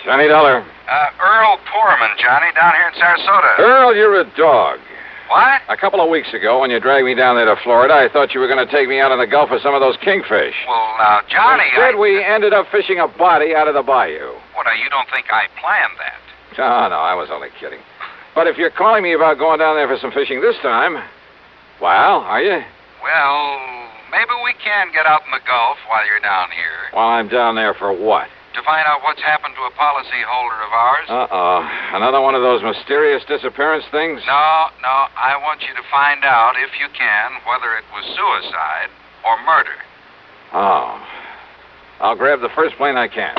Johnny Dollar. Earl Poorman, Johnny, down here in Sarasota. Earl, you're a dog. What? A couple of weeks ago, when you dragged me down there to Florida, I thought you were going to take me out in the Gulf for some of those kingfish. Well, now, Johnny, Instead, we ended up fishing a body out of the bayou. What, you don't think I planned that? Oh, no, I was only kidding. But if you're calling me about going down there for some fishing this time, well, are you? Well, maybe we can get out in the Gulf while you're down here. While I'm down there for what? To find out what's happened to a policyholder of ours. Uh-oh. Another one of those mysterious disappearance things? No. I want you to find out, if you can, whether it was suicide or murder. Oh. I'll grab the first plane I can.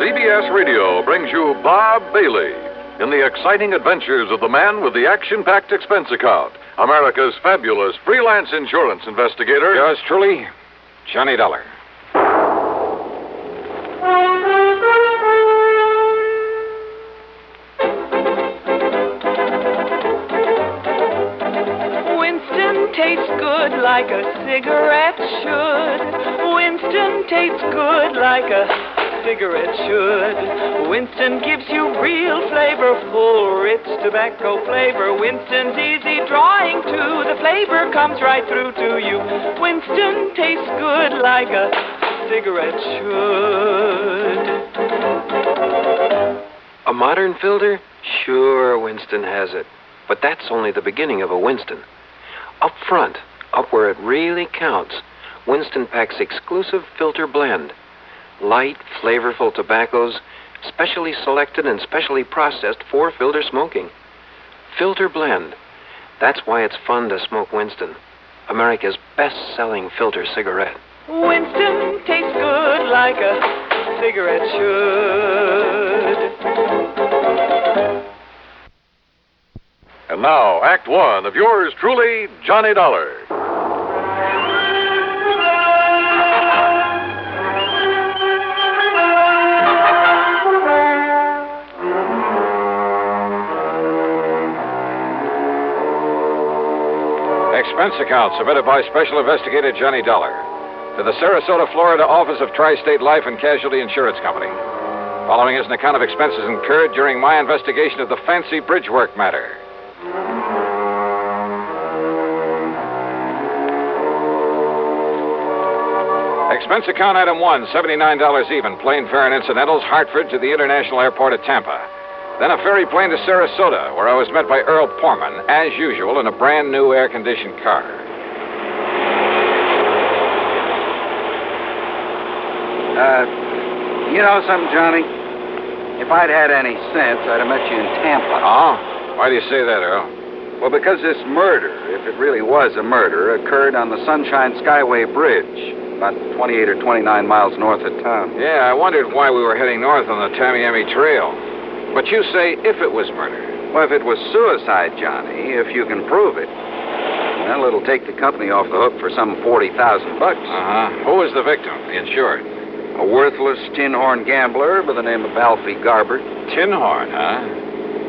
CBS Radio brings you Bob Bailey in the exciting adventures of the man with the action-packed expense account, America's fabulous freelance insurance investigator. Yours truly, Johnny Dollar. Winston tastes good like a cigarette should. Winston tastes good like a cigarette should. Winston gives you real flavor, full, rich tobacco flavor. Winston's easy drawing too. The flavor comes right through to you. Winston tastes good like a cigarette should. A modern filter? Sure, Winston has it. But that's only the beginning of a Winston. Up front, up where it really counts, Winston packs exclusive filter blend. Light, flavorful tobaccos, specially selected and specially processed for filter smoking. Filter blend. That's why it's fun to smoke Winston, America's best-selling filter cigarette. Winston tastes good like a cigarette should. And now, Act One of yours truly, Johnny Dollar. Expense account submitted by Special Investigator Johnny Dollar to the Sarasota, Florida office of Tri-State Life and Casualty Insurance Company. Following is an account of expenses incurred during my investigation of the Fancy Bridge Work matter. Expense account item 1, $79 even, plane fare and incidentals, Hartford to the International Airport at Tampa. Then a ferry plane to Sarasota, where I was met by Earl Poorman, as usual, in a brand new air-conditioned car. You know something, Johnny? If I'd had any sense, I'd have met you in Tampa. Oh? Why do you say that, Earl? Well, because this murder, if it really was a murder, occurred on the Sunshine Skyway Bridge, about 28 or 29 miles north of town. Yeah, I wondered why we were heading north on the Tamiami Trail. But you say if it was murder. Well, if it was suicide, Johnny, if you can prove it, well, it'll take the company off the hook for some $40,000. Uh-huh. Who was the victim, the insured? A worthless tin-horn gambler by the name of Alfie Garber. Tin horn, huh?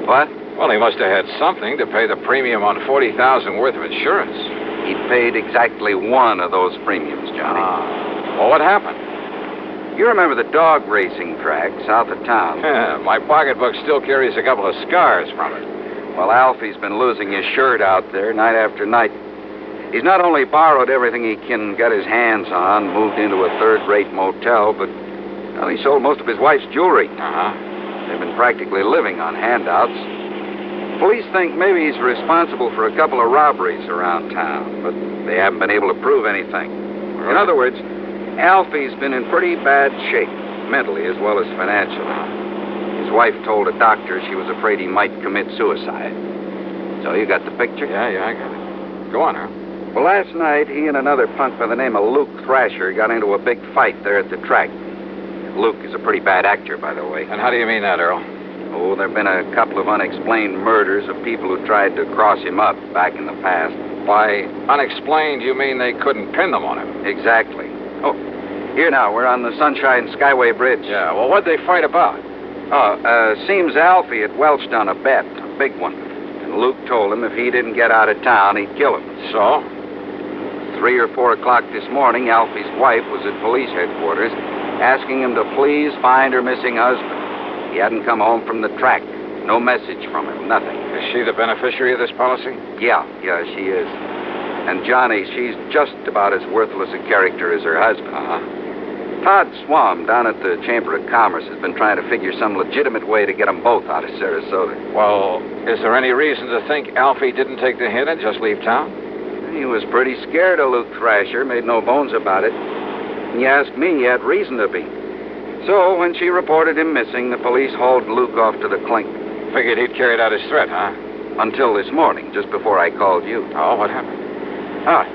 What? Well, he must have had something to pay the premium on $40,000 worth of insurance. He paid exactly one of those premiums, Johnny. Well, what happened? You remember the dog racing track south of town? Yeah, my pocketbook still carries a couple of scars from it. Well, Alfie's been losing his shirt out there night after night. He's not only borrowed everything he can get his hands on, moved into a third-rate motel, but well, he sold most of his wife's jewelry. Uh-huh. They've been practically living on handouts. Police think maybe he's responsible for a couple of robberies around town, but they haven't been able to prove anything. Really? In other words, Alfie's been in pretty bad shape, mentally as well as financially. His wife told a doctor she was afraid he might commit suicide. So you got the picture? Yeah, I got it. Go on, Earl. Well, last night, he and another punk by the name of Luke Thrasher got into a big fight there at the track. Luke is a pretty bad actor, by the way. And how do you mean that, Earl? Oh, there have been a couple of unexplained murders of people who tried to cross him up back in the past. By unexplained, you mean they couldn't pin them on him? Exactly. Oh, here now, we're on the Sunshine Skyway Bridge. Yeah, well, what'd they fight about? Seems Alfie had welched on a bet, a big one. And Luke told him if he didn't get out of town, he'd kill him. So? 3 or 4 o'clock this morning, Alfie's wife was at police headquarters asking him to please find her missing husband. He hadn't come home from the track. No message from him, nothing. Is she the beneficiary of this policy? Yeah, she is. And Johnny, she's just about as worthless a character as her husband. Todd Swam down at the Chamber of Commerce has been trying to figure some legitimate way to get them both out of Sarasota. Well, is there any reason to think Alfie didn't take the hint and just leave town? He was pretty scared of Luke Thrasher, made no bones about it. And you ask me, he had reason to be. So when she reported him missing, the police hauled Luke off to the clink. Figured he'd carried out his threat, huh? Until this morning, just before I called you. Oh, what happened?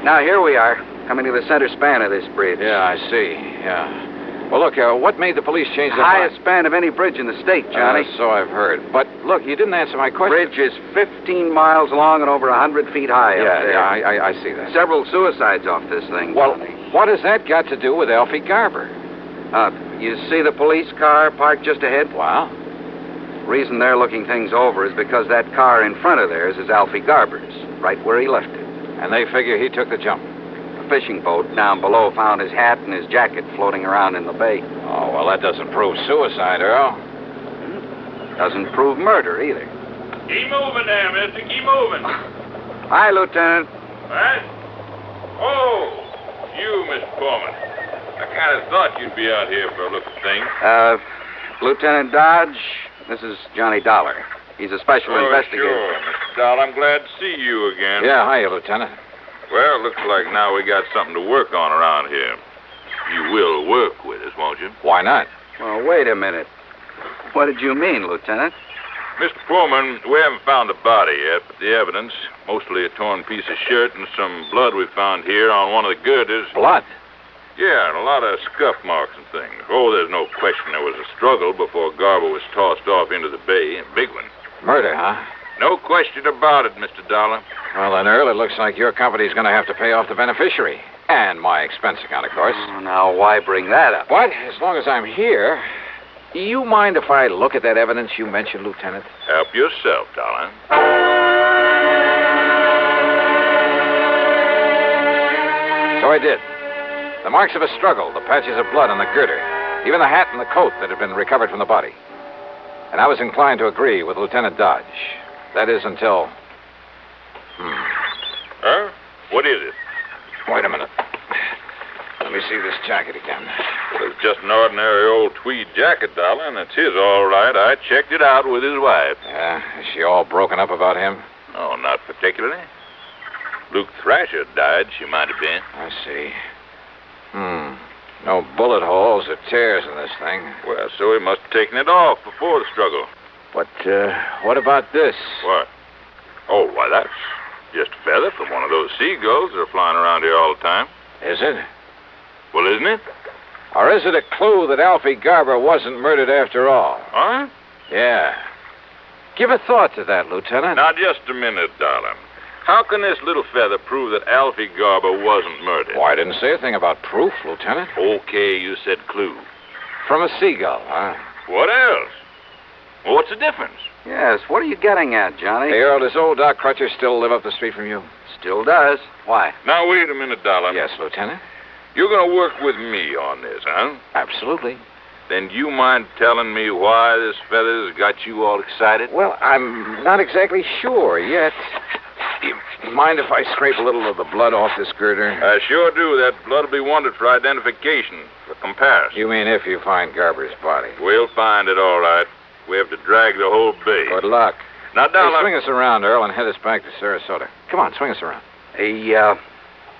Now here we are, coming to the center span of this bridge. Yeah, I see. Yeah. Well, look, what made the police change their Highest mind? span of any bridge in the state, Johnny. So I've heard. But look, you didn't answer my question. Bridge is 15 miles long and over 100 feet high up there. Yeah, I see that. Several suicides off this thing, Well, Johnny. what has that got to do with Alfie Garber? You see the police car parked just ahead? Wow. Reason they're looking things over is because that car in front of theirs is Alfie Garber's, right where he left it. And they figure he took the jump. A fishing boat down below found his hat and his jacket floating around in the bay. Oh, well, that doesn't prove suicide, Earl. Doesn't prove murder either. Keep moving there, mister. Keep moving. Hi, Lieutenant. What? Oh, you, Mr. Foreman. I kind of thought you'd be out here for a look at things. Lieutenant Dodge, this is Johnny Dollar. He's a special investigator. Sure, Mr. Dahl. I'm glad to see you again. Yeah, hiya, Lieutenant. Well, looks like now we got something to work on around here. You will work with us, won't you? Why not? Well, wait a minute. What did you mean, Lieutenant? Mr. Foreman, we haven't found the body yet, but the evidence, mostly a torn piece of shirt and some blood we found here on one of the girders. Blood? Yeah, and a lot of scuff marks and things. Oh, there's no question there was a struggle before Garber was tossed off into the bay. A big one. Murder, huh? No question about it, Mr. Dollar. Well, then, Earl, it looks like your company's going to have to pay off the beneficiary. And my expense account, of course. Oh, now, why bring that up? But as long as I'm here, do you mind if I look at that evidence you mentioned, Lieutenant? Help yourself, Dollar. So I did. The marks of a struggle, the patches of blood on the girder, even the hat and the coat that had been recovered from the body. And I was inclined to agree with Lieutenant Dodge. That is until... Huh? What is it? Wait a minute. Let me see this jacket again. Well, it's just an ordinary old tweed jacket, Dollar, and it's his all right. I checked it out with his wife. Yeah? Is she all broken up about him? Oh, not particularly. Luke Thrasher died, she might have been. I see. No bullet holes or tears in this thing. Well, so he must have taken it off before the struggle. But, what about this? What? Oh, why, that's just a feather from one of those seagulls that are flying around here all the time. Is it? Well, isn't it? Or is it a clue that Alfie Garber wasn't murdered after all? Huh? Yeah. Give a thought to that, Lieutenant. Now, just a minute, darling. How can this little feather prove that Alfie Garber wasn't murdered? Why, I didn't say a thing about proof, Lieutenant. Okay, you said clue. From a seagull, huh? What else? Well, what's the difference? Yes, what are you getting at, Johnny? Hey, Earl, does old Doc Crutcher still live up the street from you? Still does. Why? Now, wait a minute, darling. Yes, Lieutenant. You're going to work with me on this, huh? Absolutely. Then do you mind telling me why this feather's got you all excited? Well, I'm not exactly sure yet. You mind if I scrape a little of the blood off this girder? I sure do. That blood will be wanted for identification, for comparison. You mean if you find Garber's body? We'll find it, all right. We have to drag the whole bay. Good luck. Now, Hey, darling. swing us around, Earl, and head us back to Sarasota. Come on, swing us around. A,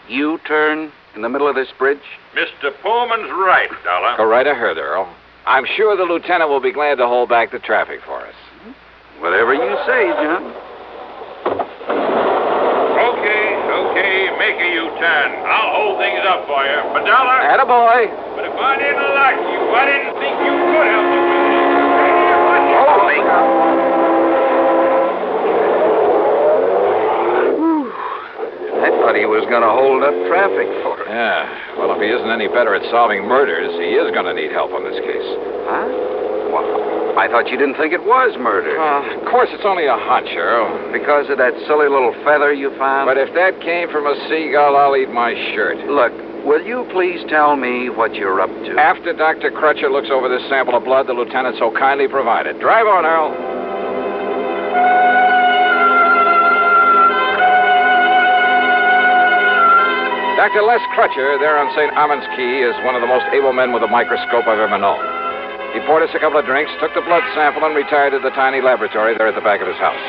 U-turn in the middle of this bridge? Mr. Pullman's right, Dollar. Go right ahead, Earl. I'm sure the lieutenant will be glad to hold back the traffic for us. Whatever you say, John. Okay, make a U-turn. I'll hold things up for you. But, Dollar, Attaboy. but if I didn't like you, I didn't think you could help me with this. I thought he was going to hold up traffic for us. Yeah, well, if he isn't any better at solving murders, he is going to need help on this case. Huh? Well, I thought you didn't think it was murder. Of course, it's only a hunch, Earl. Because of that silly little feather you found? But if that came from a seagull, I'll eat my shirt. Look, will you please tell me what you're up to? After Dr. Crutcher looks over this sample of blood the lieutenant so kindly provided. Drive on, Earl. Dr. Les Crutcher, there on St. Armand's Key, is one of the most able men with a microscope I've ever known. He poured us a couple of drinks, took the blood sample, and retired to the tiny laboratory there at the back of his house.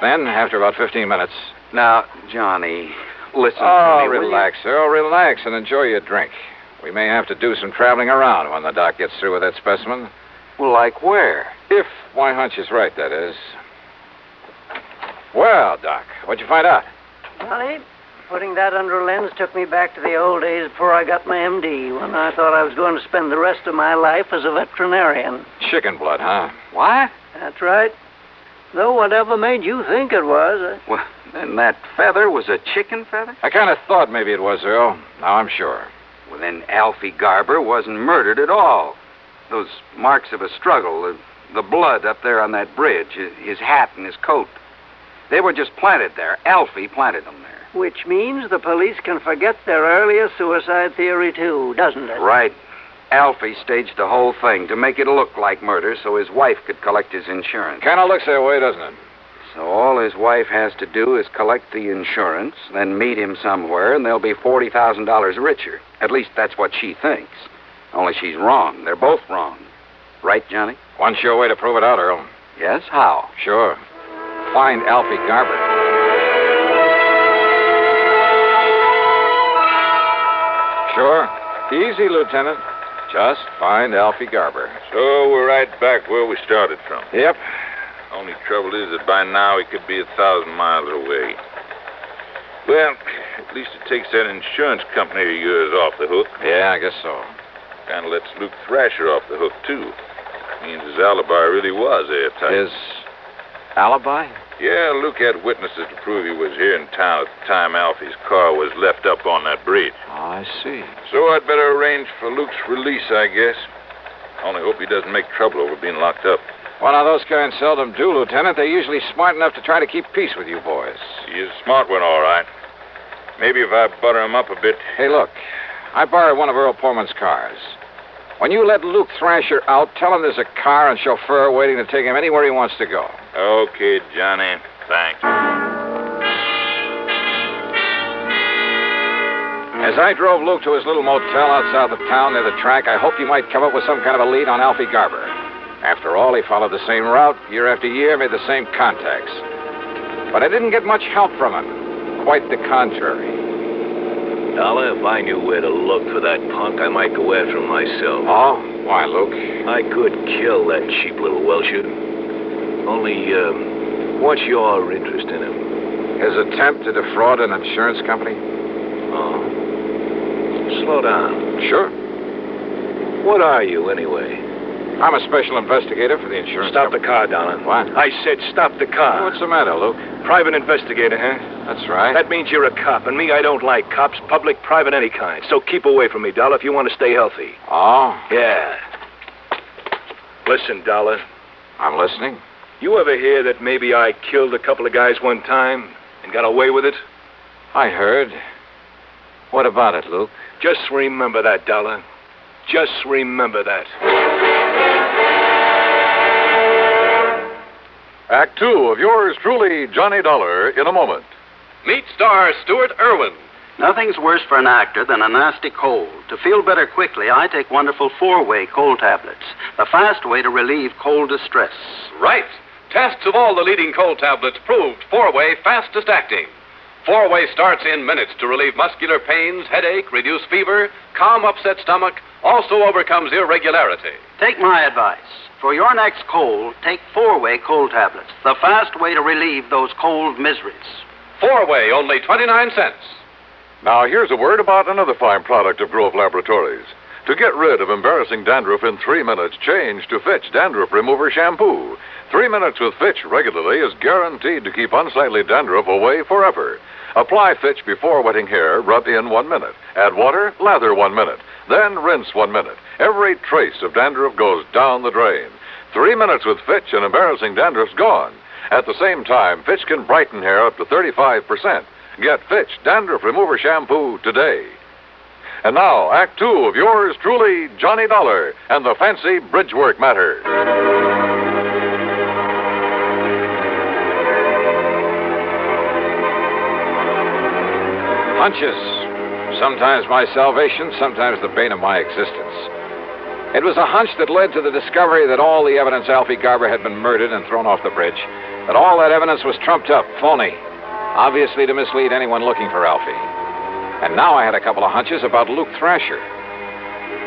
Then, after about 15 minutes... Now, Johnny, listen to Oh, me. relax, Earl, relax, and enjoy your drink. We may have to do some traveling around when the doc gets through with that specimen. Well, like where? If my hunch is right, that is. Well, Doc, what'd you find out? Johnny, putting that under a lens took me back to the old days before I got my MD, when I thought I was going to spend the rest of my life as a veterinarian. Chicken blood, huh? What? That's right. Though whatever made you think it was? Well, then that feather was a chicken feather? I kind of thought maybe it was, Earl. Now I'm sure. Well, then Alfie Garber wasn't murdered at all. Those marks of a struggle, the blood up there on that bridge, his hat and his coat, they were just planted there. Alfie planted them there. Which means the police can forget their earlier suicide theory, too, doesn't it? Right. Alfie staged the whole thing to make it look like murder so his wife could collect his insurance. Kind of looks that way, doesn't it? So all his wife has to do is collect the insurance, then meet him somewhere, and they'll be $40,000 richer. At least that's what she thinks. Only she's wrong. They're both wrong. Right, Johnny? One sure way to prove it out, Earl. Yes? How? Sure. Find Alfie Garber. Sure. Easy, Lieutenant. Just find Alfie Garber. So we're right back where we started from. Yep. Only trouble is that by now he could be 1,000 miles away. Well, at least it takes that insurance company of yours off the hook. Yeah, I guess so. Kind of lets Luke Thrasher off the hook, too. Means his alibi really was airtight. His alibi? Yeah, Luke had witnesses to prove he was here in town at the time Alfie's car was left up on that bridge. Oh, I see. So I'd better arrange for Luke's release, I guess. Only hope he doesn't make trouble over being locked up. Well, now, those kinds seldom do, Lieutenant. They're usually smart enough to try to keep peace with you boys. He is a smart one, all right. Maybe if I butter him up a bit. Hey, look. I borrowed one of Earl Pullman's cars. When you let Luke Thrasher out, tell him there's a car and chauffeur waiting to take him anywhere he wants to go. Okay, Johnny. Thanks. As I drove Luke to his little motel out south of town near the track, I hoped he might come up with some kind of a lead on Alfie Garber. After all, he followed the same route, year after year, made the same contacts. But I didn't get much help from him. Quite the contrary. Dollar, if I knew where to look for that punk, I might go after him myself. Oh? Why, Luke? I could kill that cheap little Welcher. Only, what's your interest in him? His attempt to defraud an insurance company? Oh. Slow down. Sure. What are you, anyway? I'm a special investigator for the insurance Stop the company. car, Donald. What? I said stop the car. What's the matter, Luke? Private investigator, huh? That's right. That means you're a cop, and me, I don't like cops, public, private, any kind. So keep away from me, Dollar, if you want to stay healthy. Oh? Yeah. Listen, Dollar. I'm listening. You ever hear that maybe I killed a couple of guys one time and got away with it? I heard. What about it, Luke? Just remember that, Dollar. Just remember that. Act 2 of yours truly, Johnny Dollar, in a moment. Meet star Stuart Irwin. Nothing's worse for an actor than a nasty cold. To feel better quickly, I take wonderful 4-way cold tablets, the fast way to relieve cold distress. Right. Tests of all the leading cold tablets proved 4-way fastest acting. 4-way starts in minutes to relieve muscular pains, headache, reduce fever, calm upset stomach, also overcomes irregularity. Take my advice. For your next cold, take 4-way cold tablets, the fast way to relieve those cold miseries. 4-way, only 29 cents. Now, here's a word about another fine product of Grove Laboratories. To get rid of embarrassing dandruff in 3 minutes, change to Fitch Dandruff Remover Shampoo. 3 minutes with Fitch regularly is guaranteed to keep unsightly dandruff away forever. Apply Fitch before wetting hair, rub in 1 minute. Add water, lather 1 minute. Then rinse 1 minute. Every trace of dandruff goes down the drain. 3 minutes with Fitch and embarrassing dandruff's gone. At the same time, Fitch can brighten hair up to 35%. Get Fitch Dandruff Remover Shampoo today. And now, Act 2 of yours truly, Johnny Dollar, and the fancy bridgework matter. Hunches. Sometimes my salvation, sometimes the bane of my existence. It was a hunch that led to the discovery that all the evidence Alfie Garber had been murdered and thrown off the bridge, that all that evidence was trumped up, phony, obviously to mislead anyone looking for Alfie. And now I had a couple of hunches about Luke Thrasher.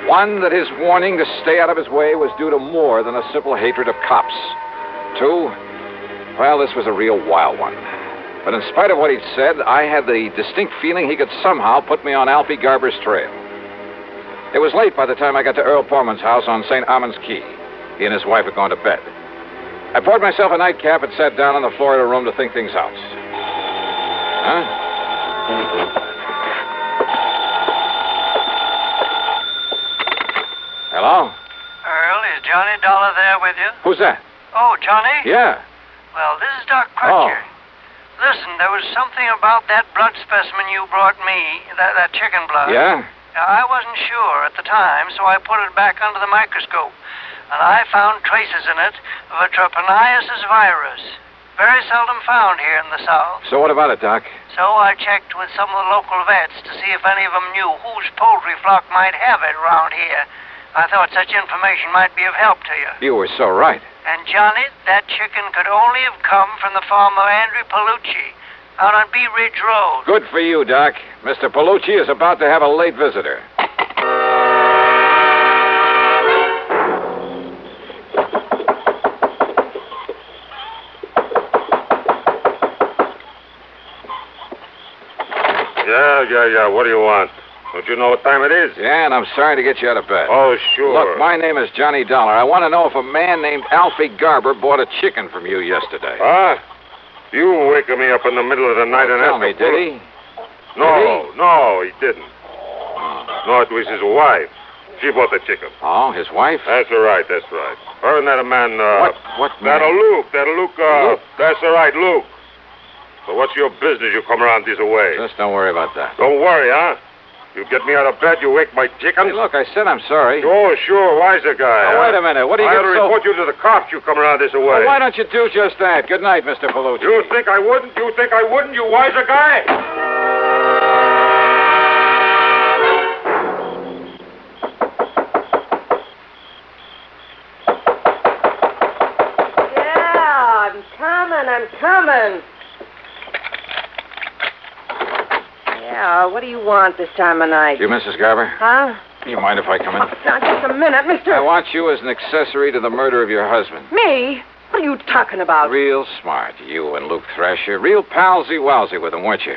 One, that his warning to stay out of his way was due to more than a simple hatred of cops. Two, well, this was a real wild one. But in spite of what he'd said, I had the distinct feeling he could somehow put me on Alfie Garber's trail. It was late by the time I got to Earl Porman's house on St. Armand's Key. He and his wife had gone to bed. I poured myself a nightcap and sat down on the floor of the room to think things out. Huh? Hello? Earl, is Johnny Dollar there with you? Who's that? Oh, Johnny? Yeah. Well, this is Doc Crutcher. Listen, there was something about that blood specimen you brought me, that chicken blood. Yeah? I wasn't sure at the time, so I put it back under the microscope. And I found traces in it of a trypanosomus virus. Very seldom found here in the South. So what about it, Doc? So I checked with some of the local vets to see if any of them knew whose poultry flock might have it around here. I thought such information might be of help to you. You were so right. And, Johnny, that chicken could only have come from the farm of Andrew Palucci out on Bee Ridge Road. Good for you, Doc. Mr. Palucci is about to have a late visitor. Yeah. What do you want? Don't you know what time it is? Yeah, and I'm sorry to get you out of bed. Oh, sure. Look, my name is Johnny Dollar. I want to know if a man named Alfie Garber bought a chicken from you yesterday. Huh? You waking me up in the middle of the night and tell me, did he? No, he didn't. No, it was his wife. She bought the chicken. Oh, his wife? That's right. Her and that man, What man? That'll Luke. That's all right, Luke. So what's your business you come around this way? Just don't worry about that. Don't worry, huh? You get me out of bed, you wake my chicken? Hey, look, I said I'm sorry. Oh, sure, wiser guy. Now, wait a minute. What do you I'll get so... report you to the cops, you come around this way. Well, why don't you do just that? Good night, Mr. Palucci. You think I wouldn't? You wiser guy? Yeah, I'm coming. Yeah, what do you want this time of night? You, Mrs. Garber? Huh? You mind if I come in? Now, just a minute, mister. I want you as an accessory to the murder of your husband. Me? What are you talking about? Real smart, you and Luke Thrasher. Real palsy-walsy with him, weren't you?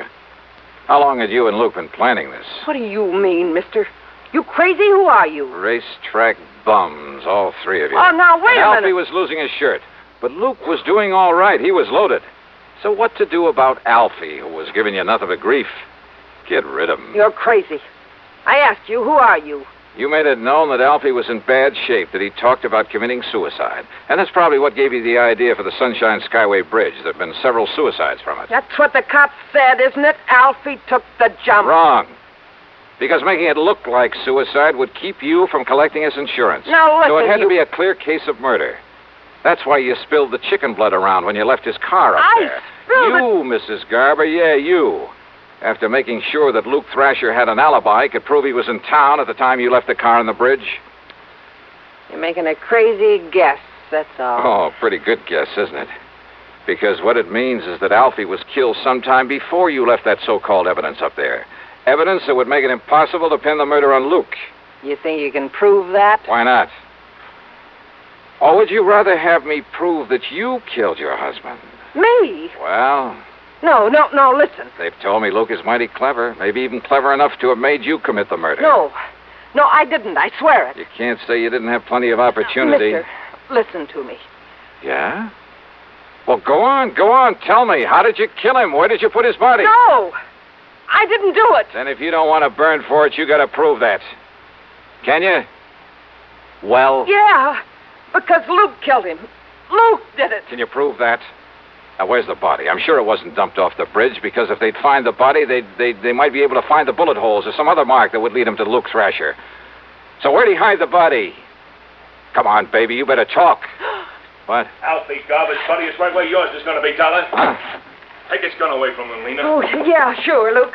How long had you and Luke been planning this? What do you mean, mister? You crazy? Who are you? Racetrack bums, all three of you. Oh, now, wait a Alfie minute. was losing his shirt, but Luke was doing all right. He was loaded. So what to do about Alfie, who was giving you nothing but grief? Get rid of him. You're crazy. I asked you, who are you? You made it known that Alfie was in bad shape, that he talked about committing suicide. And that's probably what gave you the idea for the Sunshine Skyway Bridge. There have been several suicides from it. That's what the cops said, isn't it? Alfie took the jump. Wrong. Because making it look like suicide would keep you from collecting his insurance. Now, listen, so it had to be a clear case of murder. That's why you spilled the chicken blood around when you left his car up there. You, Mrs. Garber, yeah, you. After making sure that Luke Thrasher had an alibi, could prove he was in town at the time you left the car on the bridge. You're making a crazy guess, that's all. Oh, pretty good guess, isn't it? Because what it means is that Alfie was killed sometime before you left that so-called evidence up there. Evidence that would make it impossible to pin the murder on Luke. You think you can prove that? Why not? Or would you rather have me prove that you killed your husband? Me? Well... No, listen. They've told me Luke is mighty clever, maybe even clever enough to have made you commit the murder. No, I didn't. I swear it. You can't say you didn't have plenty of opportunity. Mister, listen to me. Yeah? Well, go on. Tell me. How did you kill him? Where did you put his body? No, I didn't do it. Then if you don't want to burn for it, you got to prove that. Can you? Well... Yeah, Because Luke killed him. Luke did it. Can you prove that? Now, where's the body? I'm sure it wasn't dumped off the bridge, because if they'd find the body, they might be able to find the bullet holes or some other mark that would lead them to Luke Thrasher. So where'd he hide the body? Come on, baby, you better talk. What? Alfie, garbage buddy, it's right where yours is going to be, Dollar. Huh? Take his gun away from him, Lena. Oh, yeah, sure, Luke.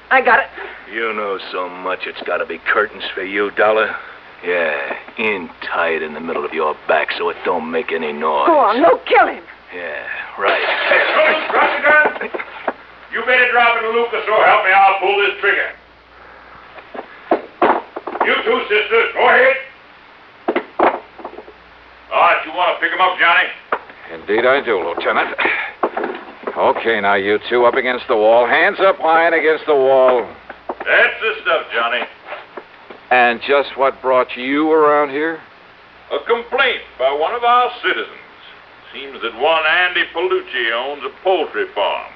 I got it. You know so much it's got to be curtains for you, Dollar. Yeah, in tight in the middle of your back so it don't make any noise. Go on, Luke, kill him. Yeah, right. Hey, Cruz, drop the gun. You better drop it to Luke, or so help me, I'll pull this trigger. You two, sisters, go ahead. All right, you want to pick him up, Johnny? Indeed I do, Lieutenant. Okay, now you two up against the wall. Hands up high and against the wall. That's the stuff, Johnny. And just what brought you around here? A complaint by one of our citizens. Seems that one Andy Palucci owns a poultry farm.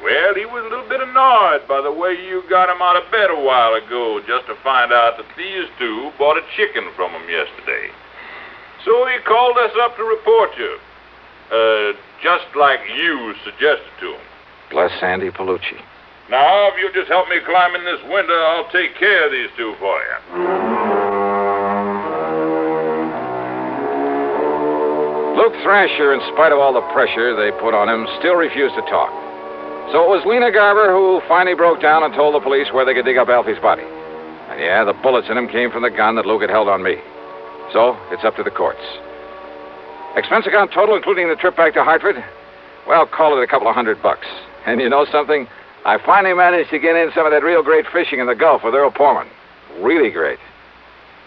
Well, he was a little bit annoyed by the way you got him out of bed a while ago, just to find out that these two bought a chicken from him yesterday. So he called us up to report you. Just like you suggested to him. Bless Andy Palucci. Now, if you'll just help me climb in this window, I'll take care of these two for you. Luke Thrasher, in spite of all the pressure they put on him, still refused to talk. So it was Lena Garber who finally broke down and told the police where they could dig up Alfie's body. And yeah, the bullets in him came from the gun that Luke had held on me. So it's up to the courts. Expense account total, including the trip back to Hartford? Well, call it $200. And you know something? I finally managed to get in some of that real great fishing in the Gulf with Earl Porman. Really great.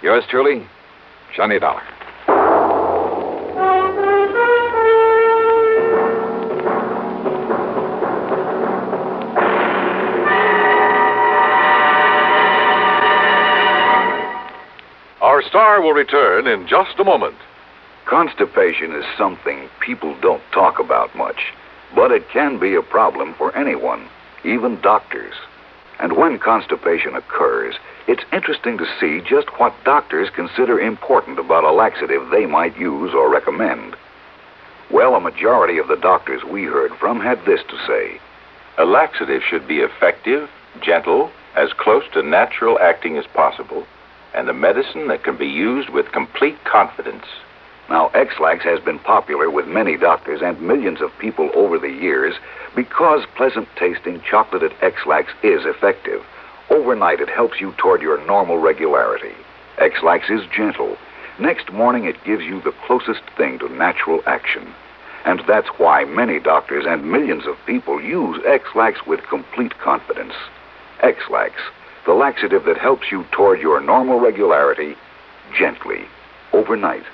Yours truly, Johnny Dollar. Our star will return in just a moment. Constipation is something people don't talk about much, but it can be a problem for anyone, even doctors. And when constipation occurs, it's interesting to see just what doctors consider important about a laxative they might use or recommend. Well, a majority of the doctors we heard from had this to say. A laxative should be effective, gentle, as close to natural acting as possible, and a medicine that can be used with complete confidence. Now, X-Lax has been popular with many doctors and millions of people over the years because pleasant-tasting chocolated X-Lax is effective. Overnight, it helps you toward your normal regularity. X-Lax is gentle. Next morning, it gives you the closest thing to natural action. And that's why many doctors and millions of people use X-Lax with complete confidence. X-Lax, the laxative that helps you toward your normal regularity, gently, overnight.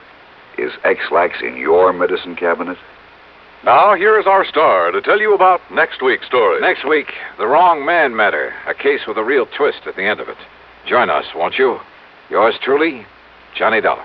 Is X-Lax in your medicine cabinet? Now, here is our star to tell you about next week's story. Next week, The Wrong Man Matter, a case with a real twist at the end of it. Join us, won't you? Yours truly, Johnny Dollar.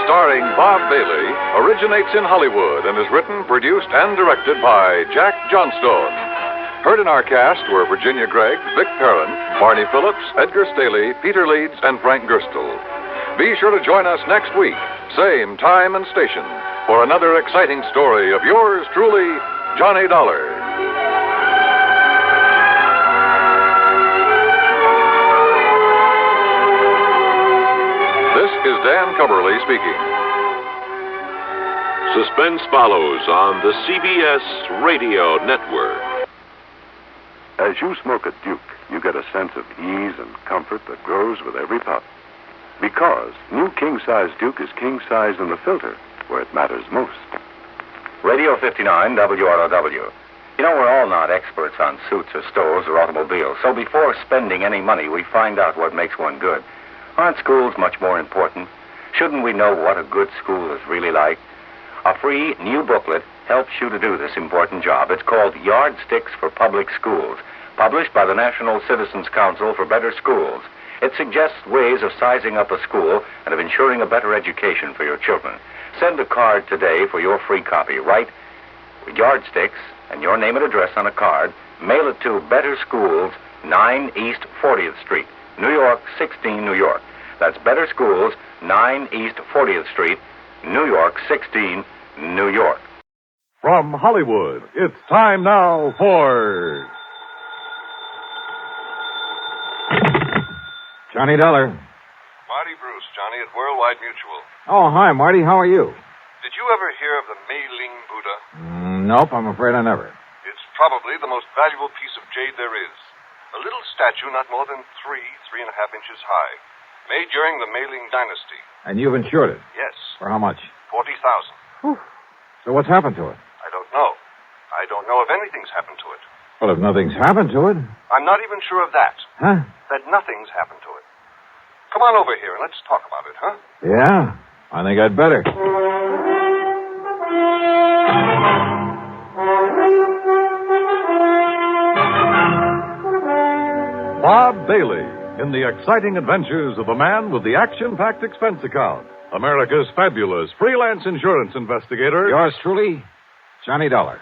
Starring Bob Bailey, originates in Hollywood and is written, produced, and directed by Jack Johnstone. Heard in our cast were Virginia Gregg, Vic Perrin, Barney Phillips, Edgar Staley, Peter Leeds, and Frank Gerstle. Be sure to join us next week, same time and station, for another exciting story of yours truly, Johnny Dollar. This is Dan Cumberly speaking. Suspense follows on the CBS Radio Network. As you smoke a Duke, you get a sense of ease and comfort that grows with every puff. Because new king-size Duke is king-size in the filter, where it matters most. Radio 59, WROW. You know, we're all not experts on suits or stoves or automobiles, so before spending any money, we find out what makes one good. Aren't schools much more important? Shouldn't we know what a good school is really like? A free new booklet helps you to do this important job. It's called Yardsticks for Public Schools, published by the National Citizens Council for Better Schools. It suggests ways of sizing up a school and of ensuring a better education for your children. Send a card today for your free copy. Write Yardsticks and your name and address on a card. Mail it to Better Schools, 9 East 40th Street, New York, 16, New York. That's Better Schools, 9 East 40th Street, New York, 16, New York. From Hollywood, it's time now for... Johnny Dollar. Marty Bruce, Johnny, at Worldwide Mutual. Oh, hi, Marty. How are you? Did you ever hear of the Mei Ling Buddha? Nope, I'm afraid I never. It's probably the most valuable piece of jade there is. A little statue not more than 3.5 inches high, made during the Mei Ling dynasty. And you've insured it? Yes. For how much? $40,000. So what's happened to it? I don't know. I don't know if anything's happened to it. Well, if nothing's happened to it... I'm not even sure of that. Huh? That nothing's happened to it. Come on over here and let's talk about it, huh? Yeah, I think I'd better. Bob Bailey in the exciting adventures of the man with the action-packed expense account. America's fabulous freelance insurance investigator. Yours truly, Johnny Dollar.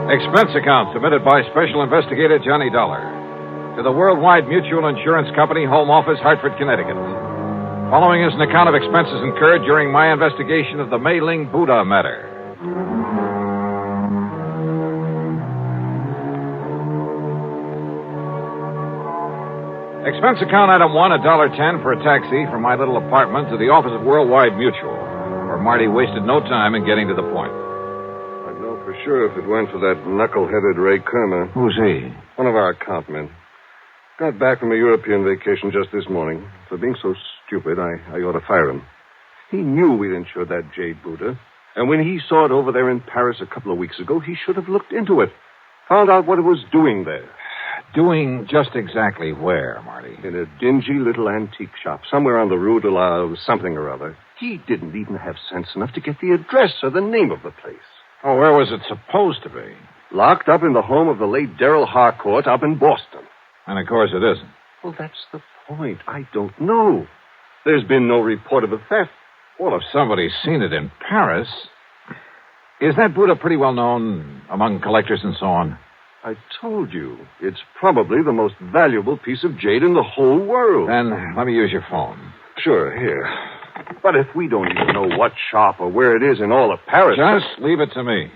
Expense account submitted by Special Investigator Johnny Dollar to the Worldwide Mutual Insurance Company, Home Office, Hartford, Connecticut. Following is an account of expenses incurred during my investigation of the Mei Ling Buddha matter. Expense account item 1, $1.10 for a taxi from my little apartment to the office of Worldwide Mutual, where Marty wasted no time in getting to the point. I'd know for sure if it went for that knuckle-headed Ray Kermer. Who's he? One of our account men. Got back from a European vacation just this morning. For being so stupid, I ought to fire him. He knew we'd insured that jade Buddha. And when he saw it over there in Paris a couple of weeks ago, he should have looked into it. Found out what it was doing there. Doing just exactly where, Marty? In a dingy little antique shop, somewhere on the Rue de la something or other. He didn't even have sense enough to get the address or the name of the place. Oh, where was it supposed to be? Locked up in the home of the late Darrell Harcourt up in Boston. And of course it isn't. Well, that's the point. I don't know. There's been no report of a theft. Well, if somebody's seen it in Paris... Is that Buddha pretty well known among collectors and so on? I told you. It's probably the most valuable piece of jade in the whole world. Then let me use your phone. Sure, here. But if we don't even know what shop or where it is in all of Paris... Just leave it to me.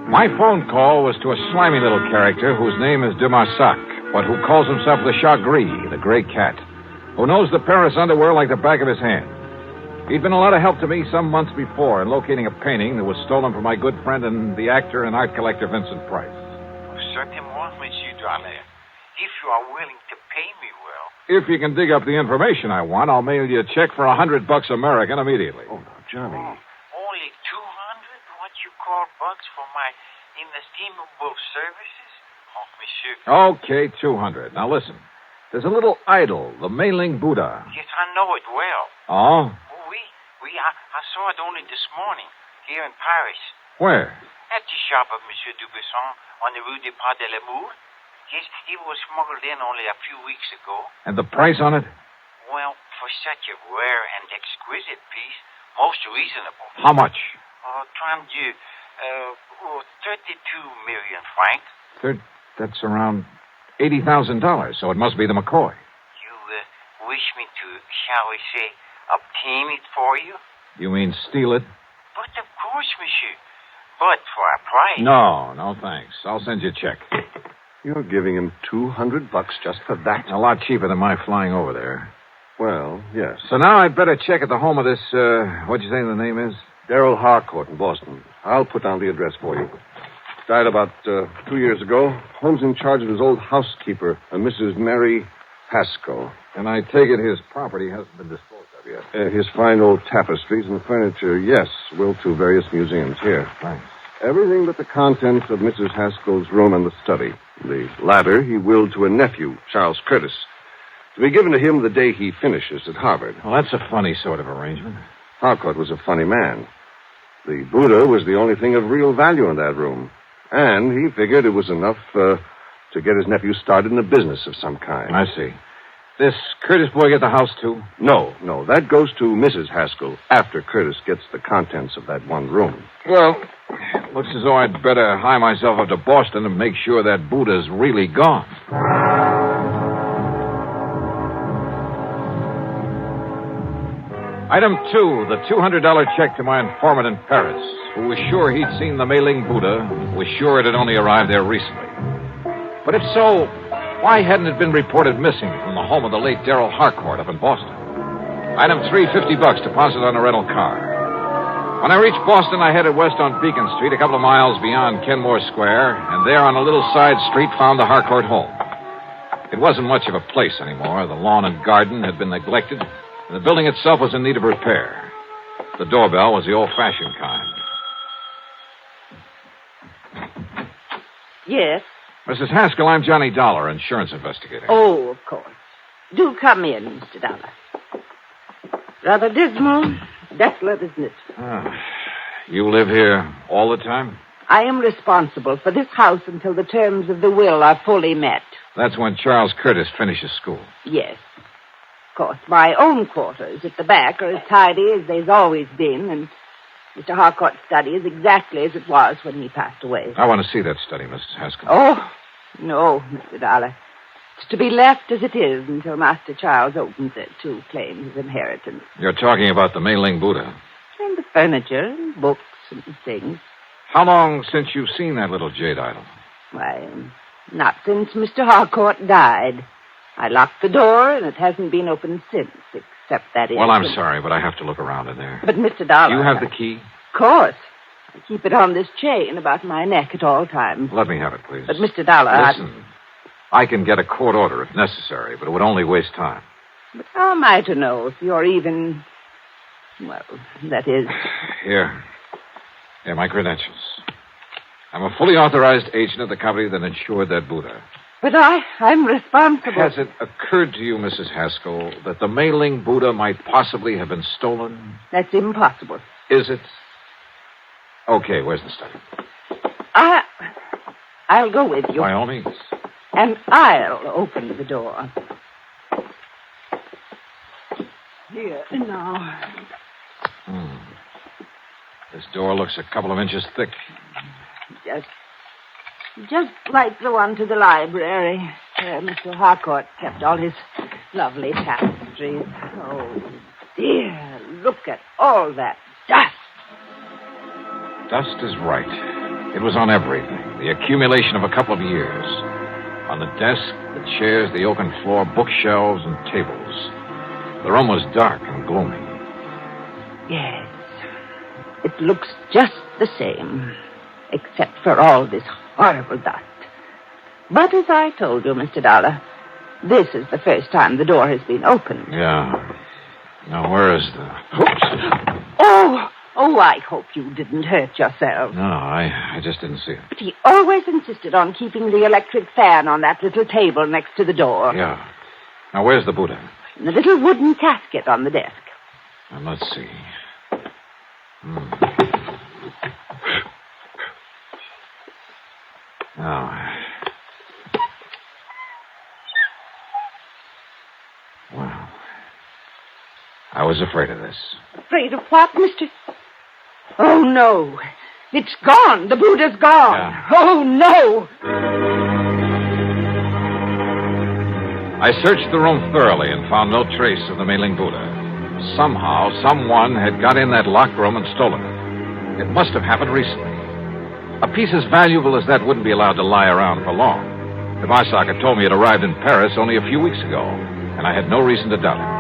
My phone call was to a slimy little character whose name is de Marsac, but who calls himself the Chat Gris, the gray cat, who knows the Paris underworld like the back of his hand. He'd been a lot of help to me some months before in locating a painting that was stolen from my good friend and the actor and art collector Vincent Price. Certainement, Monsieur Dollar. If you are willing to pay me well. If you can dig up the information I want, I'll mail you a check for $100 American immediately. Oh, no, Johnny. Only 200, what you call bucks for my inestimable services? Oh, Monsieur. Okay, 200. Now listen. There's a little idol, the Mei Ling Buddha. Yes, I know it well. Oh? I saw it only this morning, here in Paris. Where? At the shop of Monsieur Dubuisson on the Rue des Pas de l'Amour. Yes, it was smuggled in only a few weeks ago. And the price on it? Well, for such a rare and exquisite piece, most reasonable. How much? 32 million francs. That's around $80,000, so it must be the McCoy. You wish me to, shall we say, obtain it for you? You mean steal it? But of course, monsieur. But for a price. No, thanks. I'll send you a check. You're giving him $200 just for that? A lot cheaper than my flying over there. Well, yes. So now I'd better check at the home of this, what'd you say the name is? Darrell Harcourt in Boston. I'll put down the address for you. Died about 2 years ago. Home's in charge of his old housekeeper, a Mrs. Mary Pascoe. And I take it his property hasn't been disposed of. have yet. His fine old tapestries and furniture, yes, willed to various museums here. Thanks. Everything but the contents of Mrs. Haskell's room and the study. The latter he willed to a nephew, Charles Curtis, to be given to him the day he finishes at Harvard. Well, that's a funny sort of arrangement. Harcourt was a funny man. The Buddha was the only thing of real value in that room. And he figured it was enough to get his nephew started in a business of some kind. I see. This Curtis boy get the house, too? No. That goes to Mrs. Haskell after Curtis gets the contents of that one room. Well, looks as though I'd better hie myself up to Boston and make sure that Buddha's really gone. Item 2, the $200 check to my informant in Paris, who was sure he'd seen the mailing Buddha, was sure it had only arrived there recently. But if so, why hadn't it been reported missing from the home of the late Darrell Harcourt up in Boston? Item 3, $50 deposit on a rental car. When I reached Boston, I headed west on Beacon Street, a couple of miles beyond Kenmore Square, and there on a little side street found the Harcourt home. It wasn't much of a place anymore. The lawn and garden had been neglected, and the building itself was in need of repair. The doorbell was the old-fashioned kind. Yes? Mrs. Haskell, I'm Johnny Dollar, insurance investigator. Oh, of course. Do come in, Mr. Dollar. Rather dismal, desolate, isn't it? You live here all the time? I am responsible for this house until the terms of the will are fully met. That's when Charles Curtis finishes school. Yes. Of course, my own quarters at the back are as tidy as they've always been, and Mr. Harcourt's study is exactly as it was when he passed away. I want to see that study, Mrs. Haskell. Oh, no, Mr. Dollar. It's to be left as it is until Master Charles opens it to claim his inheritance. You're talking about the Mei-Ling Buddha. And the furniture and books and things. How long since you've seen that little jade idol? Why, not since Mr. Harcourt died. I locked the door, and it hasn't been opened since, except that Well, I'm sorry, but I have to look around in there. But, Mr. Dollar... You have the key? Of course. I keep it on this chain about my neck at all times. Let me have it, please. But, Mr. Dollar... Listen, I can get a court order if necessary, but it would only waste time. But how am I to know if you're even... Well, that is... Here, my credentials. I'm a fully authorized agent of the company that insured that Buddha. But I'm responsible. Has it occurred to you, Mrs. Haskell, that the Mei-Ling Buddha might possibly have been stolen? That's impossible. Is it? Okay, where's the study? I'll go with you. By all means. And I'll open the door. Here, now. This door looks a couple of inches thick. Just like the one to the library, where Mr. Harcourt kept all his lovely tapestries. Oh, dear, look at all that dust. Dust is right. It was on everything. The accumulation of a couple of years. On the desk, the chairs, the oaken floor, bookshelves, and tables. The room was dark and gloomy. Yes. It looks just the same, except for all this horrible dust. But as I told you, Mr. Dollar, this is the first time the door has been opened. Yeah. Now, where is the... Oops. Oh, I hope you didn't hurt yourself. No, I just didn't see it. But he always insisted on keeping the electric fan on that little table next to the door. Yeah. Now, where's the Buddha? In the little wooden casket on the desk. Now, let's see. Now. Well, I was afraid of this. Afraid of what, Mr.? Oh, no. It's gone. The Buddha's gone. Yeah. Oh, no. I searched the room thoroughly and found no trace of the Mei-Ling Buddha. Somehow, someone had got in that locked room and stolen it. It must have happened recently. A piece as valuable as that wouldn't be allowed to lie around for long. The Barsock had told me it arrived in Paris only a few weeks ago, and I had no reason to doubt it.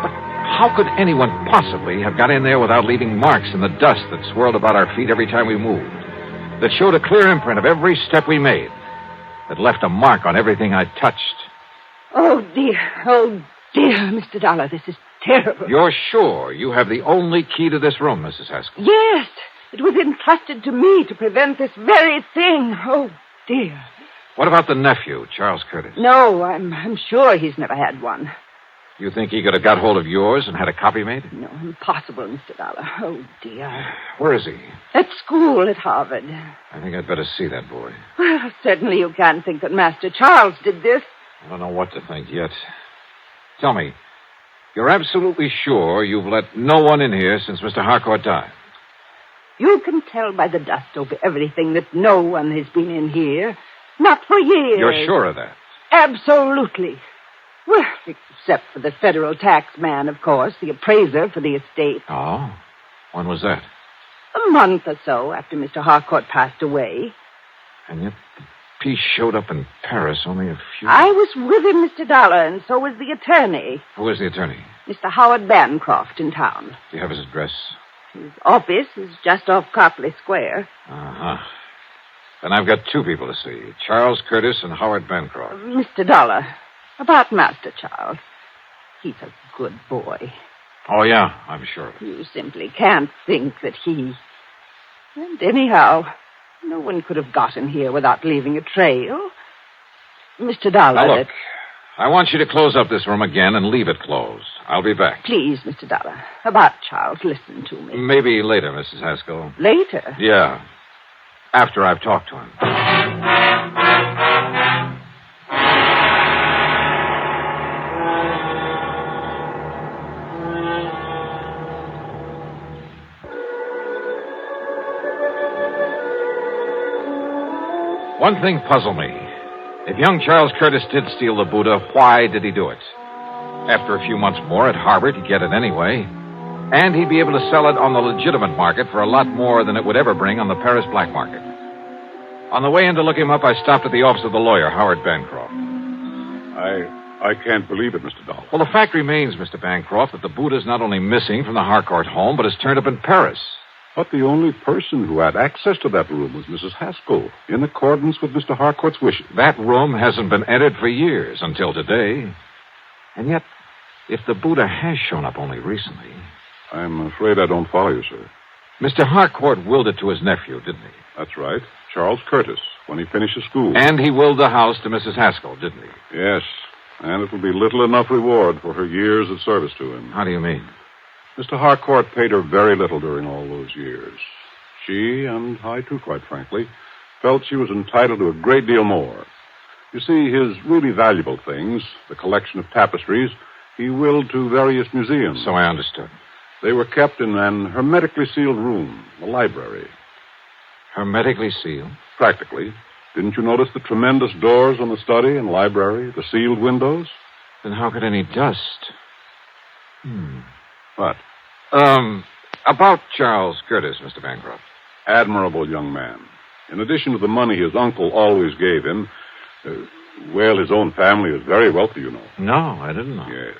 But how could anyone possibly have got in there without leaving marks in the dust that swirled about our feet every time we moved? That showed a clear imprint of every step we made. That left a mark on everything I touched. Oh, dear, Mr. Dollar, this is terrible. You're sure you have the only key to this room, Mrs. Haskell? Yes. It was entrusted to me to prevent this very thing. Oh, dear. What about the nephew, Charles Curtis? No, I'm sure he's never had one. You think he could have got hold of yours and had a copy made? No, impossible, Mr. Dollar. Oh, dear. Where is he? At school at Harvard. I think I'd better see that boy. Well, certainly you can't think that Master Charles did this. I don't know what to think yet. Tell me, you're absolutely sure you've let no one in here since Mr. Harcourt died? You can tell by the dust over everything that no one has been in here. Not for years. You're sure of that? Absolutely. Well, except for the federal tax man, of course, the appraiser for the estate. Oh? When was that? A month or so after Mr. Harcourt passed away. And yet the piece showed up in Paris only a few... I was with him, Mr. Dollar, and so was the attorney. Who is the attorney? Mr. Howard Bancroft in town. Do you have his address? His office is just off Copley Square. Uh-huh. Then I've got two people to see, Charles Curtis and Howard Bancroft. Mr. Dollar, about Master Charles. He's a good boy. Oh, yeah, I'm sure. You simply can't think that he... And anyhow, no one could have gotten here without leaving a trail. Mr. Dollar... Now, look, I want you to close up this room again and leave it closed. I'll be back. Please, Mr. Dollar, about Charles, listen to me. Maybe later, Mrs. Haskell. Later? Yeah, after I've talked to him. One thing puzzled me. If young Charles Curtis did steal the Buddha, why did he do it? After a few months more at Harvard, he'd get it anyway. And he'd be able to sell it on the legitimate market for a lot more than it would ever bring on the Paris black market. On the way in to look him up, I stopped at the office of the lawyer, Howard Bancroft. I can't believe it, Mr. Dollar. Well, the fact remains, Mr. Bancroft, that the Buddha's not only missing from the Harcourt home, but has turned up in Paris. But the only person who had access to that room was Mrs. Haskell, in accordance with Mr. Harcourt's wishes. That room hasn't been entered for years, until today. And yet, if the Buddha has shown up only recently... I'm afraid I don't follow you, sir. Mr. Harcourt willed it to his nephew, didn't he? That's right. Charles Curtis, when he finishes school. And he willed the house to Mrs. Haskell, didn't he? Yes. And it will be little enough reward for her years of service to him. How do you mean? Mr. Harcourt paid her very little during all those years. She, and I too, quite frankly, felt she was entitled to a great deal more. You see, his really valuable things, the collection of tapestries, he willed to various museums. So I understood. They were kept in an hermetically sealed room, the library. Hermetically sealed? Practically. Didn't you notice the tremendous doors on the study and library, the sealed windows? Then how could any dust... What? About Charles Curtis, Mr. Bancroft. Admirable young man. In addition to the money his uncle always gave him, his own family is very wealthy, you know. No, I didn't know. Yes.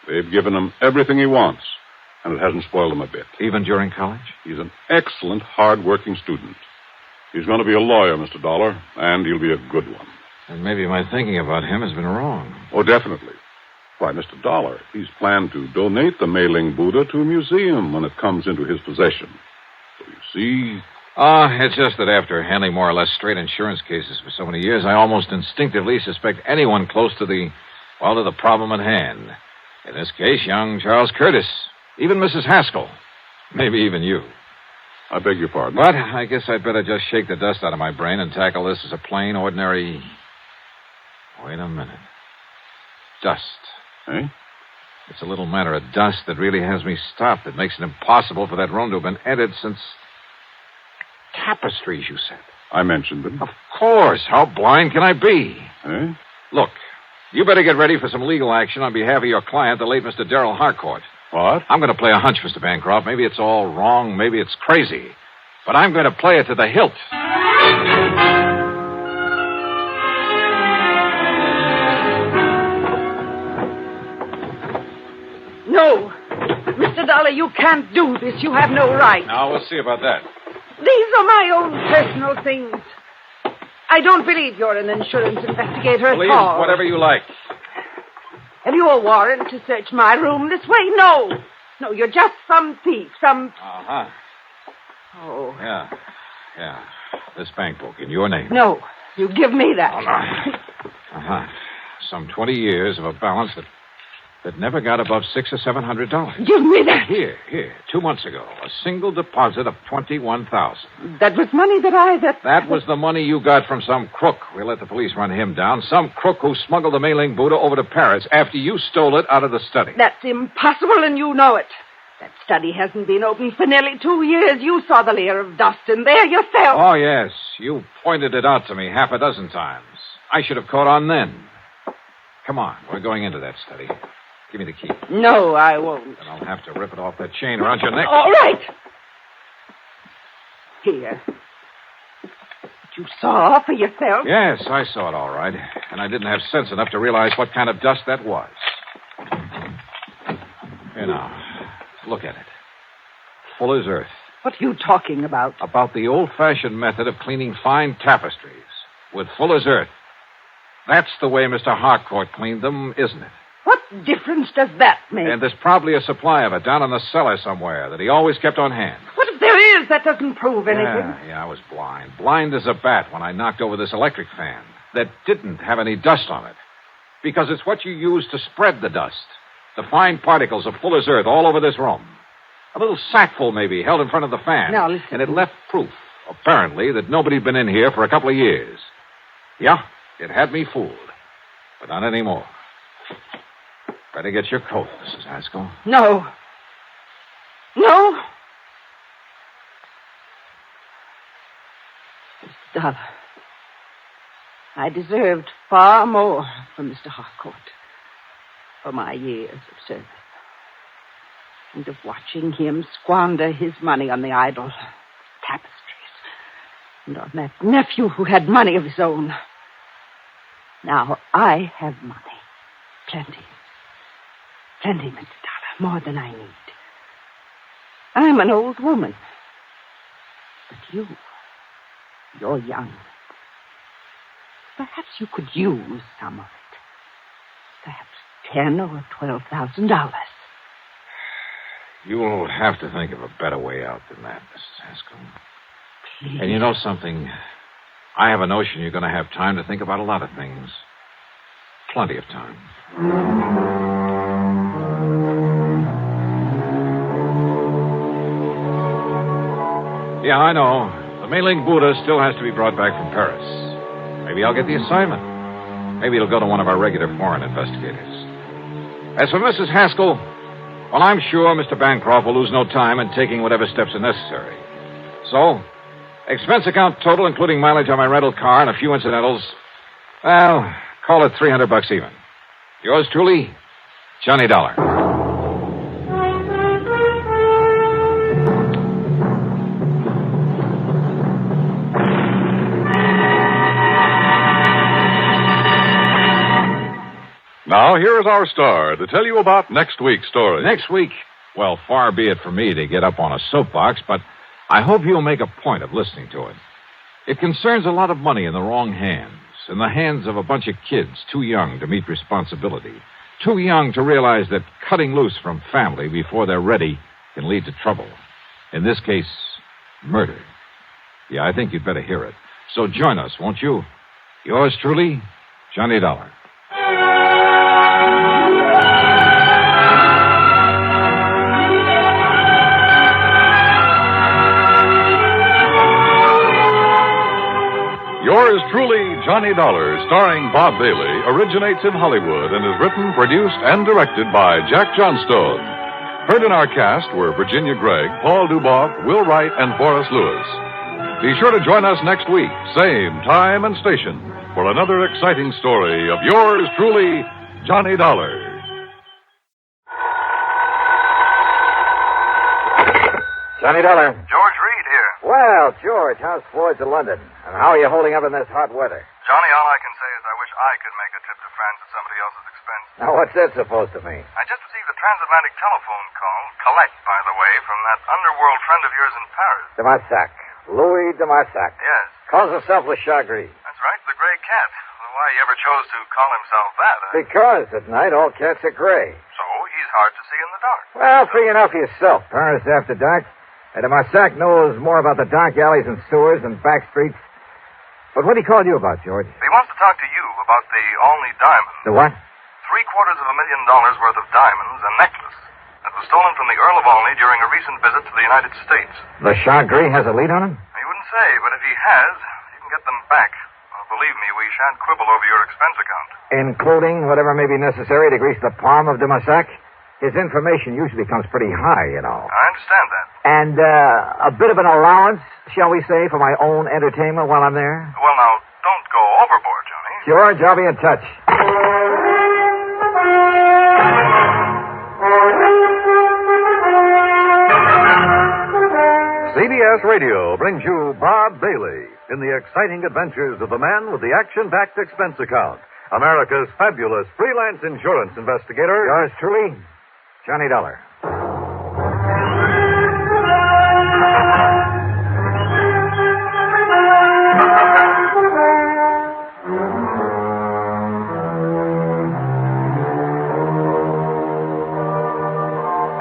They've given him everything he wants, and it hasn't spoiled him a bit. Even during college? He's an excellent, hard-working student. He's going to be a lawyer, Mr. Dollar, and he'll be a good one. And maybe my thinking about him has been wrong. Oh, definitely. Why, Mr. Dollar, he's planned to donate the Mei-Ling Buddha to a museum when it comes into his possession. So you see... It's just that after handling more or less straight insurance cases for so many years, I almost instinctively suspect anyone close to the problem at hand. In this case, young Charles Curtis. Even Mrs. Haskell. Maybe even you. I beg your pardon? But I guess I'd better just shake the dust out of my brain and tackle this as a plain, ordinary... Wait a minute. Dust. Eh? It's a little matter of dust that really has me stopped. It makes it impossible for that room to have been entered since... Tapestries, you said. I mentioned them. Of course. How blind can I be? Eh? Look, you better get ready for some legal action on behalf of your client, the late Mr. Darrell Harcourt. What? I'm going to play a hunch, Mr. Bancroft. Maybe it's all wrong. Maybe it's crazy. But I'm going to play it to the hilt. No. Mr. Dollar, you can't do this. You have no right. Now, we'll see about that. These are my own personal things. I don't believe you're an insurance investigator Believe at all. whatever you like. Have you a warrant to search my room this way? No. No, you're just some thief, some... Uh-huh. Oh. Yeah. This bank book in your name. No, you give me that. Oh, no. Uh-huh. Some 20 years of a balance that never got above $600 or $700. Give me that. Here. 2 months ago, a single deposit of $21,000. That was money That was the money you got from some crook. We let the police run him down. Some crook who smuggled the mailing Buddha over to Paris after you stole it out of the study. That's impossible, and you know it. That study hasn't been open for nearly 2 years. You saw the layer of dust in there yourself. Oh, yes. You pointed it out to me half a dozen times. I should have caught on then. Come on. We're going into that study. Give me the key. No, I won't. Then I'll have to rip it off that chain around your neck. All right. Here. You saw for yourself? Yes, I saw it all right. And I didn't have sense enough to realize what kind of dust that was. Here now. Look at it. Full as earth. What are you talking about? About the old-fashioned method of cleaning fine tapestries with full as earth. That's the way Mr. Harcourt cleaned them, isn't it? What difference does that make? And there's probably a supply of it down in the cellar somewhere that he always kept on hand. What if there is? That doesn't prove anything. Yeah, I was blind. Blind as a bat when I knocked over this electric fan that didn't have any dust on it. Because it's what you use to spread the dust. The fine particles of full as earth all over this room. A little sackful, maybe, held in front of the fan. Now, listen. And it left proof, apparently, that nobody'd been in here for a couple of years. Yeah, it had me fooled. But not anymore. Better get your coat, Mrs. Haskell. No. Mr. Dollar, I deserved far more from Mr. Harcourt for my years of service. And of watching him squander his money on the idle tapestries. And on that nephew who had money of his own. Now I have money. Plenty, Mr. Dollar. More than I need. I'm an old woman. But you're young. Perhaps you could use some of it. Perhaps $10,000 or $12,000. You'll have to think of a better way out than that, Mrs. Haskell. Please. And you know something? I have a notion you're going to have time to think about a lot of things. Plenty of time. Yeah, I know. The mailing Buddha still has to be brought back from Paris. Maybe I'll get the assignment. Maybe it'll go to one of our regular foreign investigators. As for Mrs. Haskell, well, I'm sure Mr. Bancroft will lose no time in taking whatever steps are necessary. So, expense account total, including mileage on my rental car and a few incidentals, well, call it $300 even. Yours truly, Johnny Dollar. Now, here is our star to tell you about next week's story. Next week? Well, far be it for me to get up on a soapbox, but I hope you'll make a point of listening to it. It concerns a lot of money in the wrong hands, in the hands of a bunch of kids too young to meet responsibility, too young to realize that cutting loose from family before they're ready can lead to trouble. In this case, murder. Yeah, I think you'd better hear it. So join us, won't you? Yours truly, Johnny Dollar. Yours truly, Johnny Dollar, starring Bob Bailey, originates in Hollywood and is written, produced, and directed by Jack Johnstone. Heard in our cast were Virginia Gregg, Paul Duboff, Will Wright, and Boris Lewis. Be sure to join us next week, same time and station, for another exciting story of yours truly, Johnny Dollar. Johnny Dollar. George Reed here. Well, George, how's Floyd's of London? And how are you holding up in this hot weather? Johnny, all I can say is I wish I could make a trip to France at somebody else's expense. Now, what's that supposed to mean? I just received a transatlantic telephone call, collect, by the way, from that underworld friend of yours in Paris. De Marsac. Louis de Marsac. Yes. Calls himself Le Chagris. That's right, the gray cat. The why he ever chose to call himself that. Because at night all cats are gray. So he's hard to see in the dark. Well, figure enough for yourself. Paris after dark. And Marsac knows more about the dark alleys and sewers and back streets. But what did he call you about, George? He wants to talk to you about the Olney diamond. The what? $750,000 worth of diamonds, a necklace, that was stolen from the Earl of Olney during a recent visit to the United States. Le Chagrin has a lead on him? He wouldn't say, but if he has, he can get them back. Well, believe me, we shan't quibble over your expense account. Including whatever may be necessary to grease the palm of de Marsac? His information usually comes pretty high, you know. I understand that. And a bit of an allowance, shall we say, for my own entertainment while I'm there? Well, now, don't go overboard, Johnny. George, I'll be in touch. CBS Radio brings you Bob Bailey in the exciting adventures of the man with the action-packed expense account, America's fabulous freelance insurance investigator. Yours truly, Johnny Dollar.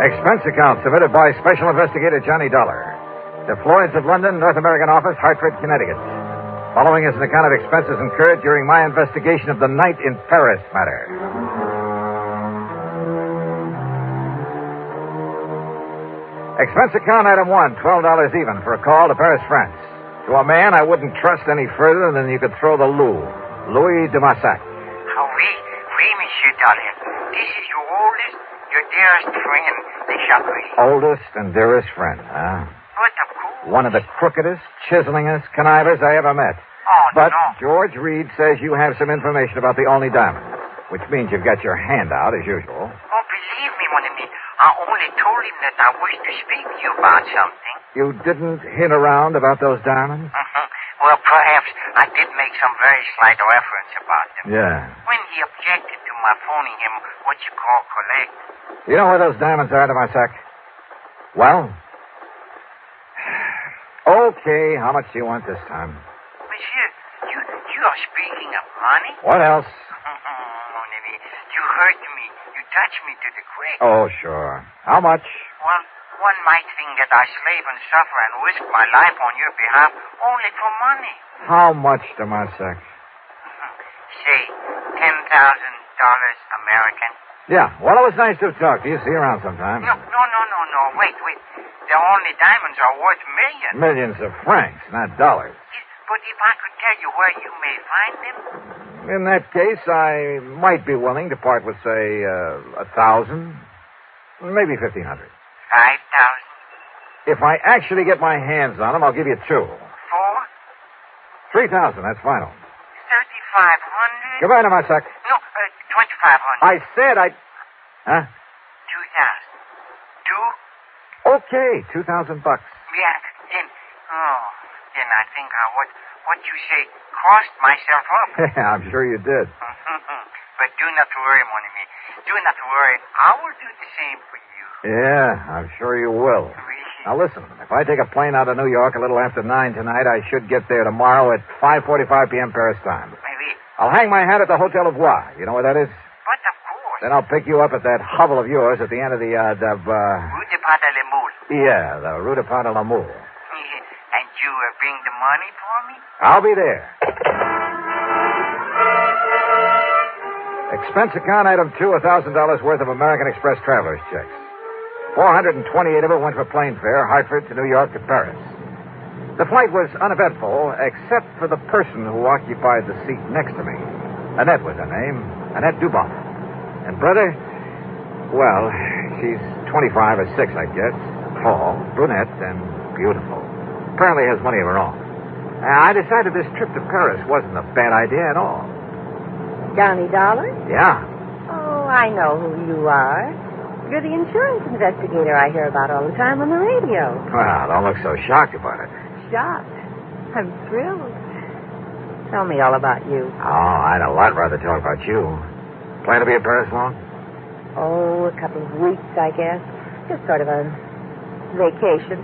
Expense account submitted by Special Investigator Johnny Dollar. The Floyd's of London, North American office, Hartford, Connecticut. Following is an account of expenses incurred during my investigation of the night in Paris matter. Expense account item 1, $12 even for a call to Paris, France. To a man I wouldn't trust any further than you could throw the Louis de Marsac. Oui, Monsieur Dollar. This is your oldest, your dearest friend, the Chagrin. Oldest and dearest friend, huh? But of course. One of the crookedest, chiselingest connivers I ever met. Oh, but no. George Reed says you have some information about the Olney diamond, which means you've got your hand out, as usual. Oh, believe me, mon ami. I only told him that I wished to speak to you about something. You didn't hint around about those diamonds? Mm-hmm. Well, perhaps I did make some very slight reference about them. Yeah. When he objected to my phoning him what you call collect. You know where those diamonds are, de Marsac? Well? Okay, how much do you want this time? Monsieur, you are speaking of money? What else? Mon ami, you hurt me. You touched me to the quick. Oh, sure. How much? Well, one might think that I slave and suffer and risk my life on your behalf only for money. How much, de Marsac? Say, $10,000 American. Yeah, well, it was nice to talk to you. See you around sometime. No. Wait. The only diamonds are worth millions. Millions of francs, not dollars. But if I could tell you where you may find them? In that case, I might be willing to part with, say, 1,000, maybe 1,500. 5,000. If I actually get my hands on them, I'll give you 2. 4? 3,000, that's final. 3,500. Goodbye, de Marsac. No, 2,500. I said I... Huh? 2,000. 2? Okay, $2,000. Yeah, then I think what you say crossed myself up. Yeah, I'm sure you did. But do not worry, mon ami. Do not worry. I will do the same for you. Yeah, I'm sure you will. Now listen, if I take a plane out of New York a little after 9 tonight, I should get there tomorrow at 5:45 p.m. Paris time. Maybe. I'll hang my hat at the Hotel of Bois. You know where that is? But of course. Then I'll pick you up at that hovel of yours at the end of the, Rue de Pas de la Moule. Yeah, the Rue de Pas de la Moule. And you bring the money for me? I'll be there. Expense account item 2, $1,000 worth of American Express traveler's checks. 428 of it went for plane fare, Hartford to New York to Paris. The flight was uneventful, except for the person who occupied the seat next to me. Annette was her name, Annette Dubon. And brother, well, she's 25 or 6, I guess. Tall, brunette, and beautiful. Apparently has money of her own. I decided this trip to Paris wasn't a bad idea at all. Johnny Dollar? Yeah. Oh, I know who you are. You're the insurance investigator I hear about all the time on the radio. Well, don't look so shocked about it. Shocked? I'm thrilled. Tell me all about you. Oh, I'd a lot rather talk about you. Plan to be in Paris long? Oh, a couple of weeks, I guess. Just sort of a vacation.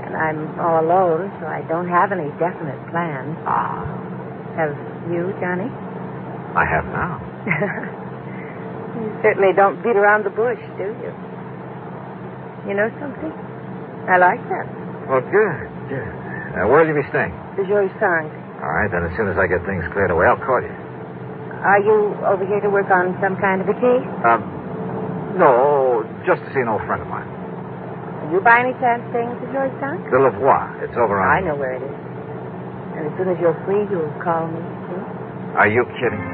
And I'm all alone, so I don't have any definite plans. Ah. Have You, Johnny? I have now. You certainly don't beat around the bush, do you? You know something? I like that. Well, good. Where'll you be staying? The Joy Sang. All right, then as soon as I get things cleared away, I'll call you. Are you over here to work on some kind of a case? No, just to see an old friend of mine. Are you by any chance staying at the Joy Sang? The Lavoie. It's over on... I know where it is. And as soon as you're free, you'll call me. Are you kidding?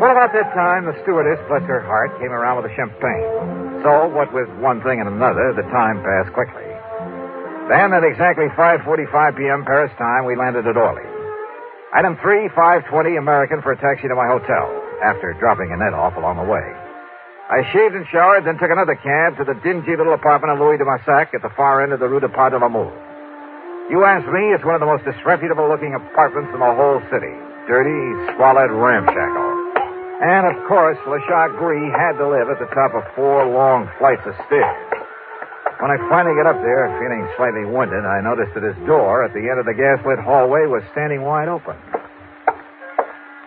Well, about that time, the stewardess, bless her heart, came around with the champagne. So, what with one thing and another, the time passed quickly. Then, at exactly 5:45 p.m. Paris time, we landed at Orly. Item 3, 5:20 American for a taxi to my hotel, after dropping Annette off along the way. I shaved and showered, then took another cab to the dingy little apartment of Louis de Massac at the far end of the Rue de Pas de l'Amour. You ask me, it's one of the most disreputable-looking apartments in the whole city. Dirty, squalid, ramshackle. And, of course, Le Chagris had to live at the top of 4 long flights of stairs. When I finally got up there, feeling slightly winded, I noticed that his door at the end of the gas-lit hallway was standing wide open.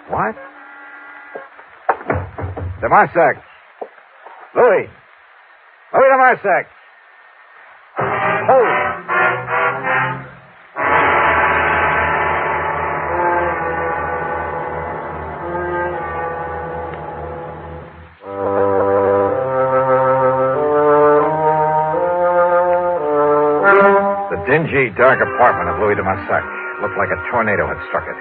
What? De Marsac. Louis de Marsac. Oh. Dingy, dark apartment of Louis de Massac looked like a tornado had struck it.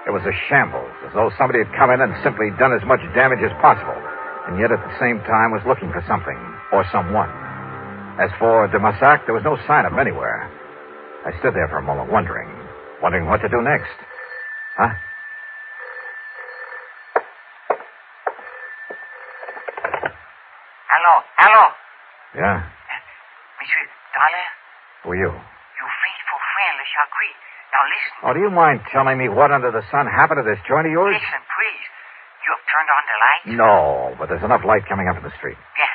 It was a shambles, as though somebody had come in and simply done as much damage as possible, and yet at the same time was looking for something or someone. As for de Massac, there was no sign of him anywhere. I stood there for a moment, wondering what to do next. Huh? Hello? Yeah? Monsieur Dollar? Who are you? Le Chagris. Now listen. Oh, do you mind telling me what under the sun happened to this joint of yours? Listen, please. You have turned on the lights? No, but there's enough light coming up in the street. Yeah.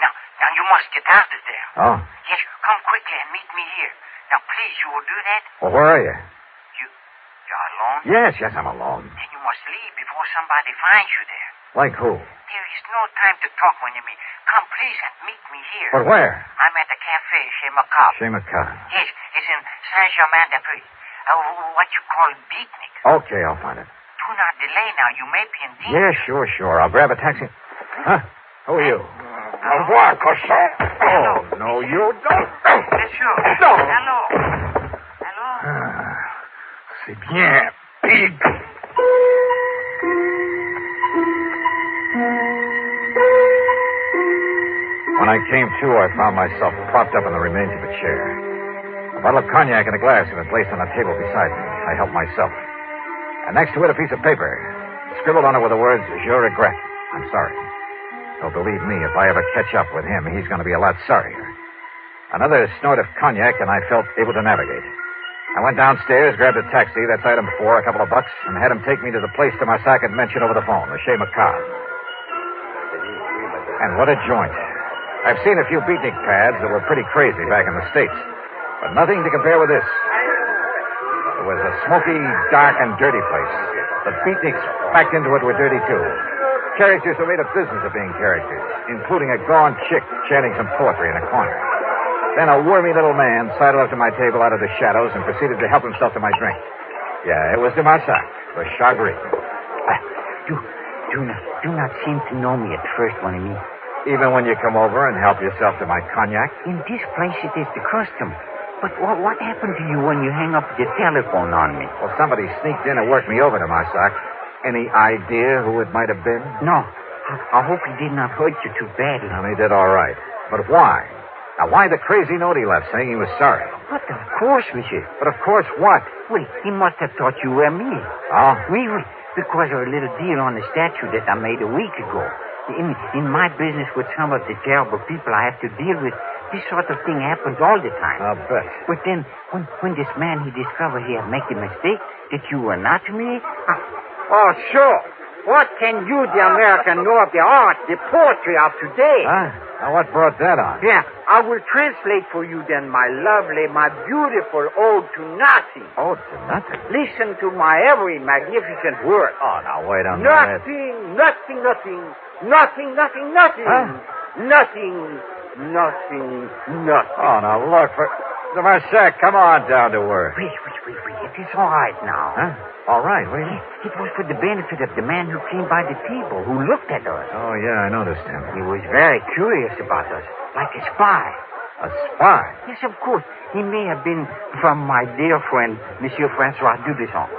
Now you must get out of there. Oh? Yes, come quickly and meet me here. Now, please, you will do that? Well, where are you? You're alone? Yes, I'm alone. Then you must leave before somebody finds you there. Like who? There is no time to talk when you meet. Come, please, and meet me here. But where? I'm at the cafe chez Macabre. Chez Macabre. Yes, it's in Saint-Germain-des-Prés. What you call beatnik. Okay, I'll find it. Do not delay now. You may be in danger. Yeah, sure. I'll grab a taxi. Huh? Who are you? Au revoir, cochon. Oh, no, you don't. Monsieur. No. Hello. C'est bien, pig. When I came to, I found myself propped up in the remains of a chair. A bottle of cognac and a glass had been placed on a table beside me. I helped myself. And next to it, a piece of paper. Scribbled on it were the words, Je regrette. I'm sorry. Though believe me, if I ever catch up with him, he's going to be a lot sorrier. Another snort of cognac, and I felt able to navigate. I went downstairs, grabbed a taxi, that's item 4, a couple of bucks, and had him take me to the place de Massac had mentioned over the phone, the Chez Macabre. And what a joint. I've seen a few beatnik pads that were pretty crazy back in the States, but nothing to compare with this. It was a smoky, dark, and dirty place. The beatniks packed into it were dirty, too. Characters who made a business of being characters, including a gaunt chick chanting some poetry in a corner. Then a wormy little man sidled up to my table out of the shadows and proceeded to help himself to my drink. Yeah, it was de Marsac, the Chagris. Do not seem to know me at first, mon ami. Even when you come over and help yourself to my cognac? In this place, it is the custom. But what happened to you when you hang up the telephone on me? Well, somebody sneaked in and worked me over to Marsac. Any idea who it might have been? No. I hope he did not hurt you too badly. No, he did all right. But why? Now, why the crazy note he left saying he was sorry? But of course, monsieur. But of course what? Well, he must have thought you were me. Oh? Oui. Because of a little deal on the statue that I made a week ago. In my business with some of the terrible people I have to deal with, this sort of thing happens all the time. I'll bet. But then, when this man he discovered he had made a mistake, that you were not me... Oh, sure. What can you, the American, know of the art, the poetry of today? Huh? Now, what brought that on? Yeah, I will translate for you then my lovely, my beautiful ode to nothing. Ode to nothing? Listen to my every magnificent word. Oh, now, wait a minute. Nothing, nothing, nothing, nothing, nothing, nothing. Huh? Nothing, nothing, nothing. Oh, now, look, the Marsac, come on down to earth. Wait. It is all right now. Huh? All right, what do you mean? It was for the benefit of the man who came by the table, who looked at us. Oh, yeah, I noticed him. He was very curious about us, like a spy. A spy? Yes, of course. He may have been from my dear friend, Monsieur Francois Dubisson.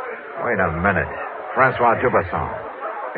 Wait a minute. Francois Dubisson.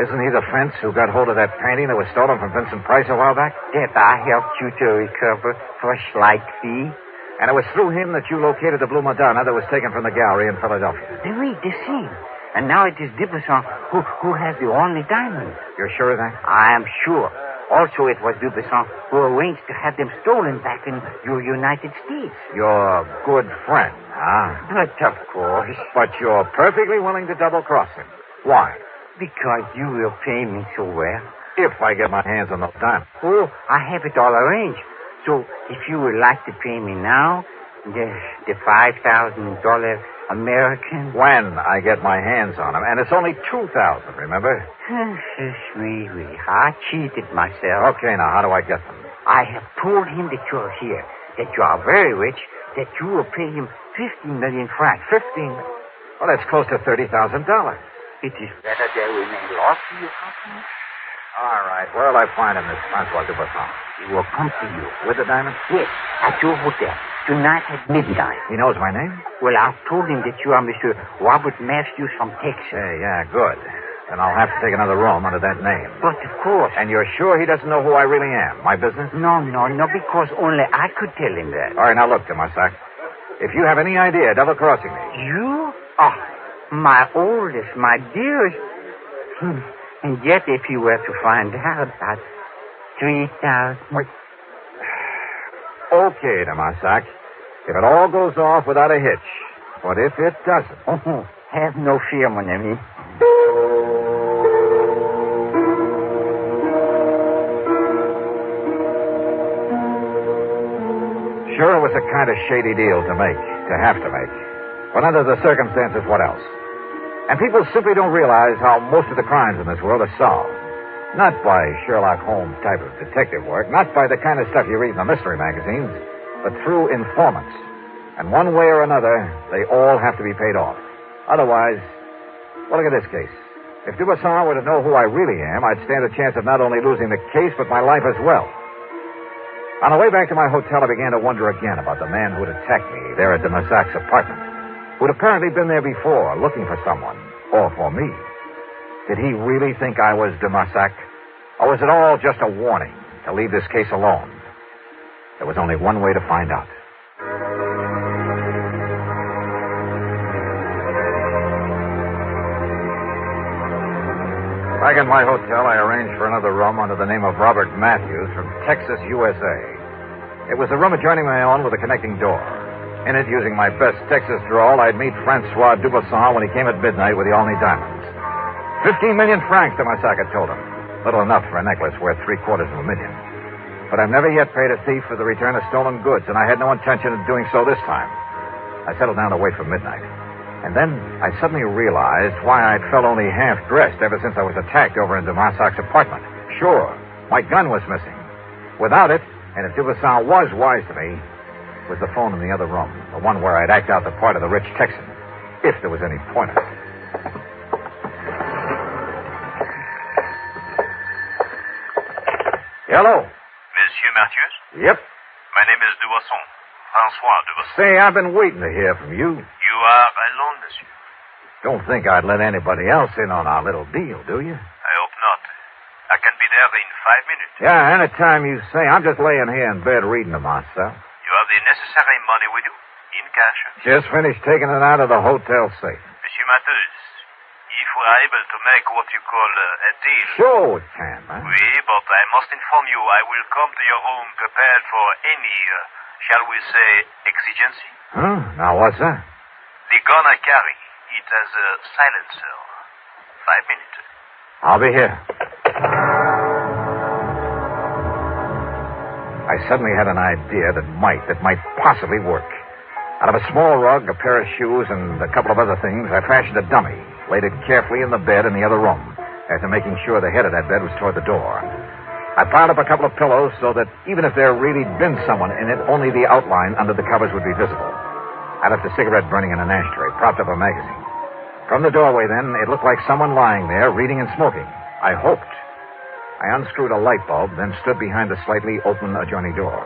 Isn't he the fence who got hold of that painting that was stolen from Vincent Price a while back? That I helped you to recover for a slight fee. And it was through him that you located the Blue Madonna that was taken from the gallery in Philadelphia. Oui, the same. And now it is Dubisson who has the only diamond. You're sure of that? I am sure. Also, it was Dubisson who arranged to have them stolen back in your United States. Your good friend, huh? But of course. But you're perfectly willing to double-cross him. Why? Because you will pay me so well. If I get my hands on those diamonds. Oh, I have it all arranged. So, if you would like to pay me now, the $5,000 American. When I get my hands on him. And it's only $2,000, remember? Oui. I cheated myself. Okay, now, how do I get them? I have told him that you're here, that you are very rich, that you will pay him 15 million francs. 15? Well, that's close to $30,000. It is better there remain lost to your company. All right. Where'll I find him, this Francois Dubisson? He will come to you. With the diamond? Yes, at your hotel. Tonight at midnight. He knows my name? Well, I've told him that you are Mr. Robert Matthews from Texas. Hey, yeah, good. Then I'll have to take another room under that name. But of course. And you're sure he doesn't know who I really am? My business? No, because only I could tell him that. All right, now look, Demasak. If you have any idea of double-crossing me... You? Oh, my oldest, my dearest... And yet, if you were to find out about 3,000... Wait. Okay, Demasak. If it all goes off without a hitch. But if it doesn't... Oh, have no fear, mon ami. Sure, it was a kind of shady deal to make, to have to make. But under the circumstances, what else? And people simply don't realize how most of the crimes in this world are solved. Not by Sherlock Holmes type of detective work, not by the kind of stuff you read in the mystery magazines, but through informants. And one way or another, they all have to be paid off. Otherwise, well, look at this case. If Dubisson were to know who I really am, I'd stand a chance of not only losing the case, but my life as well. On the way back to my hotel, I began to wonder again about the man who'd attacked me there at de Massac's apartment, who'd apparently been there before, looking for someone, or for me. Did he really think I was de Massac? Or was it all just a warning to leave this case alone? There was only one way to find out. Back in my hotel, I arranged for another room under the name of Robert Matthews from Texas, USA. It was a room adjoining my own with a connecting door. In it, using my best Texas drawl, I'd meet Francois Dubisson when he came at midnight with the Olney diamonds. 15 million francs, de Massac had told him. Little enough for a necklace worth $750,000. But I've never yet paid a thief for the return of stolen goods, and I had no intention of doing so this time. I settled down to wait for midnight. And then I suddenly realized why I'd felt only half-dressed ever since I was attacked over in de Massac's apartment. Sure, my gun was missing. Without it, and if Dubisson was wise to me, was the phone in the other room, the one where I'd act out the part of the rich Texan, if there was any point in it. Hello. Monsieur Matthews? Yep. My name is Dubisson. Francois Dubisson. Say, I've been waiting to hear from you. You are alone, monsieur. Don't think I'd let anybody else in on our little deal, do you? I hope not. I can be there in 5 minutes. Yeah, anytime you say. I'm just laying here in bed reading to myself. You have the necessary money with you? In cash? Just finished taking it out of the hotel safe. Monsieur Matthews, if we are able to make what you call a deal... Sure we can, man. Oui, but I must inform you I will come to your room prepared for any... shall we say, exigency? Huh? Now, what's that? The gun I carry, it has a silencer. 5 minutes. I'll be here. I suddenly had an idea that might possibly work. Out of a small rug, a pair of shoes, and a couple of other things, I fashioned a dummy, laid it carefully in the bed in the other room, after making sure the head of that bed was toward the door. I piled up a couple of pillows so that even if there really been someone in it, only the outline under the covers would be visible. I left a cigarette burning in an ashtray, propped up a magazine. From the doorway, then, it looked like someone lying there, reading and smoking. I hoped. I unscrewed a light bulb, then stood behind the slightly open adjoining door.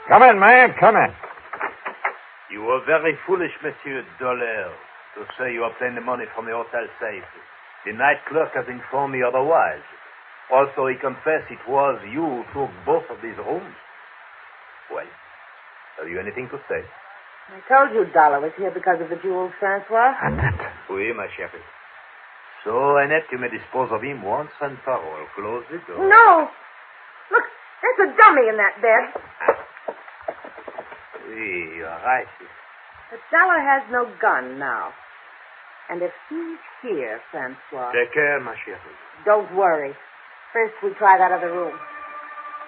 Come in, man, come in. You were very foolish, Monsieur Dollar, to say you obtained the money from the hotel safe. The night clerk has informed me otherwise. Also, he confessed it was you who took both of these rooms. Well, have you anything to say? I told you Dollar was here because of the jewels, Francois. Annette. Oui, ma chérie. So, Annette, you may dispose of him once and for all. Close the door. No! Look, there's a dummy in that bed. Oui, you're right. But Dollar has no gun now. And if he's here, Francois... Take care, ma chérie. Don't worry. First, we try that other room.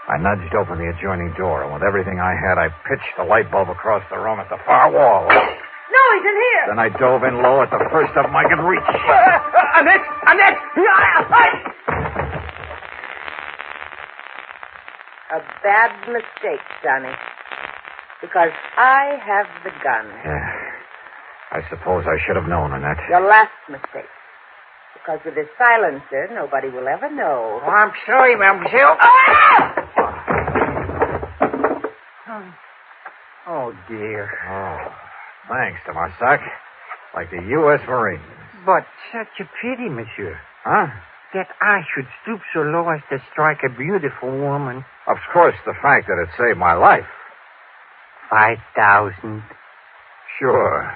I nudged open the adjoining door, and with everything I had, I pitched the light bulb across the room at the far wall. No, he's in here! Then I dove in low at the first of them I could reach. Annette! Annette! A bad mistake, Johnny. Because I have the gun. Yeah. I suppose I should have known, Annette. Your last mistake. Because with this silencer, nobody will ever know. Oh, I'm sorry, Mademoiselle. Oh, dear. Oh, thanks, Tomasak. Like the U.S. Marines. But such a pity, monsieur. Huh? That I should stoop so low as to strike a beautiful woman. Of course, the fact that it saved my life. 5,000. Sure.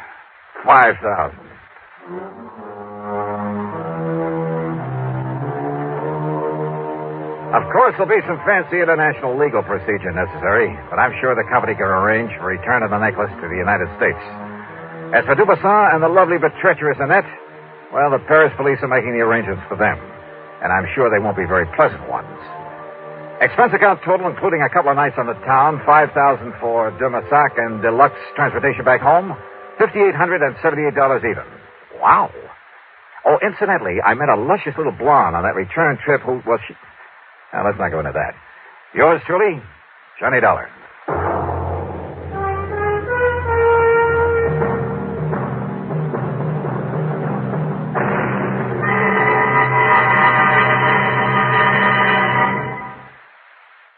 5,000. Of course, there'll be some fancy international legal procedure necessary, but I'm sure the company can arrange for return of the necklace to the United States. As for Dubuisson and the lovely but treacherous Annette, well, the Paris police are making the arrangements for them, and I'm sure they won't be very pleasant ones. Expense account total, including a couple of nights on the town, $5,000 for Dubuisson and deluxe transportation back home, $5,878 even. Wow. Oh, incidentally, I met a luscious little blonde on that return trip who was... Now, let's not go into that. Yours truly, Johnny Dollar.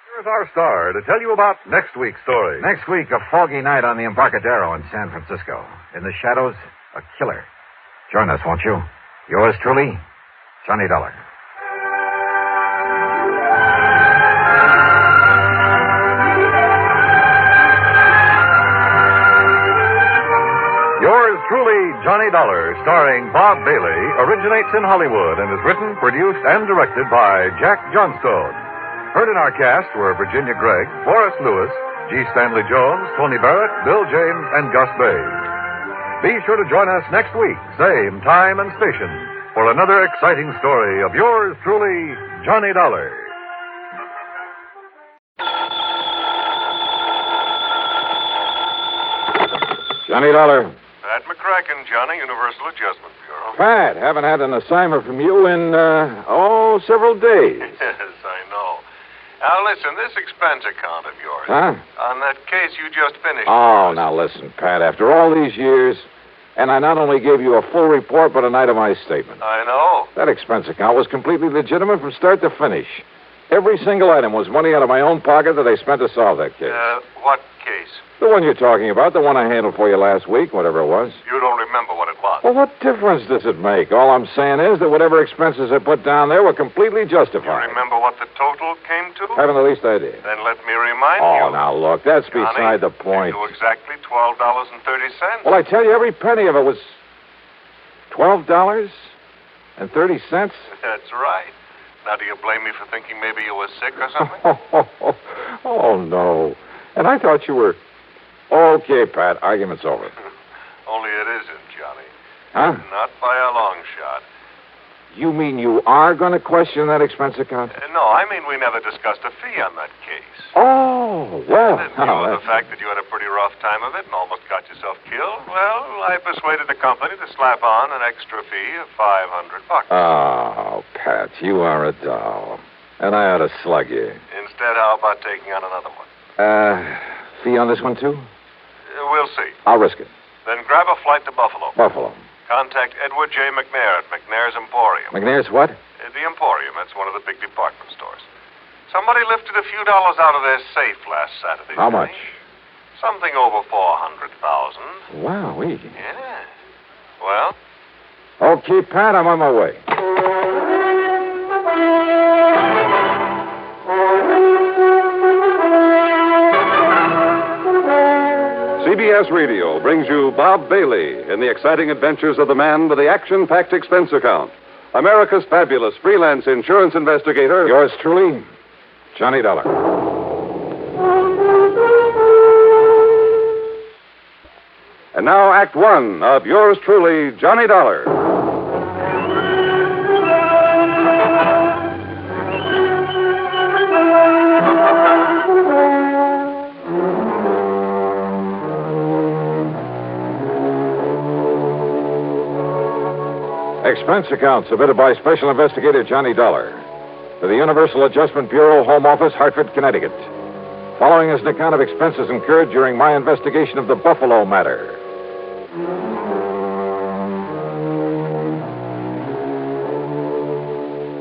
Here's our star to tell you about next week's story. Next week, a foggy night on the Embarcadero in San Francisco. In the shadows, a killer. Join us, won't you? Yours truly, Johnny Dollar. Yours truly, Johnny Dollar, starring Bob Bailey, originates in Hollywood and is written, produced, and directed by Jack Johnstone. Heard in our cast were Virginia Gregg, Forrest Lewis, G. Stanley Jones, Tony Barrett, Bill James, and Gus Bays. Be sure to join us next week, same time and station, for another exciting story of yours truly, Johnny Dollar. Johnny Dollar. Pat McCracken, Johnny, Universal Adjustment Bureau. Pat, haven't had an assignment from you in, several days. Yes, I know. Now, listen, this expense account of yours. Huh? On that case you just finished. Oh, now listen, Pat, after all these years, and I not only gave you a full report, but an itemized statement. I know. That expense account was completely legitimate from start to finish. Every single item was money out of my own pocket that I spent to solve that case. What case? The one you're talking about, the one I handled for you last week, whatever it was. You don't remember what it was. Well, what difference does it make? All I'm saying is that whatever expenses I put down there were completely justified. You remember what the total came to? Haven't the least idea. Then let me remind you. Oh, now look, that's Johnny, beside the point. To exactly $12.30. Well, I tell you, every penny of it was $12.30. That's right. Now, do you blame me for thinking maybe you were sick or something? Oh, no. And I thought you were... Okay, Pat, argument's over. Only it isn't, Johnny. Huh? Not by a long shot. You mean you are going to question that expense account? No, I mean we never discussed a fee on that case. Oh, well. And in view of the fact that you had a pretty rough time of it and almost got yourself killed, well, I persuaded the company to slap on an extra fee of $500. Oh, Pat, you are a doll. And I ought to slug you. Instead, how about taking on another one? Fee on this one, too? We'll see. I'll risk it. Then grab a flight to Buffalo. Buffalo. Contact Edward J. McNair at McNair's Emporium. McNair's what? The Emporium. It's one of the big department stores. Somebody lifted a few dollars out of their safe last Saturday. How much? Something over $400,000. Wowee. Yeah. Well? Okay, Pat, I'm on my way. CBS Radio brings you Bob Bailey in the exciting adventures of the man with the action-packed expense account. America's fabulous freelance insurance investigator. Yours truly, Johnny Dollar. And now, Act One of yours truly, Johnny Dollar. Expense account submitted by Special Investigator Johnny Dollar to the Universal Adjustment Bureau, Home Office, Hartford, Connecticut. Following is an account of expenses incurred during my investigation of the Buffalo matter.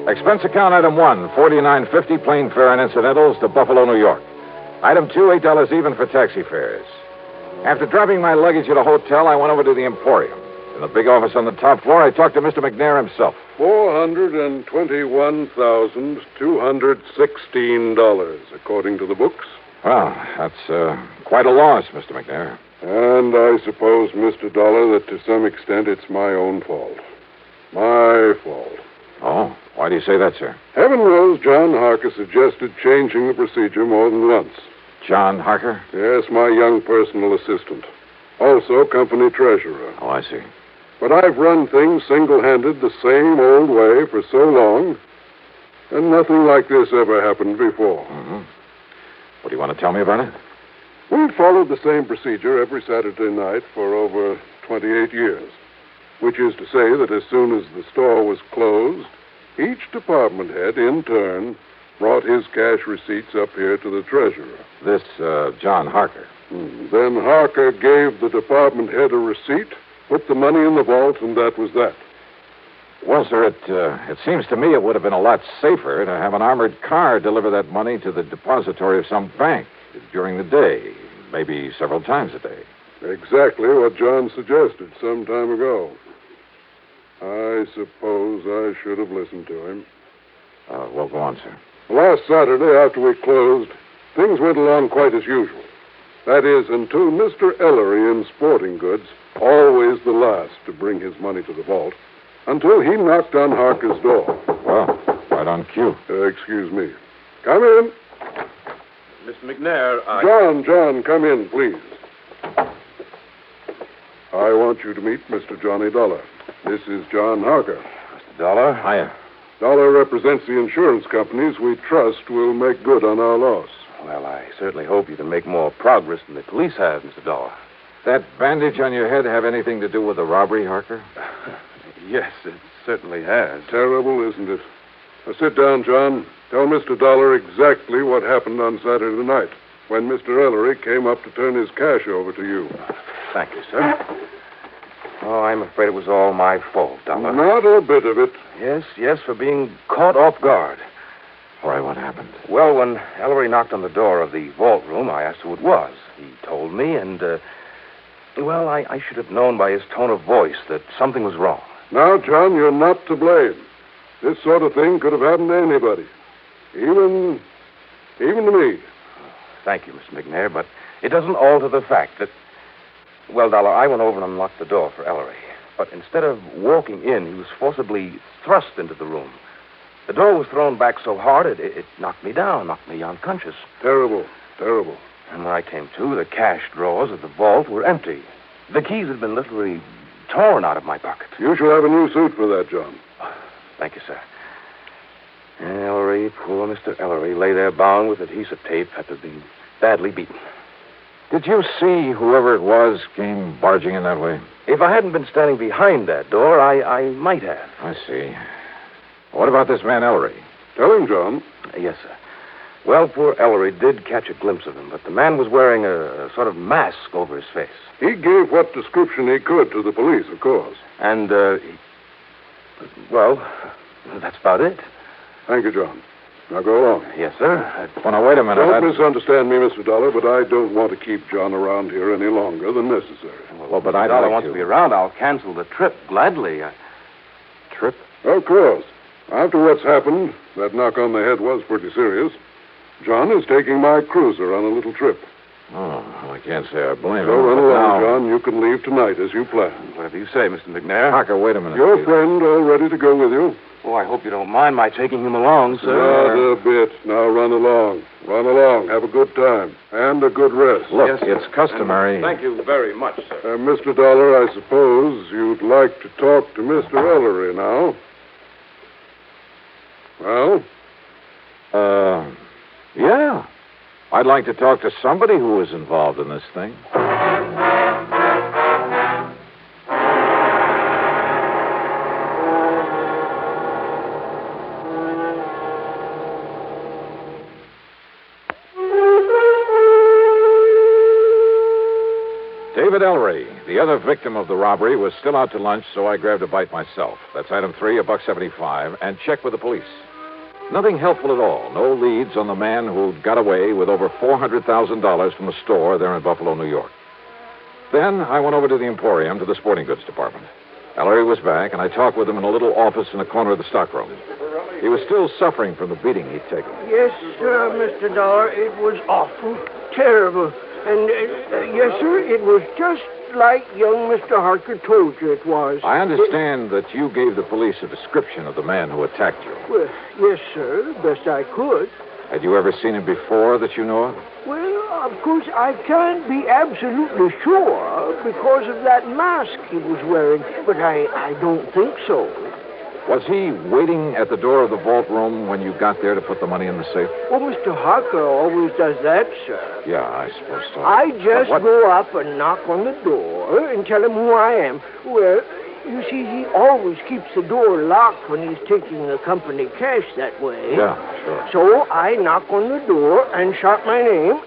Expense account item 1, $49.50 plane fare and incidentals to Buffalo, New York. Item 2, $8 even for taxi fares. After dropping my luggage at a hotel, I went over to the Emporium. In the big office on the top floor, I talked to Mr. McNair himself. $421,216, according to the books. Well, that's quite a loss, Mr. McNair. And I suppose, Mr. Dollar, that to some extent it's my own fault. My fault. Oh, why do you say that, sir? Heaven knows John Harker suggested changing the procedure more than once. John Harker? Yes, my young personal assistant. Also company treasurer. Oh, I see. But I've run things single-handed the same old way for so long, and nothing like this ever happened before. Mm-hmm. What do you want to tell me about it? We've followed the same procedure every Saturday night for over 28 years, which is to say that as soon as the store was closed, each department head, in turn, brought his cash receipts up here to the treasurer. This, John Harker. Then Harker gave the department head a receipt, put the money in the vault, and that was that. Well, sir, it seems to me it would have been a lot safer to have an armored car deliver that money to the depository of some bank during the day, maybe several times a day. Exactly what John suggested some time ago. I suppose I should have listened to him. Well, go on, sir. Last Saturday, after we closed, things went along quite as usual. That is, until Mr. Ellery in Sporting Goods, always the last to bring his money to the vault, until he knocked on Harker's door. Well, right on cue. Excuse me. Come in. Mr. McNair, John, come in, please. I want you to meet Mr. Johnny Dollar. This is John Harker. Mr. Dollar? Hiya. Dollar represents the insurance companies we trust will make good on our loss. Well, I certainly hope you can make more progress than the police have, Mr. Dollar. That bandage on your head have anything to do with the robbery, Harker? Yes, it certainly has. Terrible, isn't it? Now, sit down, John. Tell Mr. Dollar exactly what happened on Saturday night when Mr. Ellery came up to turn his cash over to you. Thank you, sir. Oh, I'm afraid it was all my fault, Dollar. Not a bit of it. Yes, for being caught off guard. All right, what happened? Well, when Ellery knocked on the door of the vault room, I asked who it was. He told me, and, I should have known by his tone of voice that something was wrong. Now, John, you're not to blame. This sort of thing could have happened to anybody. Even to me. Thank you, Mr. McNair, but it doesn't alter the fact that... Well, Dollar, I went over and unlocked the door for Ellery. But instead of walking in, he was forcibly thrust into the room. The door was thrown back so hard, it knocked me down, knocked me unconscious. Terrible. And when I came to, the cash drawers of the vault were empty. The keys had been literally torn out of my pocket. You shall have a new suit for that, John. Thank you, sir. Ellery, poor Mr. Ellery, lay there bound with adhesive tape after being badly beaten. Did you see whoever it was came barging in that way? If I hadn't been standing behind that door, I might have. I see. What about this man Ellery? Tell him, John. Yes, sir. Well, poor Ellery did catch a glimpse of him, but the man was wearing a sort of mask over his face. He gave what description he could to the police, of course. And, well, that's about it. Thank you, John. Now go along. Yes, sir. Well, now, wait a minute. Don't misunderstand me, Mr. Dollar, but I don't want to keep John around here any longer than necessary. Well, but I'd Dollar like wants to be around. I'll cancel the trip gladly. Trip? Of course. After what's happened, that knock on the head was pretty serious. John is taking my cruiser on a little trip. Oh, well, I can't say I blame him. So run but along, now- John. You can leave tonight as you planned. Whatever you say, Mr. McNair. Harker, wait a minute. Your please. friend all ready to go with you? Oh, I hope you don't mind my taking him along, sir. Not a bit. Now run along. Run along. Have a good time. And a good rest. Look, Yes, it's customary. Thank you very much, sir. Mr. Dollar, I suppose you'd like to talk to Mr. Ellery now. Well? Yeah. I'd like to talk to somebody who was involved in this thing. David Ellery, the other victim of the robbery, was still out to lunch, so I grabbed a bite myself. That's item 3, $1.75, and checked with the police. Nothing helpful at all. No leads on the man who'd got away with over $400,000 from a store there in Buffalo, New York. Then I went over to the Emporium to the sporting goods department. Ellery was back, and I talked with him in a little office in a corner of the stockroom. He was still suffering from the beating he'd taken. Yes, sir, Mr. Dollar. It was awful, terrible. And, yes, sir, it was just like young Mr. Harker told you it was. I understand that you gave the police a description of the man who attacked you. Well, yes, sir, best I could. Had you ever seen him before that you know of? Well, of course, I can't be absolutely sure because of that mask he was wearing, but I don't think so. Was he waiting at the door of the vault room when you got there to put the money in the safe? Well, Mr. Harker always does that, sir. Yeah, I suppose so. I just But what- go up and knock on the door and tell him who I am. Well, you see, he always keeps the door locked when he's taking the company cash that way. Yeah, sure. So I knock on the door and shout my name,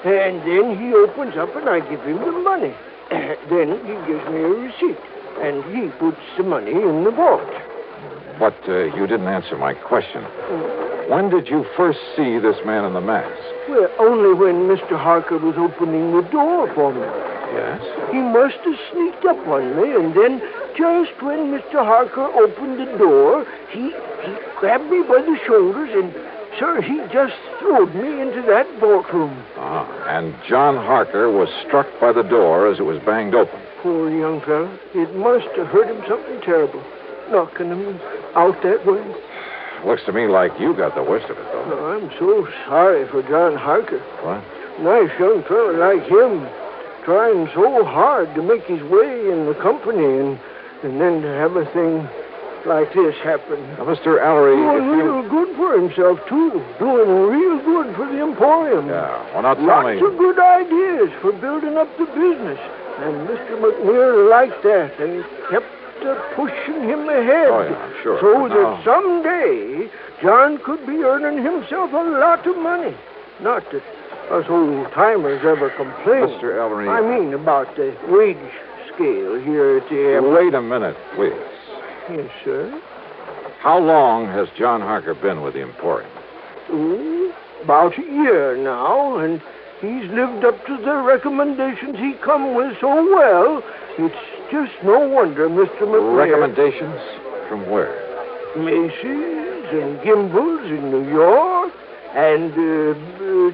and then he opens up and I give him the money. Then he gives me a receipt, and he puts the money in the vault. But you didn't answer my question. When did you first see this man in the mask? Well, only when Mr. Harker was opening the door for me. Yes? He must have sneaked up on me, and then just when Mr. Harker opened the door, he grabbed me by the shoulders, and, sir, he just throwed me into that vault room. Ah, and John Harker was struck by the door as it was banged open. Poor young fellow. It must have hurt him something terrible, knocking him out that way. Looks to me like you got the worst of it, though. Oh, I'm so sorry for John Harker. What? Nice young fellow like him, trying so hard to make his way in the company, and then to have a thing like this happen. Now, Mr. Ellery, Doing real good for himself, too. Doing real good for the Emporium. Yeah, well, now tell Lots me. of good ideas for building up the business. And Mr. McNair liked that and kept pushing him ahead. Oh, yeah, sure. So Now- that someday John could be earning himself a lot of money. Not that us old-timers ever complain. Mr. Ellery. I mean about the wage scale here at the airport. Wait a minute, please. Yes, sir. How long has John Harker been with the Emporium? About a year now, and he's lived up to the recommendations he come with so well. It's just no wonder Mr. McNair... Recommendations? From where? Macy's and Gimbel's in New York, and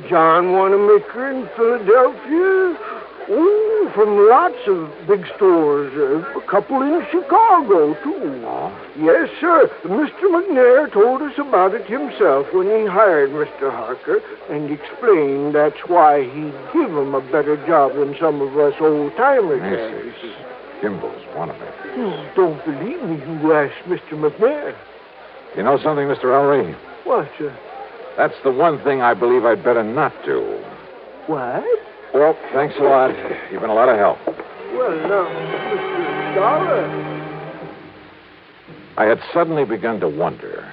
John Wanamaker in Philadelphia. Oh, from lots of big stores. A couple in Chicago, too. Oh. Yes, sir. Mr. McNair told us about it himself when he hired Mr. Harker and explained that's why he'd give him a better job than some of us old-timers had. Macy's, Gimbel's, Wanamaker. Don't believe me, you ask Mr. McNair. You know something, Mr. Ellery? What, sir? That's the one thing I believe I'd better not do. What? Well, thanks a lot. You've been a lot of help. Well, now, Mr. Dollar. I had suddenly begun to wonder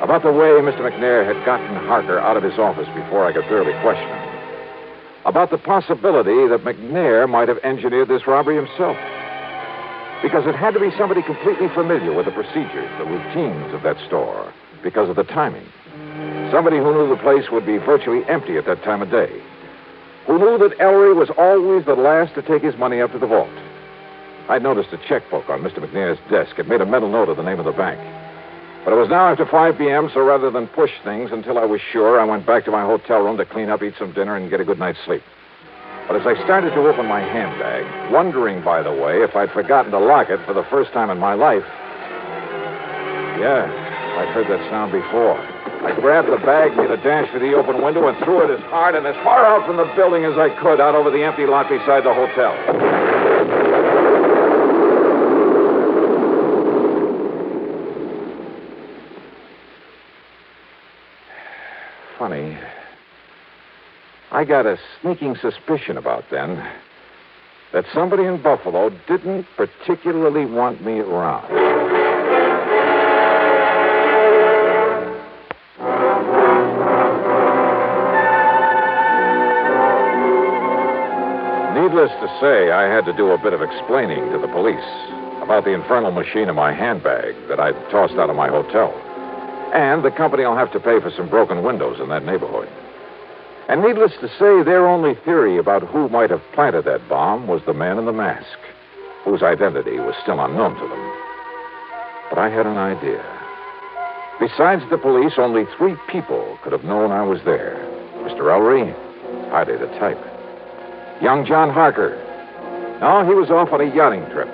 about the way Mr. McNair had gotten Harker out of his office before I could thoroughly question him. About the possibility that McNair might have engineered this robbery himself. Because it had to be somebody completely familiar with the procedures, the routines of that store, because of the timing. Somebody who knew the place would be virtually empty at that time of day. Who knew that Ellery was always the last to take his money up to the vault. I'd noticed a checkbook on Mr. McNair's desk. It made a mental note of the name of the bank. But it was now after 5 p.m., so rather than push things until I was sure, I went back to my hotel room to clean up, eat some dinner, and get a good night's sleep. But as I started to open my handbag, wondering, by the way, if I'd forgotten to lock it for the first time in my life. Yeah, I'd heard that sound before. I grabbed the bag, made a dash for the open window, and threw it as hard and as far out from the building as I could out over the empty lot beside the hotel. Funny. I got a sneaking suspicion about then that somebody in Buffalo didn't particularly want me around. Needless to say, I had to do a bit of explaining to the police about the infernal machine in my handbag that I'd tossed out of my hotel. And the company will have to pay for some broken windows in that neighborhood. And needless to say, their only theory about who might have planted that bomb was the man in the mask, whose identity was still unknown to them. But I had an idea. Besides the police, only 3 people could have known I was there. Mr. Ellery, hardly the type. Young John Harker. No, he was off on a yachting trip.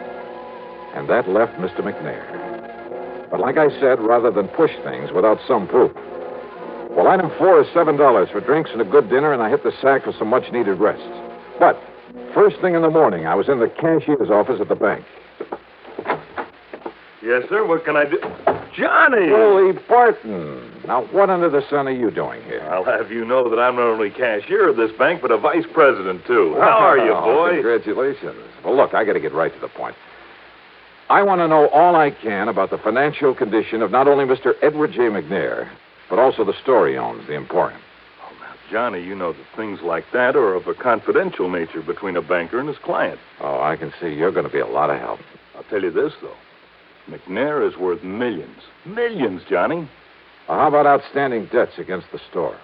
And that left Mr. McNair. But like I said, rather than push things without some proof. Well, item 4 is $7 for drinks and a good dinner, and I hit the sack for some much-needed rest. But first thing in the morning, I was in the cashier's office at the bank. Yes, sir. What can I do? Johnny! Willie Barton. Now, what under the sun are you doing here? I'll have you know that I'm not only cashier of this bank, but a vice president, too. How are you, boy? Congratulations. Well, look, I got to get right to the point. I want to know all I can about the financial condition of not only Mr. Edward J. McNair, but also the store he owns, the Emporium. Oh, now, Johnny, you know that things like that are of a confidential nature between a banker and his client. Oh, I can see you're going to be a lot of help. I'll tell you this, though. McNair is worth millions. Millions, Johnny. Well, how about outstanding debts against the store?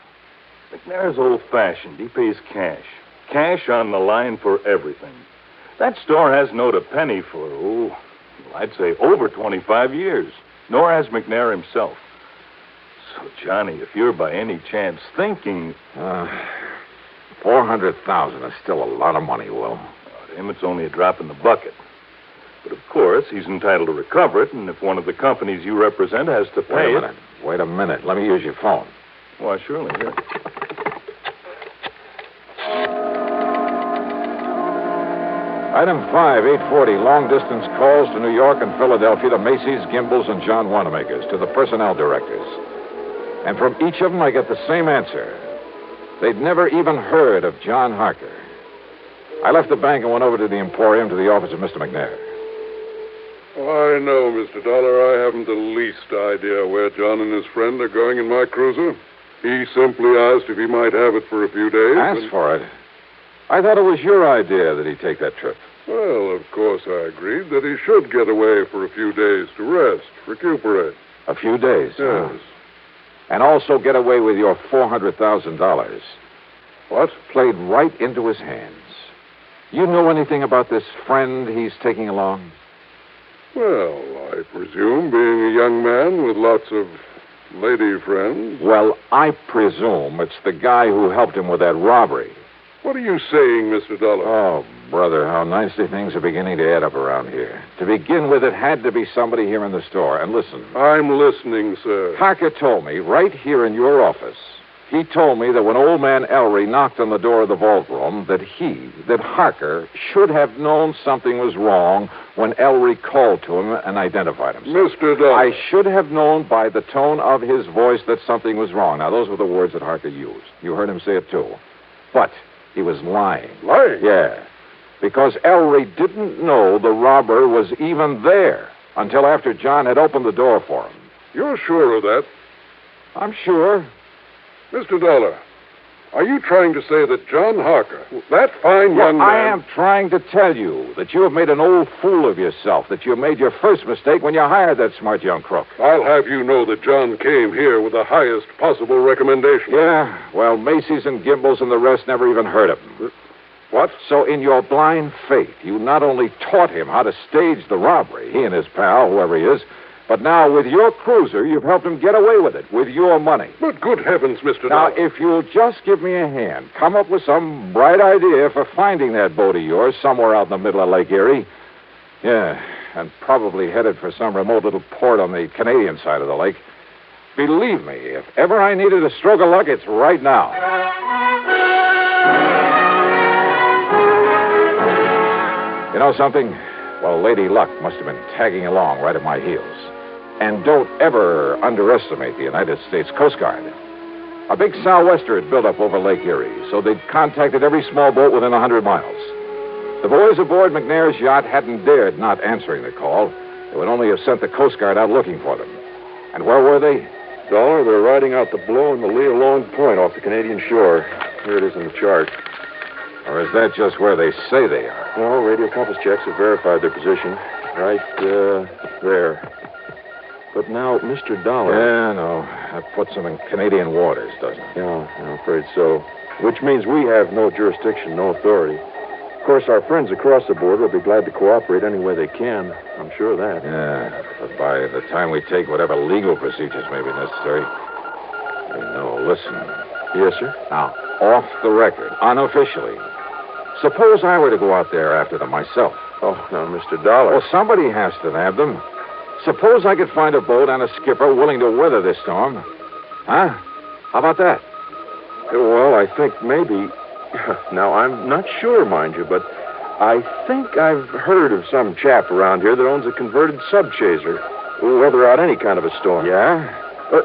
McNair's old-fashioned. He pays cash. Cash on the line for everything. That store hasn't owed a penny for, I'd say over 25 years. Nor has McNair himself. So, Johnny, if you're by any chance thinking... $400,000 is still a lot of money, Will. To him, it's only a drop in the bucket. But, of course, he's entitled to recover it, and if one of the companies you represent has to pay it... Wait a minute. Let me use your phone. Why, surely. Here. Item 5, 840, long-distance calls to New York and Philadelphia to Macy's, Gimbel's, and John Wanamaker's, to the personnel directors. And from each of them, I get the same answer. They'd never even heard of John Harker. I left the bank and went over to the Emporium to the office of Mr. McNair. I know, Mr. Dollar. I haven't the least idea where John and his friend are going in my cruiser. He simply asked if he might have it for a few days. Asked for it? I thought it was your idea that he take that trip. Well, of course I agreed that he should get away for a few days to rest, recuperate. A few days? Yes. Huh? And also get away with your $400,000. What? Played right into his hands. You know anything about this friend he's taking along? Well, I presume, being a young man with lots of lady friends. Well, I presume it's the guy who helped him with that robbery. What are you saying, Mr. Dollar? Oh, brother, how nicely things are beginning to add up around here. To begin with, it had to be somebody here in the store. And listen. I'm listening, sir. Harker told me right here in your office He told me that when old man Ellery knocked on the door of the vault room, that Harker should have known something was wrong when Ellery called to him and identified himself. Mr. Dollar. I should have known by the tone of his voice that something was wrong. Now, those were the words that Harker used. You heard him say it, too. But he was lying. Lying? Yeah. Because Ellery didn't know the robber was even there until after John had opened the door for him. You're sure of that? I'm sure. Mr. Dollar, are you trying to say that John Harker, that fine young man... I am trying to tell you that you have made an old fool of yourself, that you made your first mistake when you hired that smart young crook. I'll have you know that John came here with the highest possible recommendation. Yeah, well, Macy's and Gimbel's and the rest never even heard of him. What? So in your blind faith, you not only taught him how to stage the robbery, he and his pal, whoever he is, but now with your cruiser, you've helped him get away with it, with your money. But good heavens, Mr. Now, Dollar. if you'll just give me a hand, come up with some bright idea for finding that boat of yours somewhere out in the middle of Lake Erie. Yeah, and probably headed for some remote little port on the Canadian side of the lake. Believe me, if ever I needed a stroke of luck, it's right now. You know something? Well, Lady Luck must have been tagging along right at my heels. And don't ever underestimate the United States Coast Guard. A big sou'wester had built up over Lake Erie, so they'd contacted every small boat within 100 miles. The boys aboard McNair's yacht hadn't dared not answering the call. They would only have sent the Coast Guard out looking for them. And where were they? Dollar, they're riding out the blow in the lee of Long Point off the Canadian shore. Here it is in the chart. Or is that just where they say they are? No, radio compass checks have verified their position. Right there. But now, Mr. Dollar... Yeah, no. That puts them in Canadian waters, doesn't it? Yeah, I'm afraid so. Which means we have no jurisdiction, no authority. Of course, our friends across the border will be glad to cooperate any way they can. I'm sure of that. Yeah, but by the time we take whatever legal procedures may be necessary... No, listen. Yes, sir? Now, off the record, unofficially, suppose I were to go out there after them myself. Oh, now, Mr. Dollar... Well, somebody has to nab them. Suppose I could find a boat and a skipper willing to weather this storm. Huh? How about that? Well, I think maybe... Now, I'm not sure, mind you, but I think I've heard of some chap around here that owns a converted subchaser. Weather out any kind of a storm. Yeah?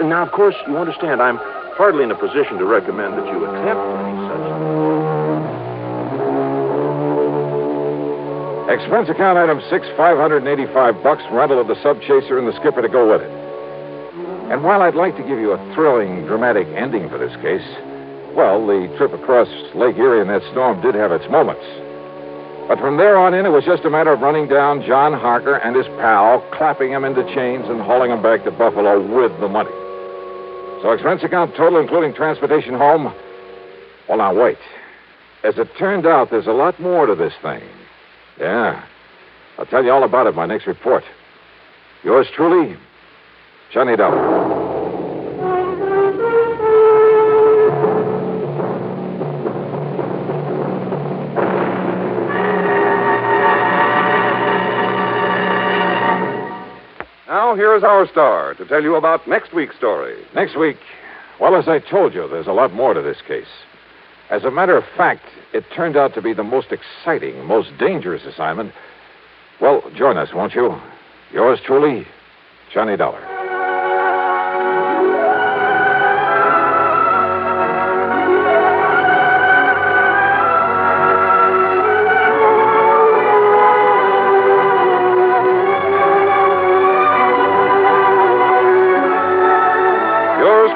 Now, of course, you understand, I'm hardly in a position to recommend that you attempt any such... Expense account item 6, $585, rental of the subchaser and the skipper to go with it. And while I'd like to give you a thrilling, dramatic ending for this case, well, the trip across Lake Erie in that storm did have its moments. But from there on in, it was just a matter of running down John Harker and his pal, clapping him into chains and hauling him back to Buffalo with the money. So expense account total, including transportation home? Well, now, wait. As it turned out, there's a lot more to this thing. Yeah. I'll tell you all about it in my next report. Yours truly, Johnny Dollar. Now, here is our star to tell you about next week's story. Next week, well, as I told you, there's a lot more to this case. As a matter of fact, it turned out to be the most exciting, most dangerous assignment. Well, join us, won't you? Yours truly, Johnny Dollar.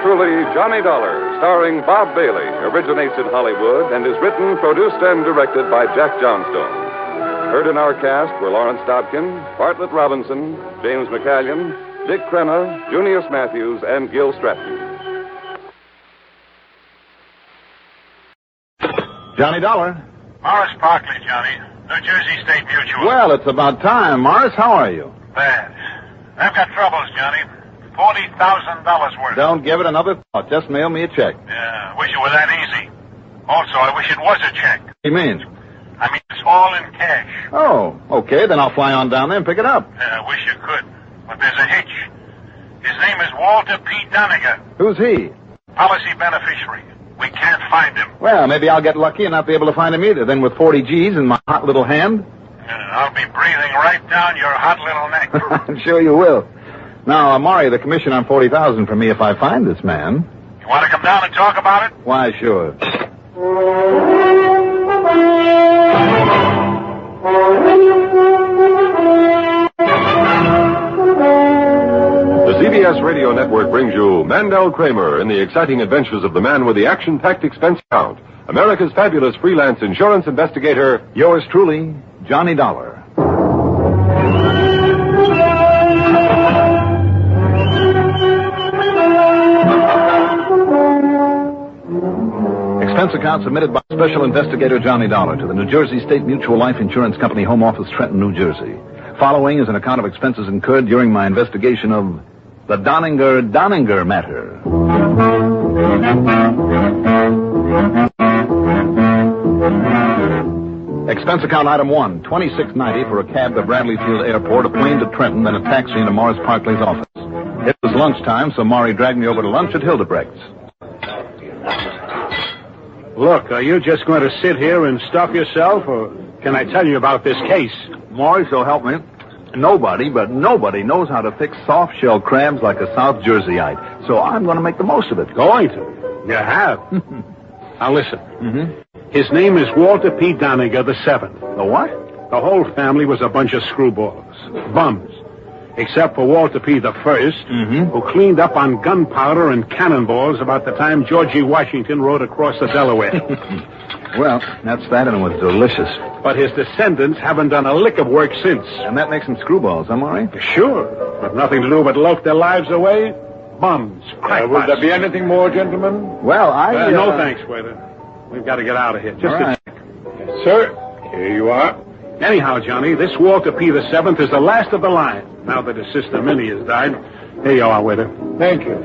Truly, Johnny Dollar, starring Bob Bailey, originates in Hollywood and is written, produced, and directed by Jack Johnstone. Heard in our cast were Lawrence Dobkin, Bartlett Robinson, James McCallion, Dick Crenna, Junius Matthews, and Gil Stratton. Johnny Dollar. Morris Barkley, Johnny. New Jersey State Mutual. Well, it's about time. Morris, how are you? Bad. I've got troubles, Johnny. $40,000 worth. Don't give it another thought. Just mail me a check. Yeah, I wish it were that easy. Also, I wish it was a check. What do you mean? I mean, it's all in cash. Oh, okay. Then I'll fly on down there and pick it up. Yeah, I wish you could. But there's a hitch. His name is Walter P. Doniger. Who's he? policy beneficiary. We can't find him. Well, maybe I'll get lucky and not be able to find him either. Then with 40 G's in my hot little hand. I'll be breathing right down your hot little neck. I'm sure you will. Now, Maury, the commission on $40,000 for me if I find this man. You want to come down and talk about it? Why, sure. The CBS Radio Network brings you Mandel Kramer in the exciting adventures of the man with the action-packed expense account, America's fabulous freelance insurance investigator. Yours truly, Johnny Dollar. Expense account submitted by Special Investigator Johnny Dollar to the New Jersey State Mutual Life Insurance Company, Home Office, Trenton, New Jersey. Following is an account of expenses incurred during my investigation of the Donninger matter. Expense account item 1, $26.90 for a cab to Bradley Field Airport, a plane to Trenton, then a taxi into Morris Parkley's office. It was lunchtime, so Maury dragged me over to lunch at Hildebrecht's. Look, are you just going to sit here and stuff yourself, or can I tell you about this case? Maury, so help me. Nobody knows how to fix soft-shell crabs like a South Jerseyite, so I'm going to make the most of it. Going to? You have? Now listen. His name is Walter P. Donninger VII. The what? The whole family was a bunch of screwballs. Bums. Except for Walter P. the First, who cleaned up on gunpowder and cannonballs about the time Georgie Washington rode across the Delaware. Well, that's that, and it was delicious. But his descendants haven't done a lick of work since. And that makes them screwballs, huh, Maury? Sure. But nothing to do but loaf their lives away. Bums. Crackpots. Will there be anything more, gentlemen? Well, no thanks, waiter. We've got to get out of here. Just right. Yes, sir. Here you are. Anyhow, Johnny, this Walter P. the Seventh is the last of the line, now that his sister Minnie has died. Here you are, waiter. Thank you.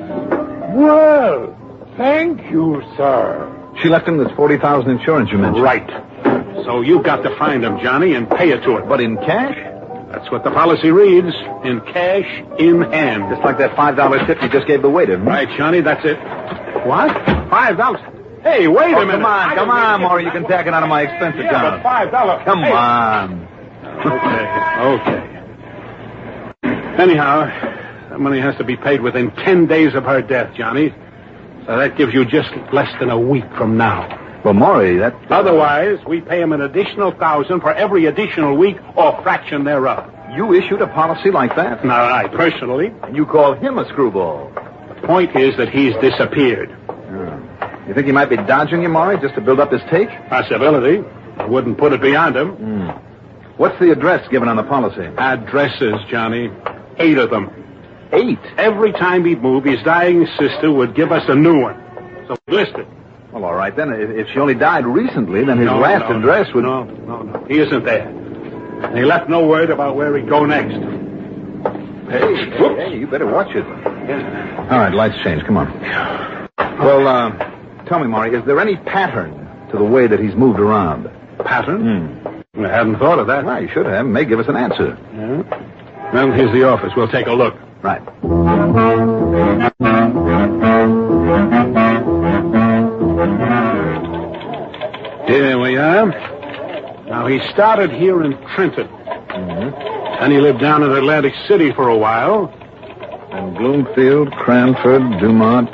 Well, thank you, sir. She left him this $40,000 insurance you mentioned. Right. So you've got to find him, Johnny, and pay it to him. But in cash? That's what the policy reads. In cash, in hand. Just like that $5 tip you just gave the waiter. Right, Johnny, that's it. What? $5? Hey, wait a minute. Come on, Maury. You can tack it out of my expense account. But $5. Come on. Okay. Anyhow, that money has to be paid within 10 days of her death, Johnny. So that gives you just less than a week from now. Well, Maury, that... Otherwise, we pay him an additional $1,000 for every additional week or fraction thereof. You issued a policy like that? Not I, personally. And you call him a screwball. The point is that he's disappeared. You think he might be dodging you, Maury, just to build up his take? Possibility. I wouldn't put it beyond him. What's the address given on the policy? Addresses, Johnny. 8 of them. 8? Every time he'd move, his dying sister would give us a new one. So we listed. Well, all right, then. If she only died recently, then his last address would... No. He isn't there. And he left no word about where he'd go next. Hey, you better watch it. Yeah. All right, lights change. Come on. Well, tell me, Maury, is there any pattern to the way that he's moved around? Pattern? I hadn't thought of that. Well, you should have. May give us an answer. Yeah. Well, here's the office. We'll take a look. Right. Here we are. Now, he started here in Trenton. And he lived down in Atlantic City for a while. And Bloomfield, Cranford, Dumont,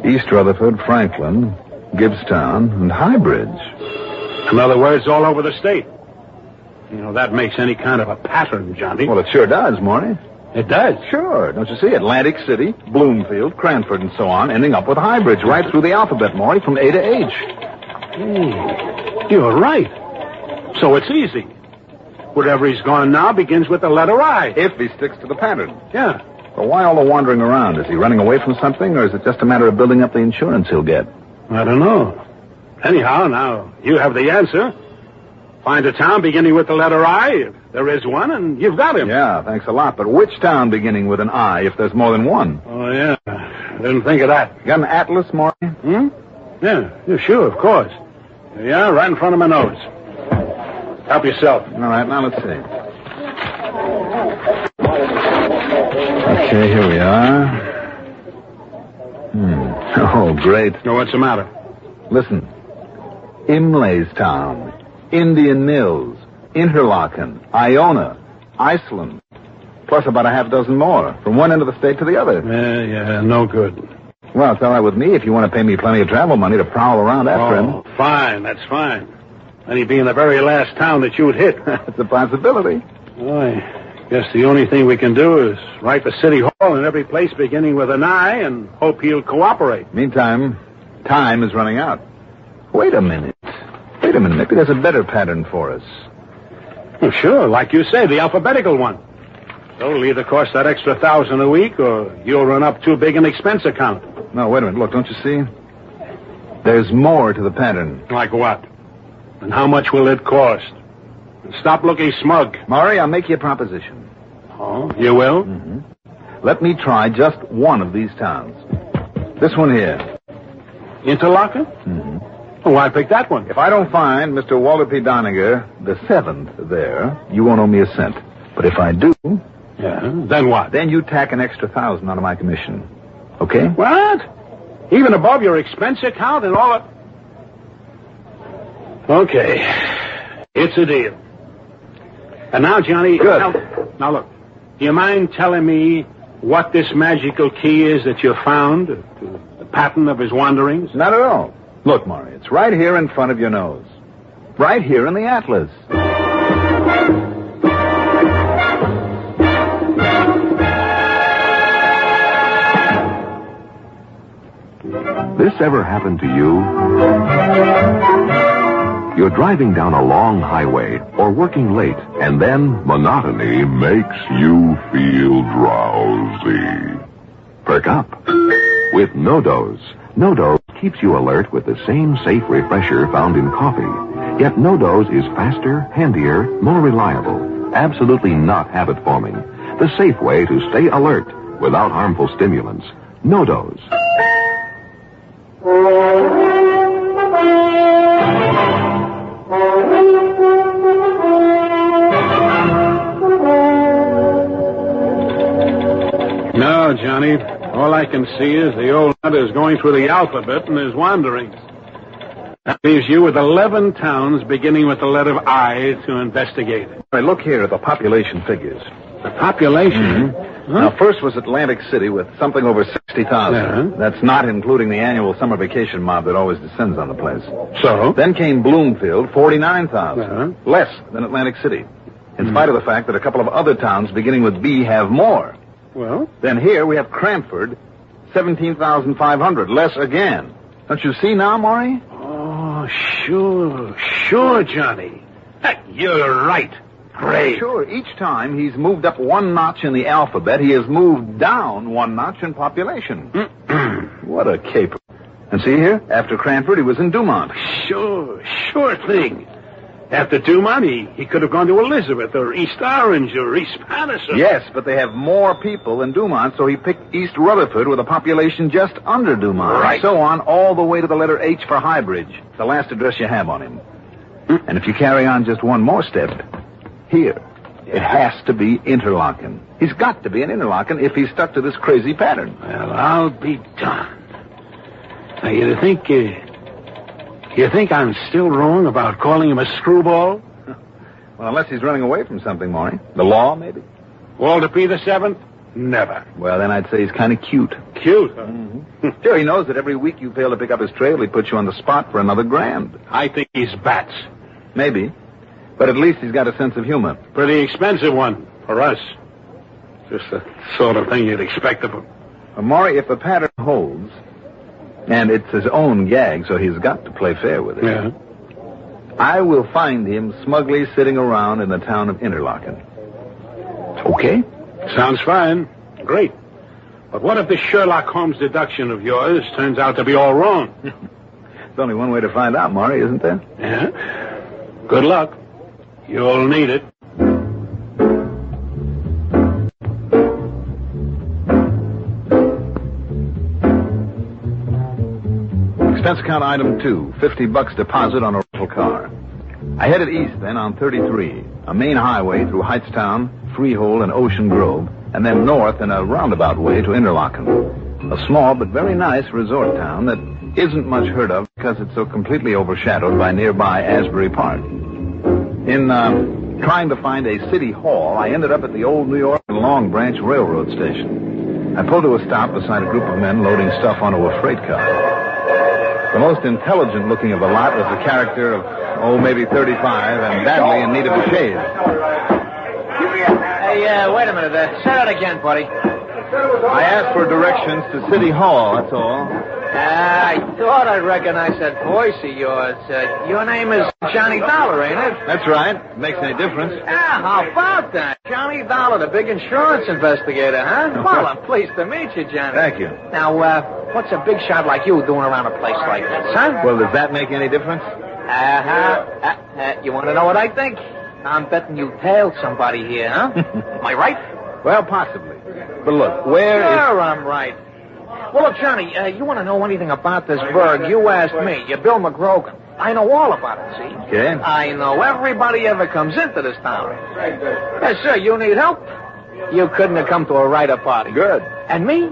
East Rutherford, Franklin, Gibbstown, and Highbridge. In other words, all over the state. You know, that makes any kind of a pattern, Johnny. Well, it sure does, Maury. It does? Sure. Don't you see? Atlantic City, Bloomfield, Cranford, and so on, ending up with Highbridge, right through the alphabet, Maury, from A to H. You're right. So it's easy. Wherever he's gone now begins with the letter I. If he sticks to the pattern. Yeah. But why all the wandering around? Is he running away from something, or is it just a matter of building up the insurance he'll get? I don't know. Anyhow, now, you have the answer. Find a town beginning with the letter I, if there is one, and you've got him. Yeah, thanks a lot. But which town beginning with an I, if there's more than one? Oh, yeah. I didn't think of that. You got an atlas, Maury? Yeah, sure, of course. Yeah, right in front of my nose. Help yourself. All right, now let's see. Okay, here we are. Oh, great. Now, what's the matter? Listen. Imlaystown, Indian Mills, Interlaken, Iona, Iceland, plus about a half dozen more, from one end of the state to the other. Yeah, no good. Well, it's all right with me if you want to pay me plenty of travel money to prowl around after him. Fine, that's fine. And he'd be in the very last town that you'd hit. It's a possibility. Well, I guess the only thing we can do is write the city hall in every place beginning with an I and hope he'll cooperate. Meantime, time is running out. Wait a minute. Maybe there's a better pattern for us. Well, sure, like you say, the alphabetical one. So it'll either cost that extra $1,000 a week or you'll run up too big an expense account. No, wait a minute. Look, don't you see? There's more to the pattern. Like what? And how much will it cost? Stop looking smug. Maury, I'll make you a proposition. Oh, you will? Mm-hmm. Let me try just one of these towns. This one here. Interlaken? Mm-hmm. Well, why pick that one? If I don't find Mr. Walter P. Doninger, the 7th there, you won't owe me a cent. But if I do... Yeah, then what? Then you tack an extra $1,000 out of my commission. Okay? What? Even above your expense account and all of... Okay. It's a deal. And now, Johnny... Good. Now, look. Do you mind telling me what this magical key is that you found? The pattern of his wanderings? Not at all. Look, Maury, it's right here in front of your nose. Right here in the atlas. This ever happened to you? You're driving down a long highway or working late, and then monotony makes you feel drowsy. Perk up with No-Dose. No-Dose keeps you alert with the same safe refresher found in coffee. Yet No-Dose is faster, handier, more reliable. Absolutely not habit-forming. The safe way to stay alert without harmful stimulants. No-Dose. No, Johnny. All I can see is the old nut is going through the alphabet in his wanderings. That leaves you with 11 towns beginning with the letter I to investigate. All right, look here at the population figures. The population? Mm-hmm. Huh? Now, first was Atlantic City with something over 60,000. Yeah. That's not including the annual summer vacation mob that always descends on the place. So? Then came Bloomfield, 49,000. Yeah. Less than Atlantic City. In spite of the fact that a couple of other towns beginning with B have more. Well? Then here we have Cranford, 17,500. Less again. Don't you see now, Maury? Oh, sure, Johnny. You're right. Great. Sure, each time he's moved up one notch in the alphabet, he has moved down one notch in population. What a caper. And see here, after Cranford, he was in Dumont. Sure thing. After Dumont, he could have gone to Elizabeth or East Orange or East Patterson. Yes, but they have more people than Dumont, so he picked East Rutherford with a population just under Dumont. Right. And so on, all the way to the letter H for Highbridge, the last address you have on him. And if you carry on just one more step, here, it has to be Interlaken. He's got to be an Interlaken if he's stuck to this crazy pattern. Well, I'll be darned. Now, you think I'm still wrong about calling him a screwball? Well, unless he's running away from something, Maury. The law, maybe? Walter P. the 7th? Never. Well, then I'd say he's kind of cute. Cute? Huh? Mm-hmm. Sure, he knows that every week you fail to pick up his trail, he puts you on the spot for another grand. I think he's bats. Maybe. But at least he's got a sense of humor. Pretty expensive one for us. Just the sort of thing you'd expect of him. Well, Maury, if the pattern holds, and it's his own gag, so he's got to play fair with it. Yeah. I will find him smugly sitting around in the town of Interlaken. Okay? Sounds fine. Great. But what if this Sherlock Holmes deduction of yours turns out to be all wrong? There's only one way to find out, Maury, isn't there? Yeah. Good luck. You'll need it. Expense account item 2, $50 deposit on a rental car. I headed east then on 33, a main highway through Heightstown, Freehold, and Ocean Grove, and then north in a roundabout way to Interlaken. A small but very nice resort town that isn't much heard of because it's so completely overshadowed by nearby Asbury Park. In trying to find a city hall, I ended up at the old New York and Long Branch Railroad Station. I pulled to a stop beside a group of men loading stuff onto a freight car. The most intelligent looking of the lot was a character of, maybe 35 and badly in need of a shave. Hey, wait a minute. Say that again, buddy. I asked for directions to City Hall, that's all. I thought I recognized that voice of yours. Your name is Johnny Dollar, ain't it? That's right. Makes any difference. How about that? Johnny Dollar, the big insurance investigator, huh? Well, I'm pleased to meet you, Johnny. Thank you. Now, what's a big shot like you doing around a place like this, huh? Well, does that make any difference? You want to know what I think? I'm betting you tailed somebody here, huh? Am I right? Well, possibly. But look, where is... Sure, I'm right. Well, look, Johnny, you want to know anything about this burg, you ask me. You're Bill McGrogan. I know all about it, see? Okay. I know everybody ever comes into this town. Yes, sir, you need help? You couldn't have come to a righter party. Good. And me?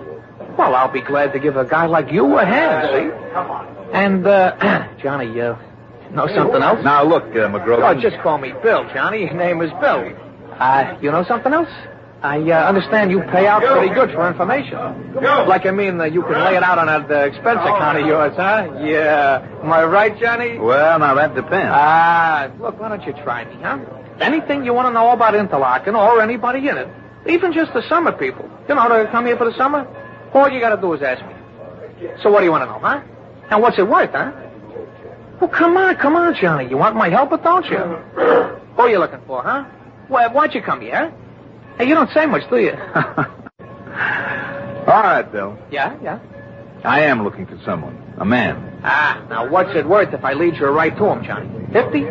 Well, I'll be glad to give a guy like you a hand, see? Come on. And, Johnny, know something else? Now, look, McGrogan. Oh, just call me Bill, Johnny. Your name is Bill. You know something else? I understand you pay out pretty good for information. Like, I mean, you can lay it out on that expense account of yours, huh? Yeah. Am I right, Johnny? Well, now, that depends. Look, why don't you try me, huh? Anything you want to know about Interlaken or anybody in it, even just the summer people, to come here for the summer, all you got to do is ask me. So what do you want to know, huh? And what's it worth, huh? Well, come on, Johnny. You want my help, or don't you? Who are you looking for, huh? Well, why'd you come here? Hey, you don't say much, do you? All right, Bill. Yeah? I am looking for someone. A man. Now what's it worth if I lead you right to him, Johnny? 50?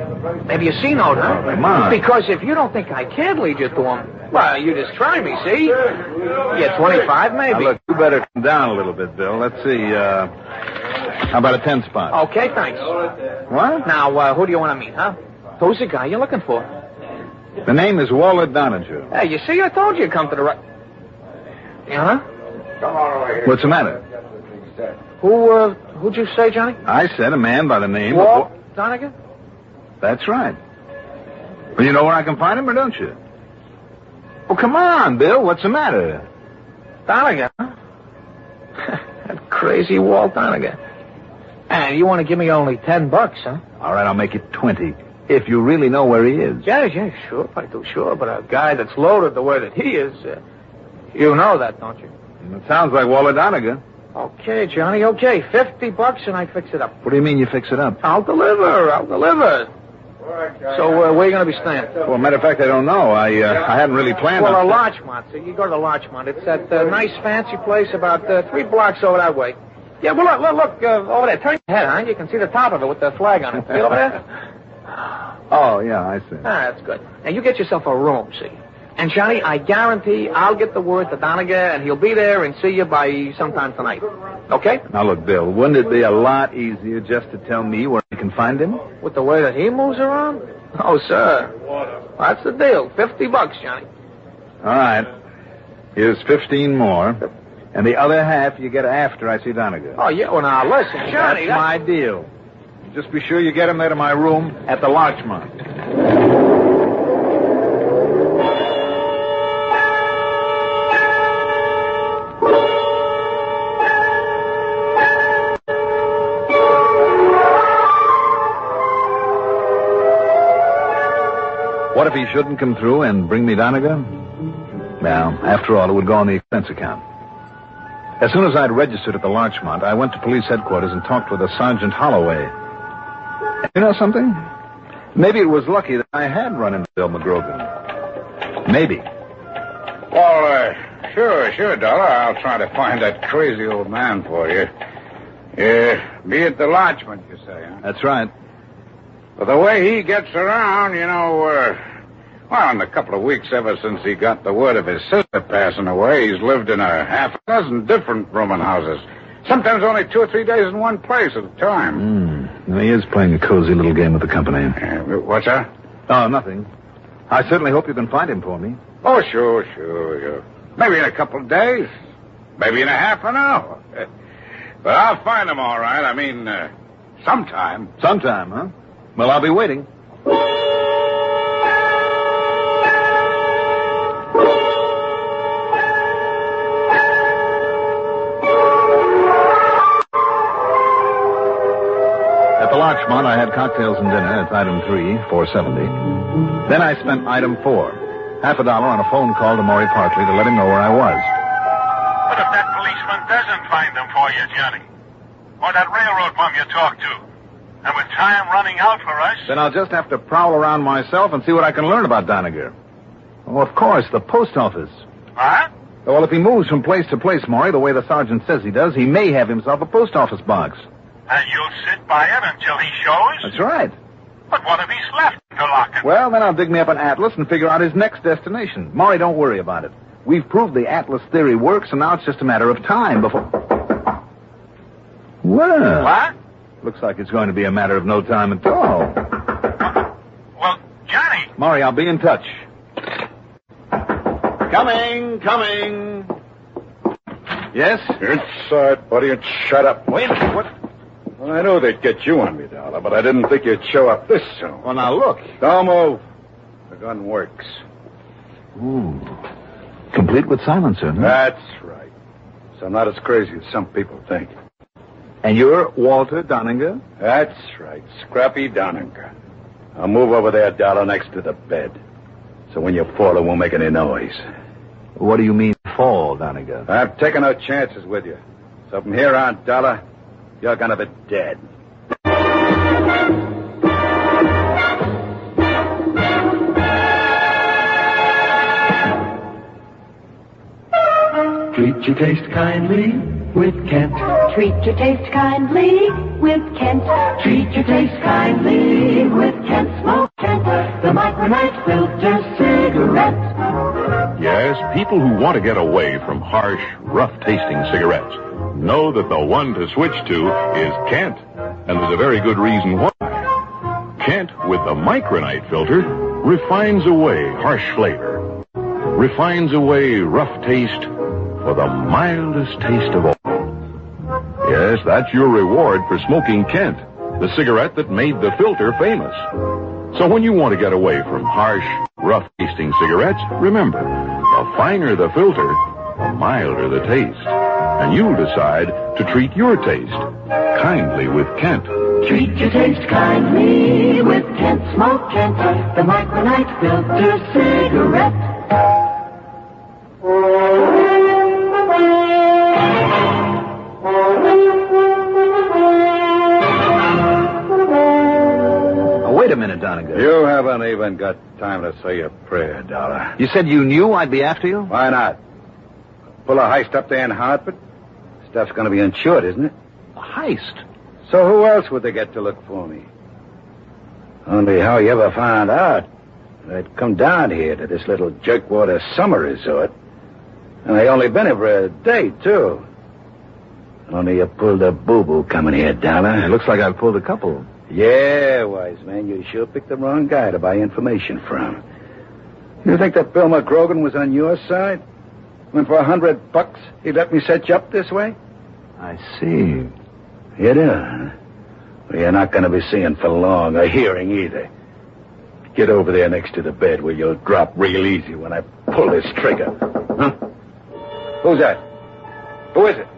Maybe a C-note, huh? Come on. Because if you don't think I can lead you to him, well, you just try me, see? Yeah, 25, maybe. Now, look, you better come down a little bit, Bill. Let's see, how about a 10 spot? Okay, thanks. What? Now, who do you want to meet, huh? Who's the guy you're looking for? The name is Walter Donahue. Hey, you see, I told you to come to the right... Yeah, huh? Come on over here. What's the matter? Who'd you say, Johnny? I said a man by the name of... Donegan? That's right. Well, you know where I can find him, or don't you? Well, come on, Bill. What's the matter? Donegan, huh? That crazy Walt Donegan. And you want to give me only $10, huh? All right, I'll make it 20. If you really know where he is. Yeah, sure, I do, sure. But a guy that's loaded the way that he is, you know that, don't you? It sounds like Walter Donegan. Okay, Johnny, okay. $50 and I fix it up. What do you mean you fix it up? I'll deliver. So, where are you going to be staying? Well, matter of fact, I don't know. I hadn't really planned on... Well, Larchmont. So you go to the Larchmont. It's that nice, fancy place about 3 blocks over that way. Yeah, well, look over there. Turn your head, huh? You can see the top of it with the flag on it. See over there? Oh, yeah, I see. That's good. Now, you get yourself a room, see? And, Johnny, I guarantee I'll get the word to Donegan, and he'll be there and see you by sometime tonight. Okay? Now, look, Bill, wouldn't it be a lot easier just to tell me where I can find him? With the way that he moves around? Oh, sir. That's the deal. $50, Johnny. All right. Here's 15 more. And the other half you get after I see Donegan. Oh, yeah. Well, now, listen, Johnny. That's my deal. Just be sure you get him there to my room at the Larchmont. What if he shouldn't come through and bring me Donegan? Well, after all, it would go on the expense account. As soon as I'd registered at the Larchmont, I went to police headquarters and talked with a Sergeant Holloway. You know something? Maybe it was lucky that I had run into Bill McGrogan. Maybe. Well, sure, Dollar. I'll try to find that crazy old man for you. Be at the Larchmont, you say, huh? That's right. Well, the way he gets around, well, in a couple of weeks ever since he got the word of his sister passing away, he's lived in a half a dozen different rooming houses. Sometimes only 2 or 3 days in one place at a time. He is playing a cozy little game with the company. What's that? Oh, nothing. I certainly hope you can find him for me. Oh, sure. Maybe in a couple of days. Maybe in a half an hour. But I'll find them all right. I mean, sometime. Sometime, huh? Well, I'll be waiting. At the Larchmont, I had cocktails and dinner. It's item 3, $4.70. Then I spent item 4, $50 on a phone call to Maury Parkley to let him know where I was. What if that policeman doesn't find them for you, Johnny? Or that railroad bum you talked to? And with time running out for us... Then I'll just have to prowl around myself and see what I can learn about Doniger. Oh, of course, the post office. Huh? Well, if he moves from place to place, Maury, the way the sergeant says he does, he may have himself a post office box. And you'll sit by it until he shows? That's right. But what if he's left to lock it? Well, then I'll dig me up an atlas and figure out his next destination. Maury, don't worry about it. We've proved the atlas theory works, and now it's just a matter of time before... Well... What? Looks like it's going to be a matter of no time at all. Well, Johnny... Maury, I'll be in touch. Coming. Yes? Inside, buddy, and shut up. Wait a minute, what? Well, I knew they'd get you on me, Dollar, but I didn't think you'd show up this soon. Well, now look. Don't move. The gun works. Ooh. Complete with silencer, huh? That's right. So I'm not as crazy as some people think. And you're Walter Doniger? That's right. Scrappy Doniger. I'll move over there, Dollar, next to the bed. So when you fall, it won't make any noise. What do you mean, fall, Doniger? I've taken no chances with you. So from here on, Dollar, you're gonna be dead. Treat your taste kindly with Kent. Treat your taste kindly with Kent. Treat your taste kindly with Kent. Smoke Kent, the micronite filter cigarette. Yes, people who want to get away from harsh, rough-tasting cigarettes know that the one to switch to is Kent. And there's a very good reason why. Kent, with the micronite filter, refines away harsh flavor, refines away rough taste for the mildest taste of all. Yes, that's your reward for smoking Kent, the cigarette that made the filter famous. So when you want to get away from harsh, rough-tasting cigarettes, remember, the finer the filter, the milder the taste. And you'll decide to treat your taste kindly with Kent. Treat your taste kindly with Kent. Smoke Kent, the micronite filter cigarette. Wait a minute, Doniger. You haven't even got time to say a prayer, Dollar. You said you knew I'd be after you? Why not? Pull a heist up there in Hartford? Stuff's going to be insured, isn't it? A heist? So who else would they get to look for me? Only how you ever found out I'd come down here to this little jerkwater summer resort. And I only been here for a day, too. Only you pulled a boo-boo coming here, Dollar. It looks like I've pulled a couple. Yeah, wise man, you sure picked the wrong guy to buy information from. You think that Bill McGrogan was on your side? When for $100 he let me set you up this way? I see. You do, huh? Well, you're not going to be seeing for long, or hearing either. Get over there next to the bed where you'll drop real easy when I pull this trigger. Huh? Who's that? Who is it?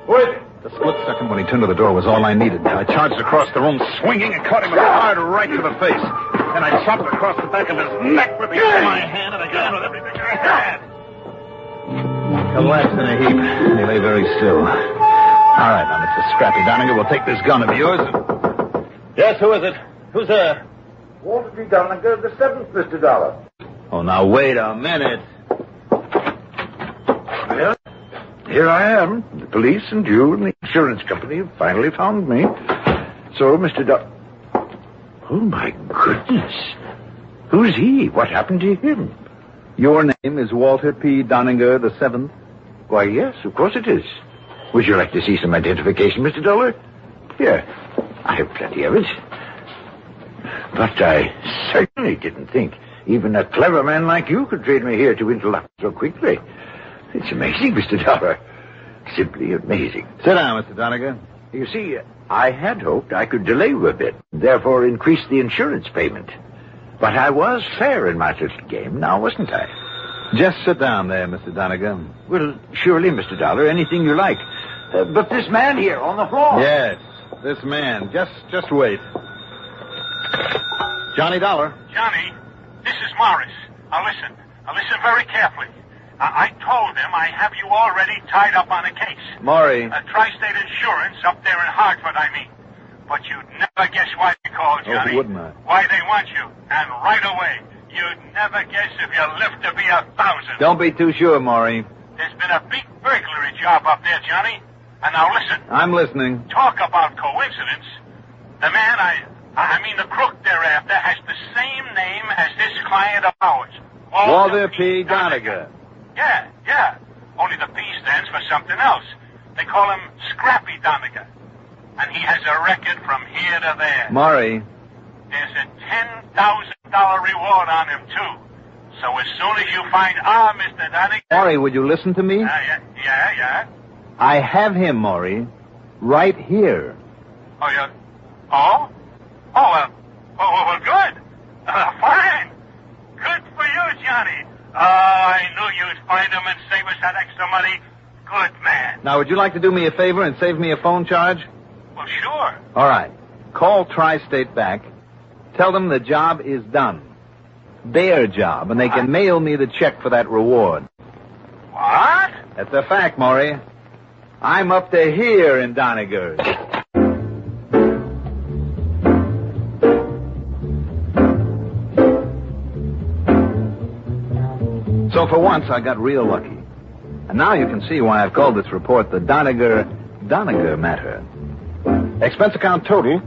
Who is it? The split second when he turned to the door was all I needed. I charged across the room, swinging, and caught him a hard right to the face. Then I chopped across the back of his neck with my hand, and I got him with everything I had. Collapsed in a heap. He lay very still. All right, now, Mr. Scrappy Doniger, we'll take this gun of yours and... Yes, who is it? Who's there? Walter P. Doniger, the 7th, Mr. Dollar. Oh, now, wait a minute. Well, here I am. The police and you and the insurance company have finally found me. So, Mr. Oh, my goodness. Who's he? What happened to him? Your name is Walter P. Doniger, the 7th? Why, yes, of course it is. Would you like to see some identification, Mr. Dollar? Here. I have plenty of it. But I certainly didn't think even a clever man like you could trade me here to interlock so quickly. It's amazing, Mr. Dollar. Simply amazing. Sit down, Mr. Doniger. You see, I had hoped I could delay you a bit, therefore increase the insurance payment. But I was fair in my little game, now wasn't I? Just sit down there, Mr. Doniger. Well, surely, Mr. Dollar, anything you like. But this man here on the floor. Yes, this man. Just wait. Johnny Dollar. Johnny, this is Morris. Now listen very carefully. I told him I have you already tied up on a case. Maury. Tri-State Insurance up there in Hartford, I mean. But you'd never guess why they called, Johnny. Oh, wouldn't I? Why they want you. And right away. You'd never guess if you lived to be 1,000. Don't be too sure, Maury. There's been a big burglary job up there, Johnny. And now listen. I'm listening. Talk about coincidence. The man I mean the crook thereafter has the same name as this client of ours. Walter P. Doniger. Yeah. Only the P stands for something else. They call him Scrappy Doniger. And he has a record from here to there. Maury. There's a $10,000 reward on him, too. So as soon as you find our Mr. Doniger... Maury, would you listen to me? Yeah. I have him, Maury. Right here. Oh, well, good. Fine. Good for you, Johnny. I knew you'd find him and save us that extra money. Good man. Now, would you like to do me a favor and save me a phone charge? Well, sure. All right. Call Tri-State back. Tell them the job is done. Their job, and they can mail me the check for that reward. What? That's a fact, Maury. I'm up to here in Doniger's. So for once, I got real lucky. And now you can see why I've called this report the Doniger matter. Expense account total,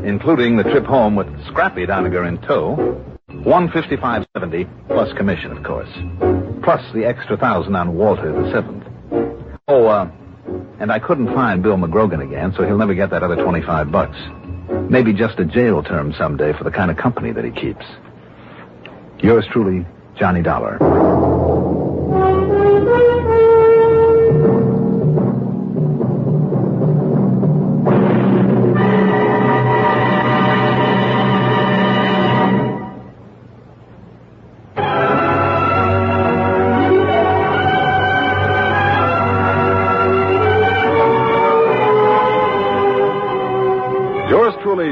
including the trip home with Scrappy Doniger in tow, $155.70 plus commission, of course, plus the extra $1,000 on Walter the Seventh. Oh, and I couldn't find Bill McGrogan again, so he'll never get that other $25. Maybe just a jail term someday for the kind of company that he keeps. Yours truly, Johnny Dollar.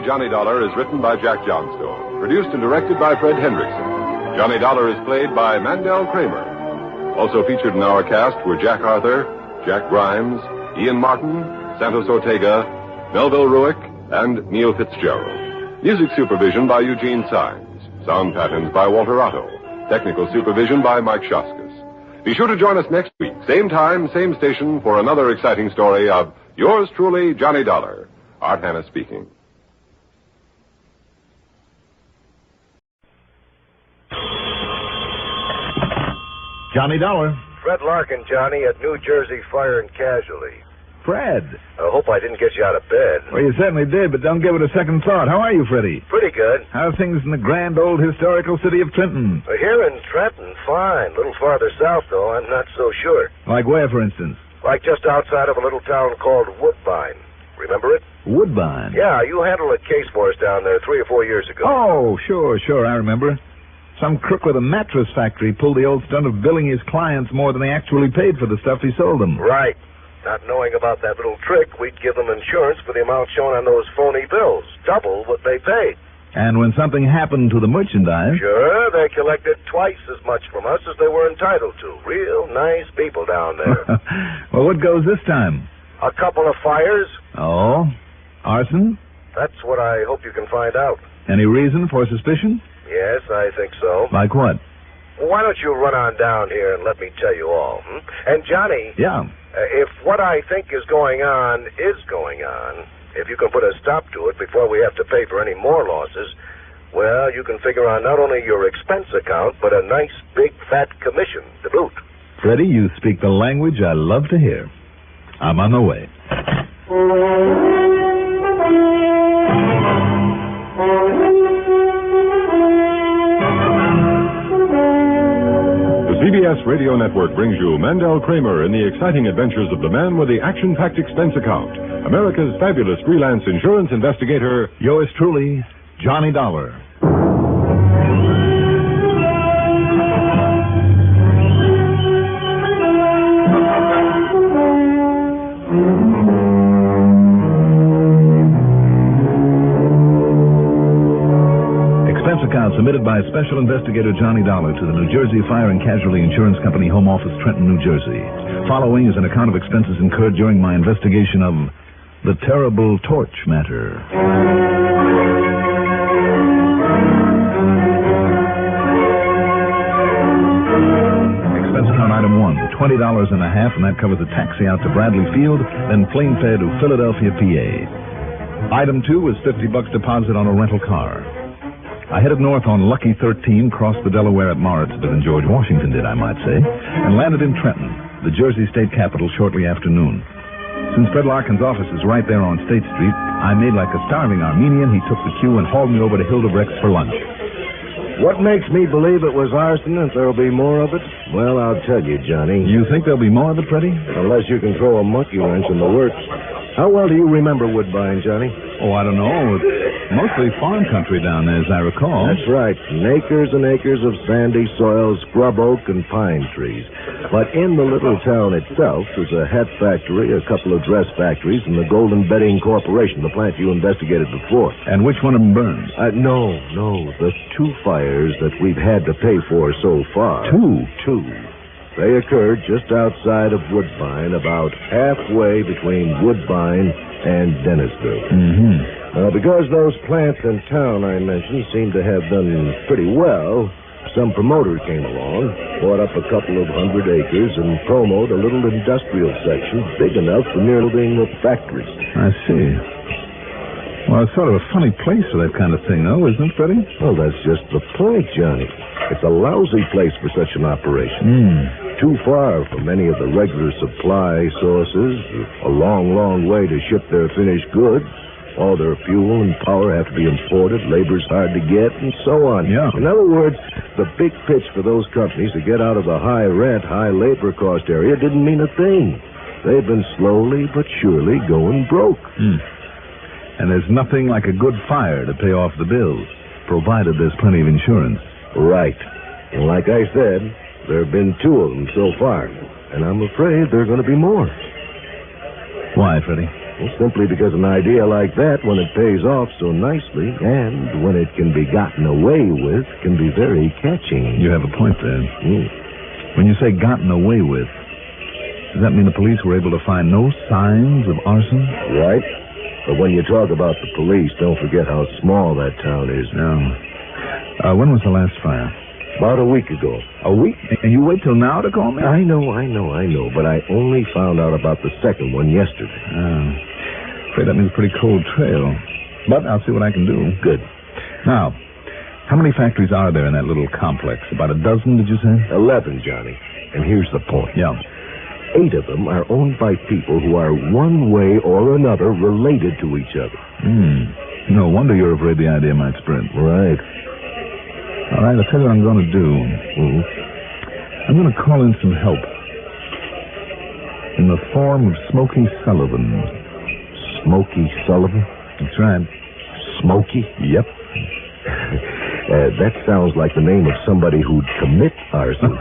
Johnny Dollar is written by Jack Johnstone, produced and directed by Fred Hendrickson. Johnny Dollar is played by Mandel Kramer. Also featured in our cast were Jack Arthur, Jack Grimes, Ian Martin, Santos Ortega, Melville Ruick, and Neil Fitzgerald. Music supervision by Eugene Sines. Sound patterns by Walter Otto. Technical supervision by Mike Shoskus. Be sure to join us next week, same time, same station, for another exciting story of yours truly, Johnny Dollar. Art Hanna speaking. Johnny Dollar. Fred Larkin, Johnny, at New Jersey Fire and Casualty. Fred. I hope I didn't get you out of bed. Well, you certainly did, but don't give it a second thought. How are you, Freddie? Pretty good. How are things in the grand old historical city of Trenton? Here in Trenton, fine. A little farther south, though, I'm not so sure. Like where, for instance? Like just outside of a little town called Woodbine. Remember it? Woodbine? Yeah, you handled a case for us down there 3 or 4 years ago. Oh, sure, I remember. Some crook with a mattress factory pulled the old stunt of billing his clients more than they actually paid for the stuff he sold them. Right. Not knowing about that little trick, we'd give them insurance for the amount shown on those phony bills. Double what they paid. And when something happened to the merchandise... Sure, they collected twice as much from us as they were entitled to. Real nice people down there. Well, what goes this time? A couple of fires. Oh? Arson? That's what I hope you can find out. Any reason for suspicion? Yes, I think so. Like what? Well, why don't you run on down here and let me tell you all? And, Johnny... Yeah? If what I think is going on, if you can put a stop to it before we have to pay for any more losses, well, you can figure on not only your expense account, but a nice big fat commission to boot. Freddie, you speak the language I love to hear. I'm on the way. The CBS Radio Network brings you Mandel Kramer in the exciting adventures of the man with the action-packed expense account, America's fabulous freelance insurance investigator, Yours truly, Johnny Dollar. Account submitted by Special Investigator Johnny Dollar to the New Jersey Fire and Casualty Insurance Company Home Office, Trenton, New Jersey. Following is an account of expenses incurred during my investigation of the terrible torch matter. Expense account item 1, $20.50, and that covers a taxi out to Bradley Field, then plane fare to Philadelphia, PA. Item 2 was $50 deposit on a rental car. I headed north on Lucky 13, crossed the Delaware at Morritt, than George Washington did, I might say, and landed in Trenton, the Jersey state capital, shortly after noon. Since Fred Larkin's office is right there on State Street, I made like a starving Armenian. He took the cue and hauled me over to Hildebrecht's for lunch. What makes me believe it was arson and there'll be more of it? Well, I'll tell you, Johnny. You think there'll be more of it, Freddie? Unless you can throw a monkey wrench in the works. How well do you remember Woodbine, Johnny? Oh, I don't know. It's mostly farm country down there, as I recall. That's right. And acres of sandy soil, scrub oak, and pine trees. But in the little town itself, there's a hat factory, a couple of dress factories, and the Golden Bedding Corporation, the plant you investigated before. And which one of them burned? No. The two fires that we've had to pay for so far. Two. They occurred just outside of Woodbine, about halfway between Woodbine and Dennisville. Mm-hmm. Because those plants in town I mentioned seemed to have done pretty well, some promoter came along, bought up a couple of 100 acres, and promoted a little industrial section big enough for nearly the factories. I see. Well, it's sort of a funny place for that kind of thing, though, isn't it, Freddie? Well, that's just the point, Johnny. It's a lousy place for such an operation. Too far from any of the regular supply sources, a long way to ship their finished goods. All their fuel and power have to be imported, labor's hard to get, and so on. Yeah. In other words, the big pitch for those companies to get out of the high rent, high labor cost area didn't mean a thing. They've been slowly but surely going broke. And there's nothing like a good fire to pay off the bills, provided there's plenty of insurance. Right. And like I said, there have been two of them so far, and I'm afraid there are going to be more. Why, Freddie? Well, simply because an idea like that, when it pays off so nicely, and when it can be gotten away with, can be very catching. You have a point there. When you say gotten away with, does that mean the police were able to find no signs of arson? Right. But when you talk about the police, don't forget how small that town is. No. When was the last fire? About a week ago. A week? And you wait till now to call me? I know. But I only found out about the second one yesterday. Afraid that means a pretty cold trail. But I'll see what I can do. Good. Now, how many factories are there in that little complex? About a dozen, did you say? 11, Johnny. And here's the point. Yeah. 8 of them are owned by people who are one way or another related to each other. No wonder you're afraid the idea might spread. Right. All right, I'll tell you what I'm going to do. I'm going to call in some help. In the form of Smokey Sullivan. Smokey Sullivan? That's right. Smokey? Yep. That sounds like the name of somebody who'd commit arson.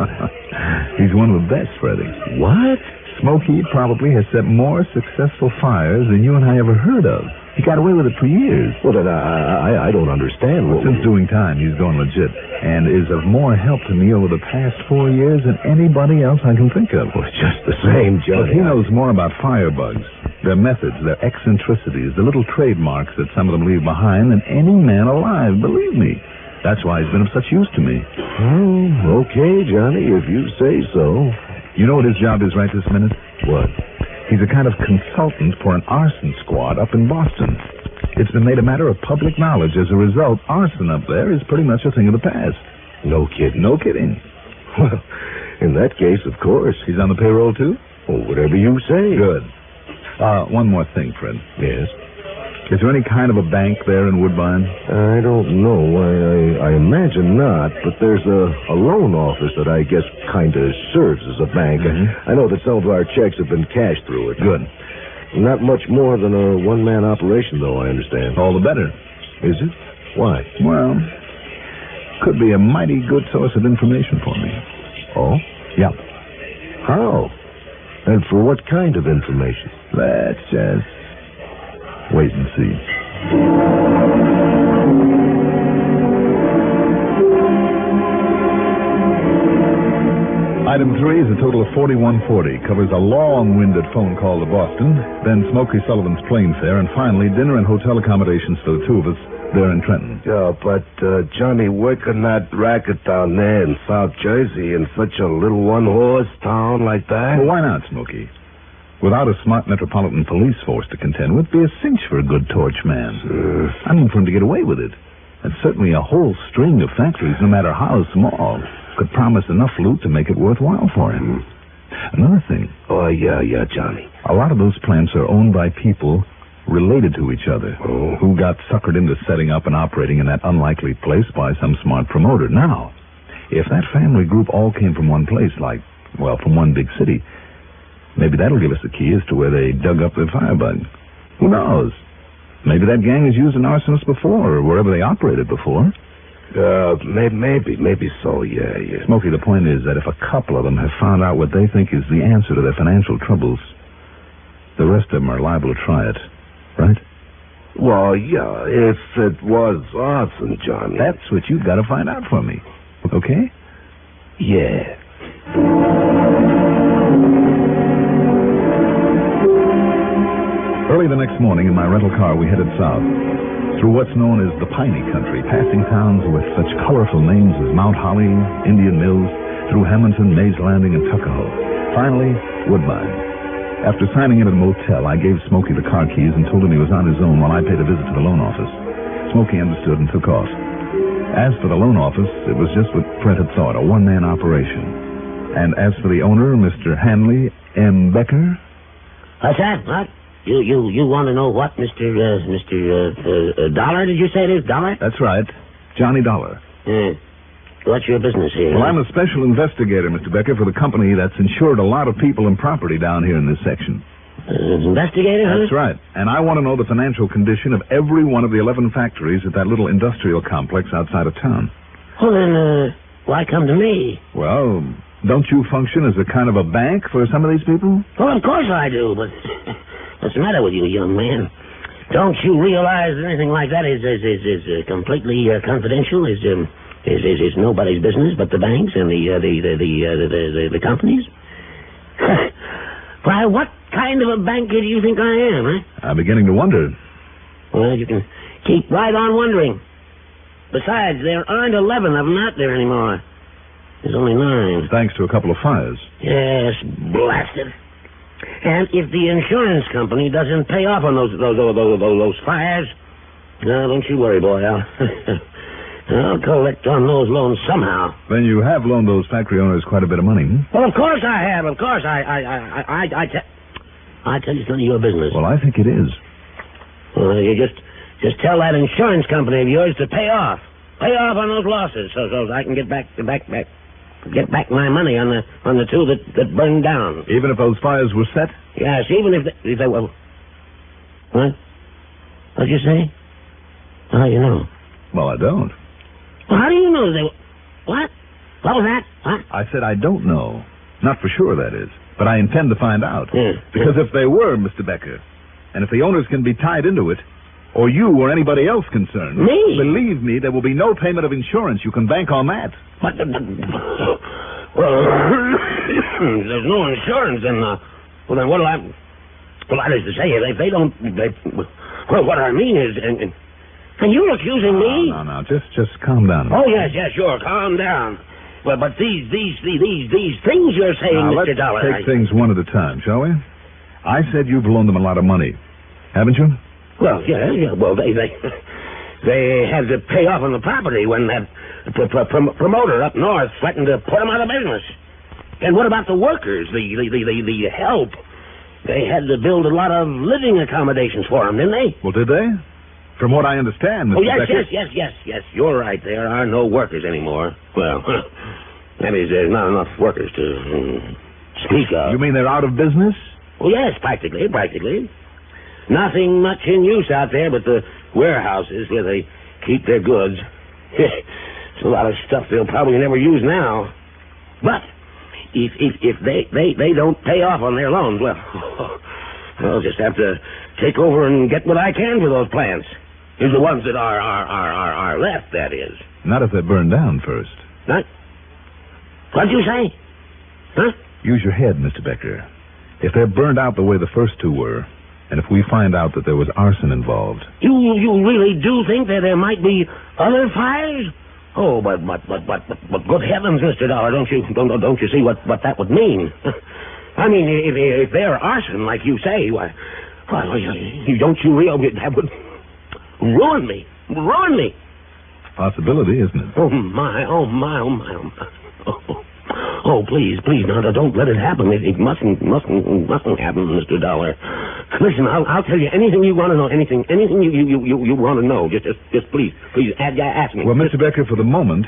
He's one of the best, Freddie. What? Smokey probably has set more successful fires than you and I ever heard of. He got away with it for years. Well, then I don't understand. Since doing time, he's going legit, and is of more help to me over the past 4 years than anybody else I can think of. Well, just the same, Johnny. But he knows more about firebugs, their methods, their eccentricities, the little trademarks that some of them leave behind than any man alive, believe me. That's why he's been of such use to me. Okay, Johnny, if you say so. You know what his job is right this minute? What? He's a kind of consultant for an arson squad up in Boston. It's been made a matter of public knowledge. As a result, arson up there is pretty much a thing of the past. No kidding. No kidding. Well, in that case, of course. He's on the payroll, too? Well, whatever you say. Good. One more thing, Fred. Yes? Is there any kind of a bank there in Woodbine? I don't know. I imagine not, but there's a loan office that I guess kind of serves as a bank. I know that some of our checks have been cashed through it. Good. Not much more than a one-man operation, though, I understand. All the better. Is it? Why? Well, could be a mighty good source of information for me. Oh? Yeah. How? And for what kind of information? Let's just wait and see. Item 3 is a total of $41.40. Covers a long-winded phone call to Boston, then Smokey Sullivan's plane fare, and finally dinner and hotel accommodations for the two of us there in Trenton. Yeah, but, Johnny, where can that racket down there in South Jersey in such a little one-horse town like that? Well, why not, Smokey? Without a smart metropolitan police force to contend with, be a cinch for a good torch man. I mean, for him to get away with it. And certainly a whole string of factories, no matter how small, could promise enough loot to make it worthwhile for him. Another thing. Oh, yeah, Johnny. A lot of those plants are owned by people related to each other, who got suckered into setting up and operating in that unlikely place by some smart promoter. Now, if that family group all came from one place, like, well, from one big city, maybe that'll give us a key as to where they dug up their firebug. Who knows? Maybe that gang has used an arsonist before, or wherever they operated before. Maybe so, yeah. Smokey, the point is that if a couple of them have found out what they think is the answer to their financial troubles, the rest of them are liable to try it, right? Well, yeah, if it was arson, Johnny. That's what you've got to find out for me, okay? Yeah. Early the next morning in my rental car, we headed south, through what's known as the Piney Country, passing towns with such colorful names as Mount Holly, Indian Mills, through Hamilton, Mays Landing, and Tuckahoe. Finally, Woodbine. After signing in at a motel, I gave Smokey the car keys and told him he was on his own while I paid a visit to the loan office. Smokey understood and took off. As for the loan office, it was just what Fred had thought, a one-man operation. And as for the owner, Mr. Hanley M. Becker... What's that? What? You want to know what, Mr. Dollar, did you say it is? Dollar? That's right. Johnny Dollar. What's your business here? Well, I'm a special investigator, Mr. Becker, for the company that's insured a lot of people and property down here in this section. Investigator, huh? That's right. And I want to know the financial condition of every one of the 11 factories at that little industrial complex outside of town. Well, then, why come to me? Well, don't you function as a kind of a bank for some of these people? Well, of course I do, but what's the matter with you, young man? Don't you realize that anything like that is completely confidential? Is nobody's business but the banks and the companies? Why, what kind of a banker do you think I am, huh? I'm beginning to wonder. Well, you can keep right on wondering. Besides, there aren't 11 of them out there anymore. There's only 9. Thanks to a couple of fires. Yes, blasted. And if the insurance company doesn't pay off on those fires, no, don't you worry, boy. I'll collect on those loans somehow. Then you have loaned those factory owners quite a bit of money, hmm? Well, of course I have. Of course I tell you, it's none of your business. Well, I think it is. Well, you just tell that insurance company of yours to pay off on those losses, so I can get back my money on the two that burned down. Even if those fires were set? Yes, even if they were. What? What'd you say? How do you know? Well, I don't. Well, how do you know they were? What? What was that? What? I said I don't know. Not for sure, that is. But I intend to find out. Yeah. Because if they were, Mr. Becker, and if the owners can be tied into it, or you or anybody else concerned... Me? Believe me, there will be no payment of insurance. You can bank on that. But, well, there's no insurance, and, well, then what'll happen? Well, that is to say, if they don't... well, what I mean is... And you're accusing me? No. Just calm down. Oh, yes, sure. Calm down. Well, but these things you're saying, now, Mr. Dollar... Let's take things one at a time, shall we? I said you've loaned them a lot of money. Haven't you? Well, yeah. Well, they had to pay off on the property when that promoter up north threatened to put them out of business. And what about the workers, the help? They had to build a lot of living accommodations for them, didn't they? Well, did they? From what I understand, Mr. Oh, yes, Becker... yes. You're right. There are no workers anymore. Well, that is, there's not enough workers to speak of. You mean they're out of business? Well, yes, practically. Nothing much in use out there but the warehouses where they keep their goods. It's a lot of stuff they'll probably never use now. But if they don't pay off on their loans, well, I'll just have to take over and get what I can for those plants. The ones that are left, that is. Not if they're burned down first. Not? What'd you say? Huh? Use your head, Mr. Becker. If they're burned out the way the first two were, and if we find out that there was arson involved... You really do think that there might be other fires? Oh, but good heavens, Mr. Dollar, don't you see what that would mean? I mean, if they're arson, like you say, why, don't you realize that would ruin me? Possibility, isn't it? Oh, my. Oh, please, now, don't let it happen. It mustn't happen, Mr. Dollar. Listen, I'll tell you anything you want to know, anything you want to know. Just please, ask me. Well, Mr. Becker, for the moment,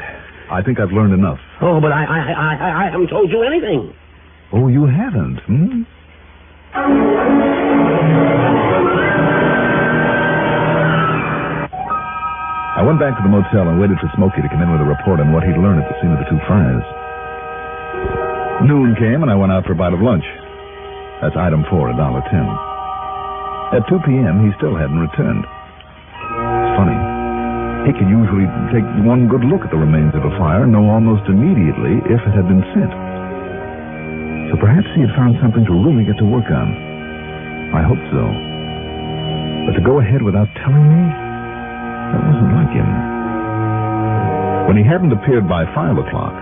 I think I've learned enough. Oh, but I haven't told you anything. Oh, you haven't, hmm? I went back to the motel and waited for Smokey to come in with a report on what he'd learned at the scene of the two fires. Noon came, and I went out for a bite of lunch. That's item 4, $1.10. At 2 p.m., he still hadn't returned. It's funny. He could usually take one good look at the remains of a fire and know almost immediately if it had been sent. So perhaps he had found something to really get to work on. I hoped so. But to go ahead without telling me? That wasn't like him. When he hadn't appeared by 5 o'clock,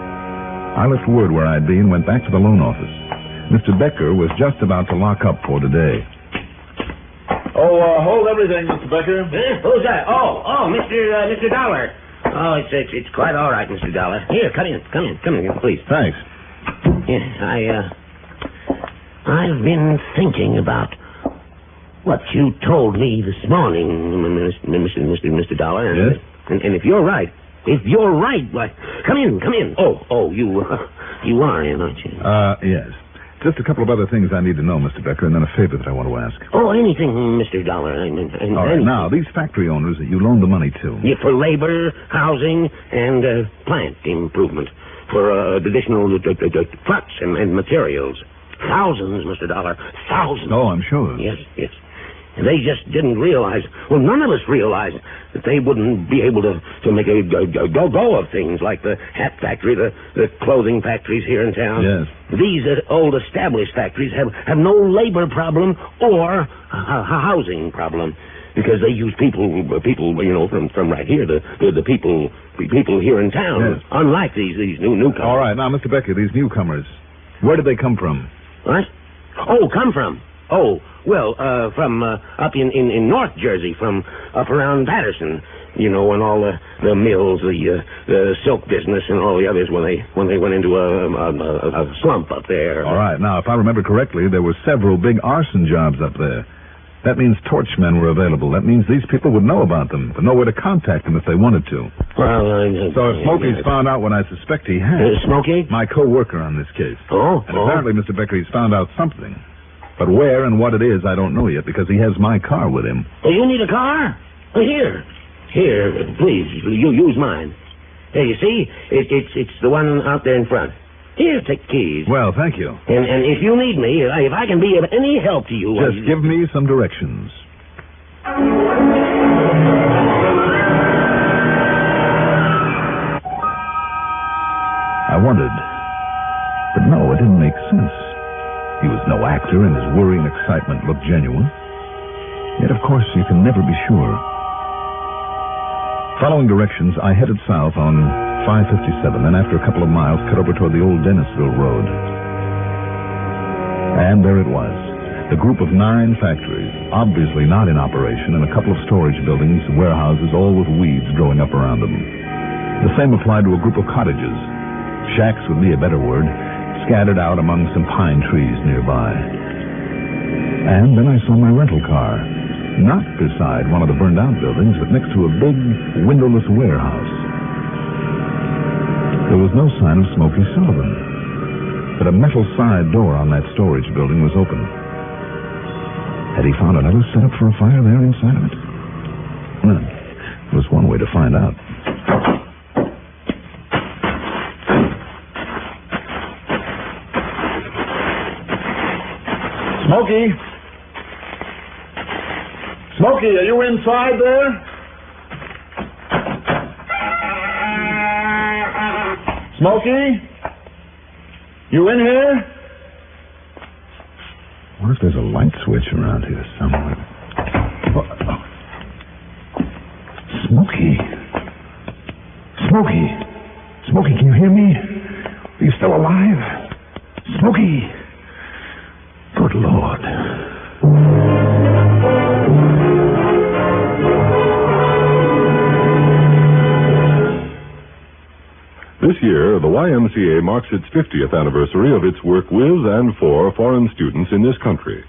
I left word where I'd be and went back to the loan office. Mr. Becker was just about to lock up for today. Hold everything, Mr. Becker. Who's that? Oh, Mr. Dollar. Oh, it's quite all right, Mr. Dollar. Here, come in, please. Thanks. Yes, I've been thinking about what you told me this morning, Mr. Dollar. Yes? And if you're right, why, come in. Oh, you are in, aren't you? Yes. Just a couple of other things I need to know, Mr. Becker, and then a favor that I want to ask. Oh, anything, Mr. Dollar. All right, now, these factory owners that you loaned the money to. Yeah, for labor, housing, and plant improvement. For additional trucks and materials. Thousands, Mr. Dollar. Thousands. Oh, I'm sure. Yes. They just didn't realize, well, none of us realized that they wouldn't be able to make a go of things like the hat factory, the clothing factories here in town. Yes. These old established factories have no labor problem or a housing problem because they use people, from right here, the people here in town. Yes. Unlike these newcomers. All right, now, Mr. Becker, these newcomers, where did they come from? What? Oh, come from? Oh, well, from up in North Jersey, from up around Patterson, and all the mills, the silk business, and all the others when they went into a slump up there. All right, now, if I remember correctly, there were several big arson jobs up there. That means torchmen were available. That means these people would know about them, but know where to contact them if they wanted to. Well, so if Smokey's found out what I suspect he has... Smokey? My co-worker on this case. Oh? And apparently, Mr. Becker, he's found out something. But where and what it is, I don't know yet, because he has my car with him. Oh, you need a car? Well, here, please, you use mine. There, you see? It's the one out there in front. Here, take the keys. Well, thank you. And if you need me, if I can be of any help to you... Just give me some directions. I wondered. But no, it didn't make sense. He was no actor, and his worrying excitement looked genuine. Yet, of course, you can never be sure. Following directions, I headed south on 557, and after a couple of miles, cut over toward the old Dennisville Road. And there it was. The group of 9 factories, obviously not in operation, and a couple of storage buildings, warehouses, all with weeds growing up around them. The same applied to a group of cottages. Shacks would be a better word, scattered out among some pine trees nearby. And then I saw my rental car, not beside one of the burned-out buildings, but next to a big, windowless warehouse. There was no sign of Smokey Sullivan, but a metal side door on that storage building was open. Had he found another setup for a fire there inside of it? Well, there was one way to find out. Smokey? Smokey, are you inside there? Smokey? You in here? What if there's a light switch around here somewhere? Smokey. Smokey. Smokey, can you hear me? Are you still alive? Smokey. Good Lord. This year, the YMCA marks its 50th anniversary of its work with and for foreign students in this country.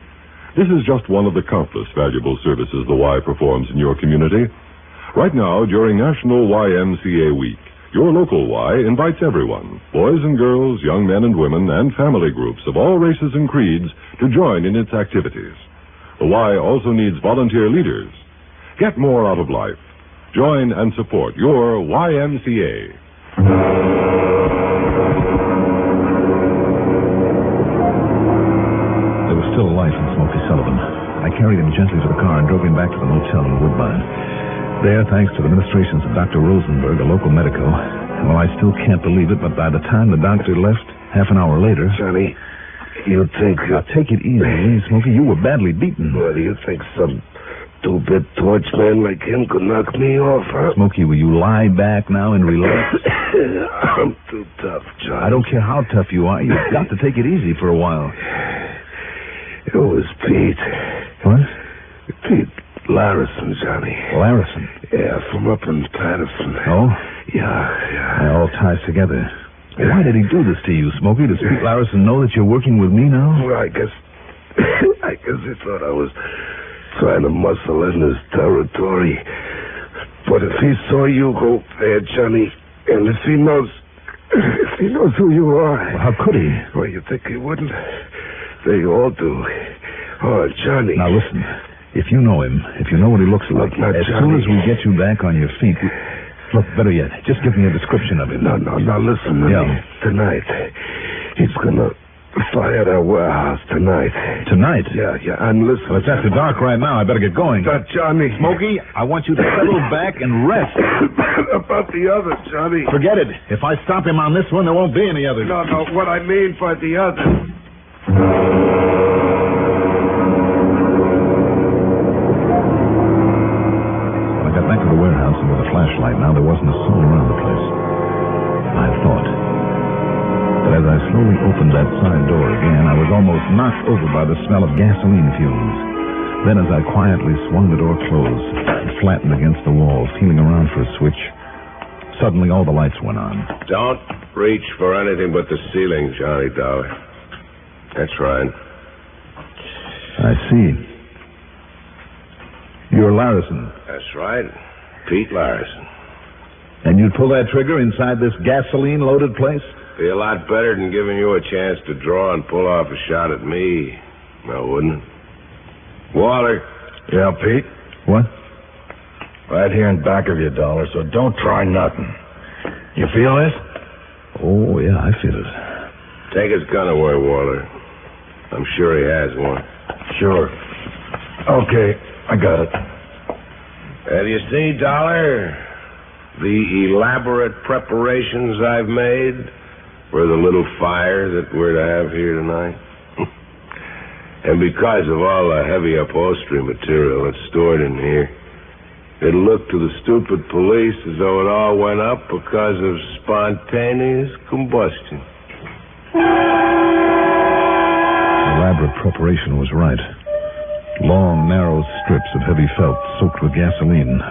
This is just one of the countless valuable services the Y performs in your community. Right now, during National YMCA Week, your local Y invites everyone, boys and girls, young men and women, and family groups of all races and creeds, to join in its activities. The Y also needs volunteer leaders. Get more out of life. Join and support your YMCA. There was still life in Smokey Sullivan. I carried him gently to the car and drove him back to the motel in Woodbine. There, thanks to the ministrations of Dr. Rosenberg, a local medico, and well, I still can't believe it, but by the time the doctor left, half an hour later... Johnny, you think... Now, take it easy, Smokey. You were badly beaten. What, do you think some two-bit torchman like him could knock me off, huh? Smokey, will you lie back now and relax? I'm too tough, Johnny. I don't care how tough you are. You've got to take it easy for a while. It was Pete. What? Pete Larison, Johnny. Larison? Yeah, from up in Patterson. Oh? Yeah. It all ties together. Why did he do this to you, Smokey? Does Pete Larison know that you're working with me now? Well, I guess he thought I was trying to muscle in his territory. But if he saw you go there, Johnny, and if he knows who you are... Well, how could he? Well, you think he wouldn't? They all do. Oh, Johnny. Now, listen. If you know him, if you know what he looks like, as soon as we get you back on your feet... Look, better yet, just give me a description of him. No, listen to me. Tonight, he's gonna fire that warehouse tonight. Tonight? Yeah, and listen... Well, it's after dark right now. I better get going. Johnny... Smokey, I want you to settle back and rest. About the other, Johnny. Forget it. If I stop him on this one, there won't be any others. No, what I mean by the other... When I got back to the warehouse and with a flashlight now, there wasn't a soul around the place. I thought. But as I slowly opened that side door again, I was almost knocked over by the smell of gasoline fumes. Then as I quietly swung the door closed and flattened against the wall, feeling around for a switch, suddenly all the lights went on. Don't reach for anything but the ceiling, Johnny Dollar. That's right. I see. You're Larison. That's right. Pete Larison. And you'd pull that trigger inside this gasoline-loaded place? Be a lot better than giving you a chance to draw and pull off a shot at me. Now, wouldn't it? Waller. Yeah, Pete? What? Right here in back of you, Dollar, so don't try nothing. You feel this? Oh, yeah, I feel it. Take his gun away, Waller. I'm sure he has one. Sure. Okay, I got it. Have you seen, Dollar, the elaborate preparations I've made for the little fire that we're to have here tonight? And because of all the heavy upholstery material that's stored in here, it looked to the stupid police as though it all went up because of spontaneous combustion. Elaborate preparation was right. Long, narrow strips of heavy felt soaked with gasoline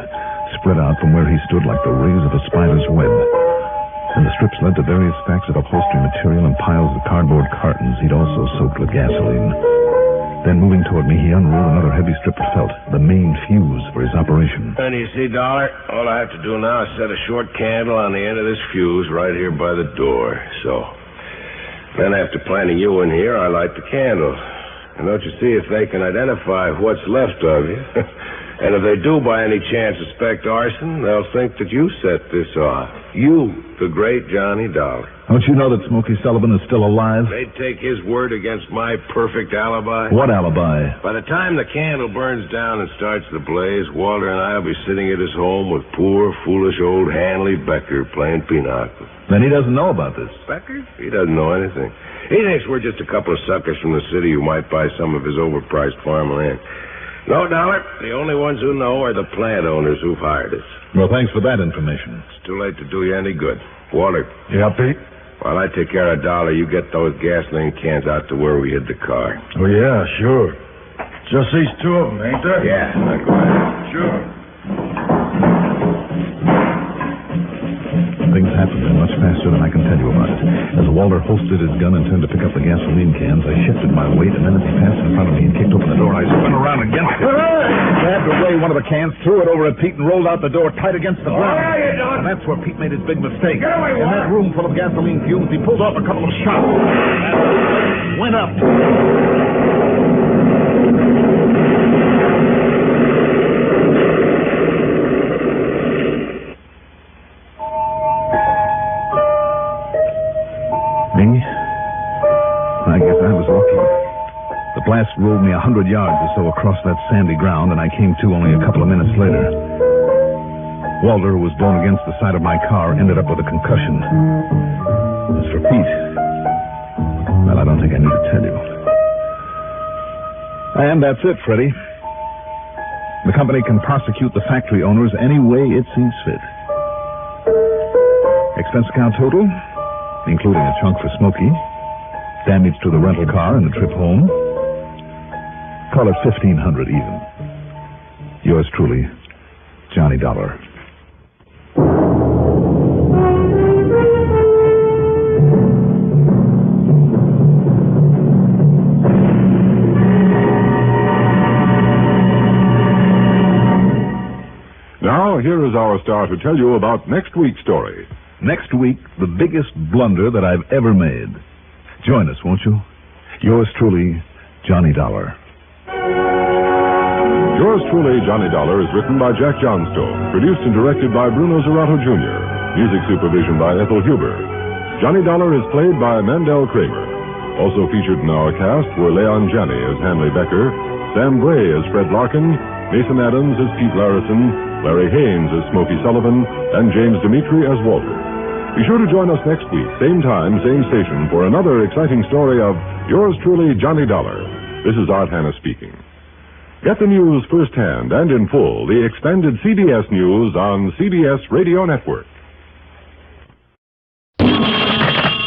spread out from where he stood like the rays of a spider's web. And the strips led to various stacks of upholstery material and piles of cardboard cartons he'd also soaked with gasoline. Then, moving toward me, he unrolled another heavy strip of felt, the main fuse for his operation. And you see, Dollar, all I have to do now is set a short candle on the end of this fuse right here by the door. So, then after planting you in here, I light the candle. And don't you see, if they can identify what's left of you, and if they do by any chance suspect arson, they'll think that you set this off. You, the great Johnny Dollar. Don't you know that Smokey Sullivan is still alive? They'd take his word against my perfect alibi. What alibi? By the time the candle burns down and starts the blaze, Walter and I will be sitting at his home with poor, foolish old Hanley Becker playing pinochle. Then he doesn't know about this. Becker? He doesn't know anything. He thinks we're just a couple of suckers from the city who might buy some of his overpriced farmland. No, Dollar, the only ones who know are the plant owners who've hired us. Well, thanks for that information. It's too late to do you any good. Walter. Yeah, Pete? While I take care of Dollar, you get those gasoline cans out to where we hid the car. Oh, yeah, sure. Just these two of them, ain't there? Yeah, now go ahead. Sure. Things happened much faster than I can tell you about it. As Walter holstered his gun and turned to pick up the gasoline cans, I shifted my weight, and then as he passed in front of me and kicked open the door, I spun around against it. Grabbed away one of the cans, threw it over at Pete, and rolled out the door tight against the ground. And that's where Pete made his big mistake. In that room full of gasoline fumes, he pulled off a couple of shots. And went up. I guess I was lucky. The blast rolled me 100 yards or so across that sandy ground, and I came to only a couple of minutes later. Walter, who was blown against the side of my car, ended up with a concussion. As for Pete, well, I don't think I need to tell you. And that's it, Freddie. The company can prosecute the factory owners any way it sees fit. Expense account total, including a chunk for Smokey, damage to the rental car and the trip home, call it $1,500 even. Yours truly, Johnny Dollar. Now, here is our star to tell you about next week's story. Next week, the biggest blunder that I've ever made. Join us, won't you? Yours truly, Johnny Dollar. Yours truly, Johnny Dollar, is written by Jack Johnstone, produced and directed by Bruno Zerato Jr., music supervision by Ethel Huber. Johnny Dollar is played by Mandel Kramer. Also featured in our cast were Leon Janney as Hanley Becker, Sam Gray as Fred Larkin, Mason Adams as Pete Larison, Larry Haynes as Smokey Sullivan, and James Dimitri as Walter. Be sure to join us next week, same time, same station, for another exciting story of Yours truly, Johnny Dollar. This is Art Hanna speaking. Get the news firsthand and in full, the expanded CBS News on CBS Radio Network.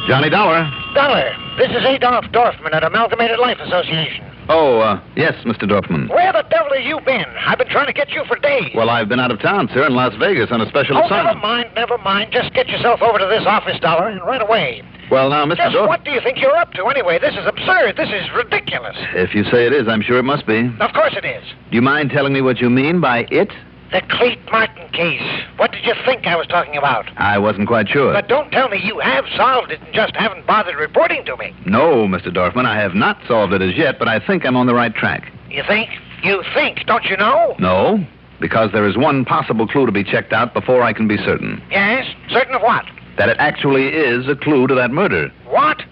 Johnny Dollar. Dollar, this is Adolph Dorfman at Amalgamated Life Association. Oh, yes, Mr. Dorfman. Where the devil have you been? I've been trying to get you for days. Well, I've been out of town, sir, in Las Vegas on a special assignment. Never mind. Just get yourself over to this office, Dollar, and right away. Well, now, Mr. Just Dorfman... what do you think you're up to, anyway? This is absurd. This is ridiculous. If you say it is, I'm sure it must be. Of course it is. Do you mind telling me what you mean by it? The Cleet Martin case. What did you think I was talking about? I wasn't quite sure. But don't tell me you have solved it and just haven't bothered reporting to me. No, Mr. Dorfman, I have not solved it as yet, but I think I'm on the right track. You think? You think, don't you know? No, because there is one possible clue to be checked out before I can be certain. Yes? Certain of what? That it actually is a clue to that murder. What?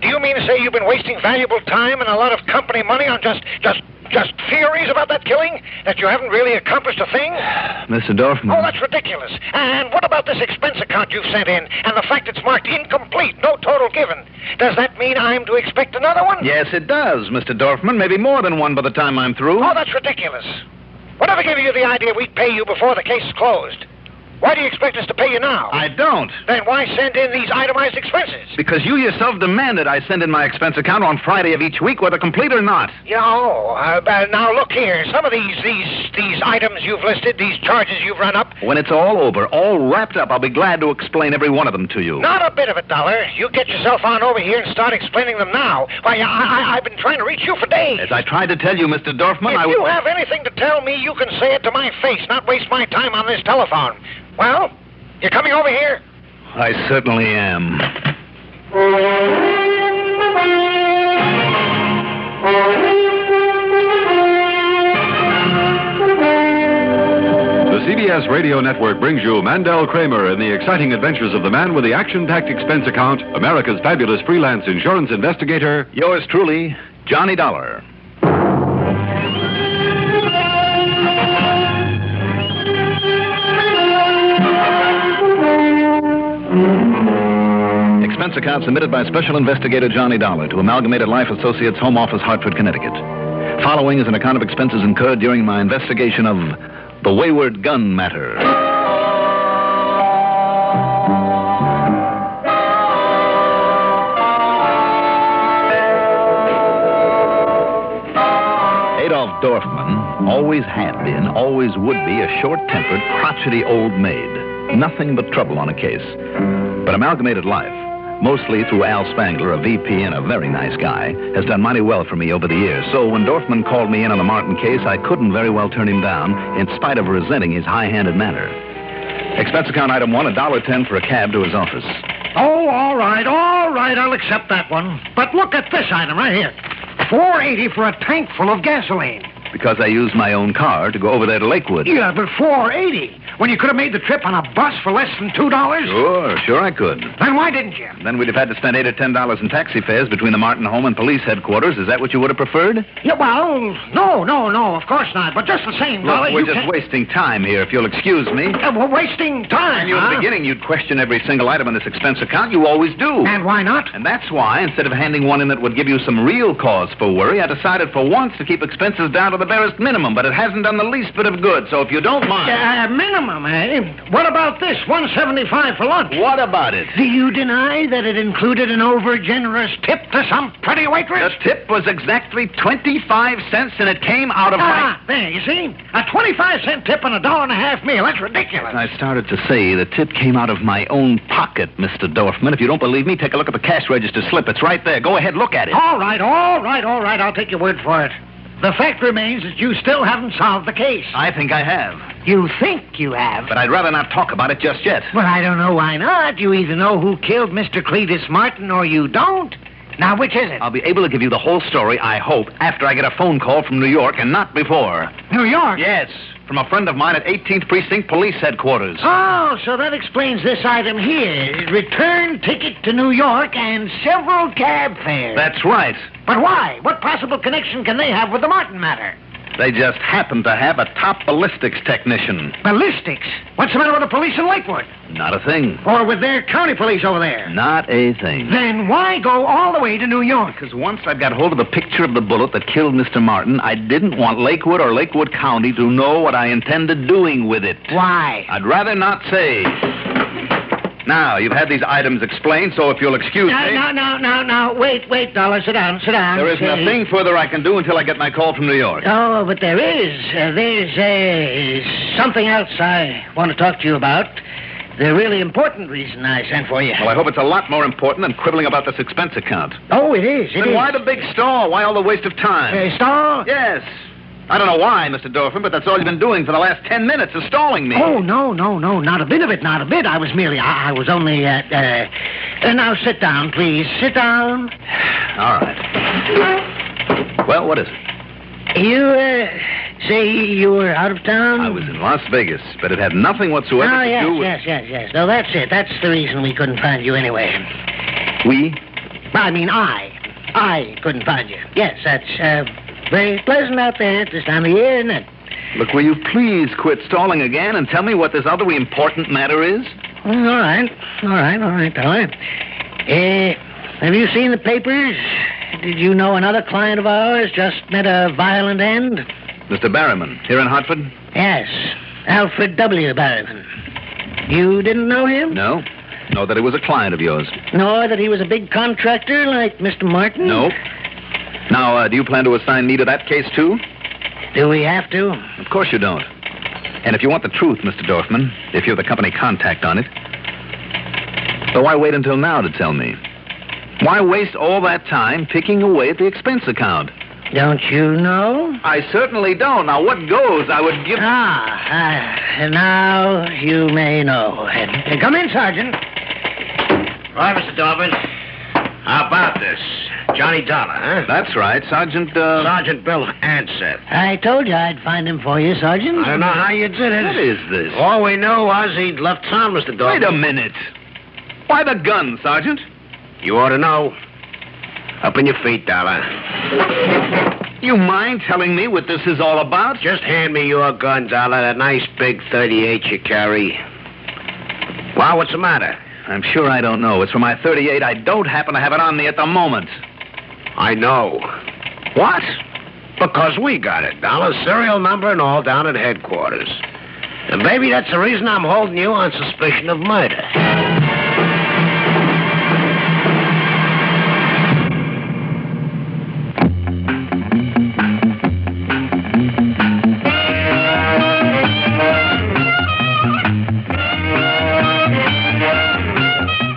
Do you mean to say you've been wasting valuable time and a lot of company money on just theories about that killing? That you haven't really accomplished a thing? Mr. Dorfman... Oh, that's ridiculous. And what about this expense account you've sent in and the fact it's marked incomplete, no total given? Does that mean I'm to expect another one? Yes, it does, Mr. Dorfman. Maybe more than one by the time I'm through. Oh, that's ridiculous. Whatever gave you the idea we'd pay you before the case is closed? Why do you expect us to pay you now? I don't. Then why send in these itemized expenses? Because you yourself demanded I send in my expense account on Friday of each week, whether complete or not. Now look here. Some of these items you've listed, these charges you've run up. When it's all over, all wrapped up, I'll be glad to explain every one of them to you. Not a bit of it, Dollar. You get yourself on over here and start explaining them now. Why, I've been trying to reach you for days. As I tried to tell you, Mr. Dorfman, If you have anything to tell me, you can say it to my face, not waste my time on this telephone. Well, you coming over here? I certainly am. The CBS Radio Network brings you Mandel Kramer and the exciting adventures of the man with the action-packed expense account, America's fabulous freelance insurance investigator. Yours truly, Johnny Dollar. Expense account submitted by Special Investigator Johnny Dollar to Amalgamated Life Associates, Home Office, Hartford, Connecticut. Following is an account of expenses incurred during my investigation of the Wayward Gun matter. Adolf Dorfman always had been, always would be, a short-tempered, crotchety old maid. Nothing but trouble on a case. But Amalgamated Life, mostly through Al Spangler, a VP and a very nice guy, has done mighty well for me over the years. So when Dorfman called me in on the Martin case, I couldn't very well turn him down, in spite of resenting his high-handed manner. Expense account item 1, $1.10 for a cab to his office. Oh, all right, I'll accept that one. But look at this item right here. $4.80 for a tank full of gasoline. Because I used my own car to go over there to Lakewood. Yeah, but $4.80 when you could have made the trip on a bus for less than $2? Sure I could. Then why didn't you? Then we'd have had to spend $8 or $10 in taxi fares between the Martin home and police headquarters. Is that what you would have preferred? Yeah, well, no, of course not. But just the same, Dollar, we're just wasting time here, if you'll excuse me. We're wasting time, And you at the beginning, you'd question every single item on this expense account. You always do. And why not? And that's why, instead of handing one in that would give you some real cause for worry, I decided for once to keep expenses down to the barest minimum. But it hasn't done the least bit of good, so if you don't mind... minimum, eh? What about this? $1.75 for lunch. What about it? Do you deny that it included an over-generous tip to some pretty waitress? The tip was exactly 25 cents, and it came out of my... there, you see? A 25-cent tip on a $1.50 meal. That's ridiculous. I started to say the tip came out of my own pocket, Mr. Dorfman. If you don't believe me, take a look at the cash register slip. It's right there. Go ahead, look at it. All right. I'll take your word for it. The fact remains that you still haven't solved the case. I think I have. You think you have? But I'd rather not talk about it just yet. Well, I don't know why not. You either know who killed Mr. Cletus Martin or you don't. Now, which is it? I'll be able to give you the whole story, I hope, after I get a phone call from New York and not before. New York? Yes, from a friend of mine at 18th Precinct Police Headquarters. Oh, so that explains this item here. Return ticket to New York and several cab fares. That's right. But why? What possible connection can they have with the Martin matter? They just happen to have a top ballistics technician. Ballistics? What's the matter with the police in Lakewood? Not a thing. Or with their county police over there? Not a thing. Then why go all the way to New York? Because once I got hold of the picture of the bullet that killed Mr. Martin, I didn't want Lakewood or Lakewood County to know what I intended doing with it. Why? I'd rather not say. Now, you've had these items explained, so if you'll excuse me... Now, wait, Dollar, sit down. There isn't a thing further I can do until I get my call from New York. Oh, but there is. There's something else I want to talk to you about. The really important reason I sent for you. Well, I hope it's a lot more important than quibbling about this expense account. Oh, it is. Then why the big stall? Why all the waste of time? Stall? Yes. I don't know why, Mr. Dorfman, but that's all you've been doing for the last 10 minutes is stalling me. Oh, no, not a bit of it, not a bit. I was only, now sit down, please. Sit down. All right. Well, what is it? You, say you were out of town? I was in Las Vegas, but it had nothing whatsoever to do with... Yes. No, that's it. That's the reason we couldn't find you anyway. We? I mean, I couldn't find you. Yes, that's, very pleasant out there at this time of year, isn't it? Look, will you please quit stalling again and tell me what this other important matter is? All right, Dollar. Have you seen the papers? Did you know another client of ours just met a violent end? Mr. Barryman, here in Hartford? Yes, Alfred W. Barryman. You didn't know him? No. Know that he was a client of yours. Nor that he was a big contractor like Mr. Martin? No. Now, do you plan to assign me to that case, too? Do we have to? Of course you don't. And if you want the truth, Mr. Dorfman, if you're the company contact on it, so why wait until now to tell me? Why waste all that time picking away at the expense account? Don't you know? I certainly don't. Now, what goes? I would give... Now you may know. Come in, Sergeant. Right, Mr. Dorfman. How about this? Johnny Dollar, huh? That's right, Sergeant, Sergeant Bill Ansett. I told you I'd find him for you, Sergeant. I don't know how you did it. What is this? All we knew was he'd left town, Mr. Dorfman. Wait a minute. Why the gun, Sergeant? You ought to know. Up on your feet, Dollar. You mind telling me what this is all about? Just hand me your gun, Dollar, that nice big 38 you carry. Well, what's the matter? I'm sure I don't know. It's for my 38. I don't happen to have it on me at the moment. I know. What? Because we got it. Dollar, serial number and all down at headquarters. And maybe that's the reason I'm holding you on suspicion of murder.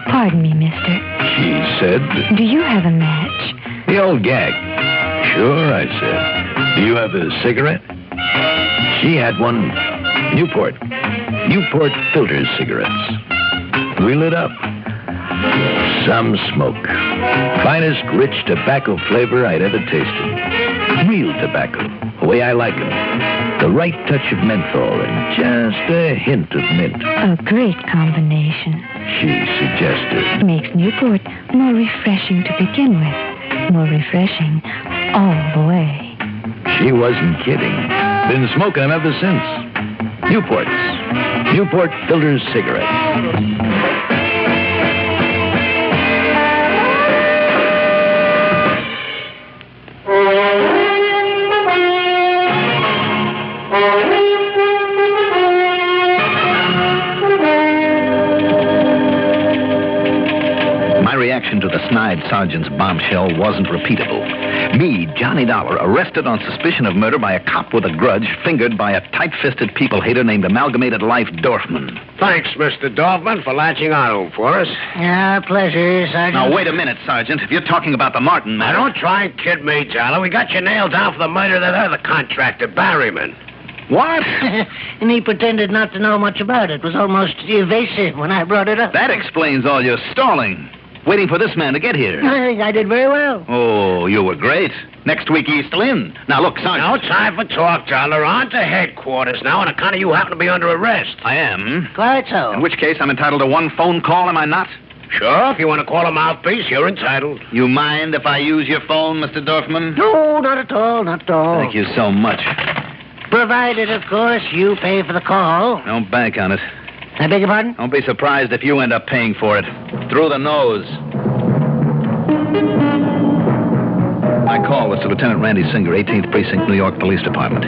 Pardon me, mister. She said, Do you have a match? the old gag. Sure, I said. Do you have a cigarette? She had one. Newport filter cigarettes. We lit up. Some smoke. Finest rich tobacco flavor I'd ever tasted. Real tobacco, the way I like 'em. The right touch of menthol and just a hint of mint. A great combination. She suggested. Makes Newport more refreshing to begin with. More refreshing all the way. She wasn't kidding. Been smoking 'em ever since. Newport filter cigarettes. My reaction to the snide sergeant's bombshell wasn't repeatable. Me, Johnny Dollar, arrested on suspicion of murder by a cop with a grudge, fingered by a tight-fisted people-hater named Amalgamated Life Dorfman. Thanks, Mr. Dorfman, for latching on for us. Pleasure, Sergeant. Now, wait a minute, Sergeant. If you're talking about the Martin matter... Now, don't try and kid me, Dollar. We got you nailed down for the murder of that other contractor, Barryman. What? And he pretended not to know much about it. Was almost evasive when I brought it up. That explains all your stalling. Waiting for this man to get here. I think I did very well. Oh, you were great. Next week, East Lynn. Now, look, Sergeant... No time for talk, Dollar. On to headquarters now, on account of you happen to be under arrest. I am. Quite so. In which case, I'm entitled to one phone call, am I not? Sure, if you want to call a mouthpiece, you're entitled. You mind if I use your phone, Mr. Dorfman? No, not at all, not at all. Thank you so much. Provided, of course, you pay for the call. Don't bank on it. I beg your pardon? Don't be surprised if you end up paying for it. Through the nose. My call was to Lieutenant Randy Singer, 18th Precinct, New York Police Department.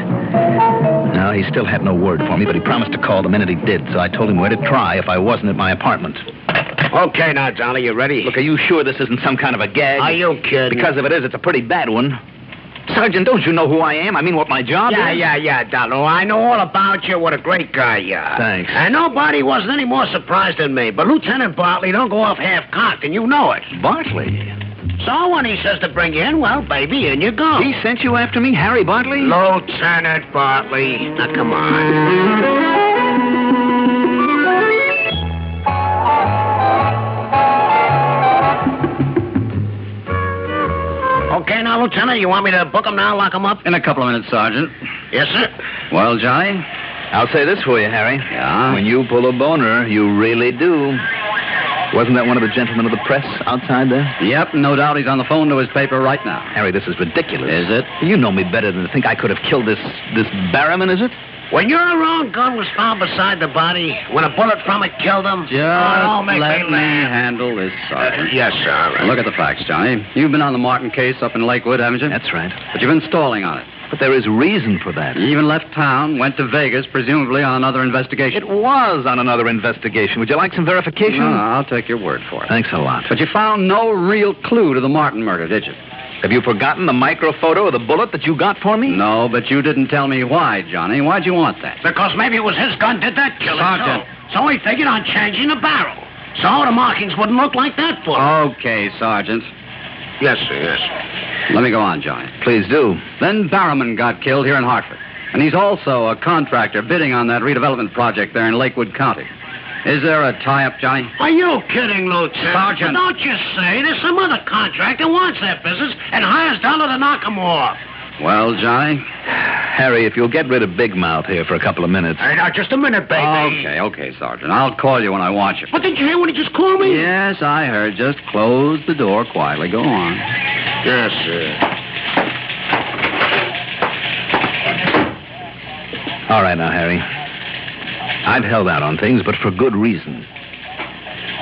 No, he still had no word for me, but he promised to call the minute he did, so I told him where to try if I wasn't at my apartment. Okay, now, Dollar, you ready? Look, are you sure this isn't some kind of a gag? Are you kidding? Because if it is, it's a pretty bad one. Sergeant, don't you know who I am? I mean, what my job is? Yeah, Dollar. I know all about you. What a great guy you are. Thanks. And nobody wasn't any more surprised than me. But Lieutenant Bartley don't go off half-cocked, and you know it. Bartley? So when he says to bring you in, well, baby, in you go. He sent you after me, Harry Bartley? Lieutenant Bartley. Now, come on. Okay, now, Lieutenant, you want me to book him now, lock him up? In a couple of minutes, Sergeant. Yes, sir. Well, Johnny? I'll say this for you, Harry. Yeah? When you pull a boner, you really do. Wasn't that one of the gentlemen of the press outside there? Yep, no doubt he's on the phone to his paper right now. Harry, this is ridiculous. Is it? You know me better than to think I could have killed this Barryman, is it? When your own gun was found beside the body, when a bullet from it killed him... Just let me handle this, Sergeant. Yes, sir. Look at the facts, Johnny. You've been on the Martin case up in Lakewood, haven't you? That's right. But you've been stalling on it. But there is reason for that. He even left town, went to Vegas, presumably on another investigation. It was on another investigation. Would you like some verification? No, I'll take your word for it. Thanks a lot. But you found no real clue to the Martin murder, did you? Have you forgotten the micro photo of the bullet that you got for me? No, but you didn't tell me why, Johnny. Why'd you want that? Because maybe it was his gun did that killing. Sergeant. So he figured on changing the barrel. So the markings wouldn't look like that bullet. Okay, Sergeant. Yes, sir, yes. Let me go on, Johnny. Please do. Then Barrowman got killed here in Hartford. And he's also a contractor bidding on that redevelopment project there in Lakewood County. Is there a tie-up, Johnny? Are you kidding, Lieutenant? Sergeant. Don't you say there's some other contractor wants that business and hires Dollar to knock him off. Well, Johnny? Harry, if you'll get rid of Big Mouth here for a couple of minutes. Hey, now, just a minute, baby. Okay, Sergeant. I'll call you when I want you. But didn't you hear when he just called me? Yes, I heard. Just close the door quietly. Go on. Yes, sir. All right now, Harry. I've held out on things, but for good reason.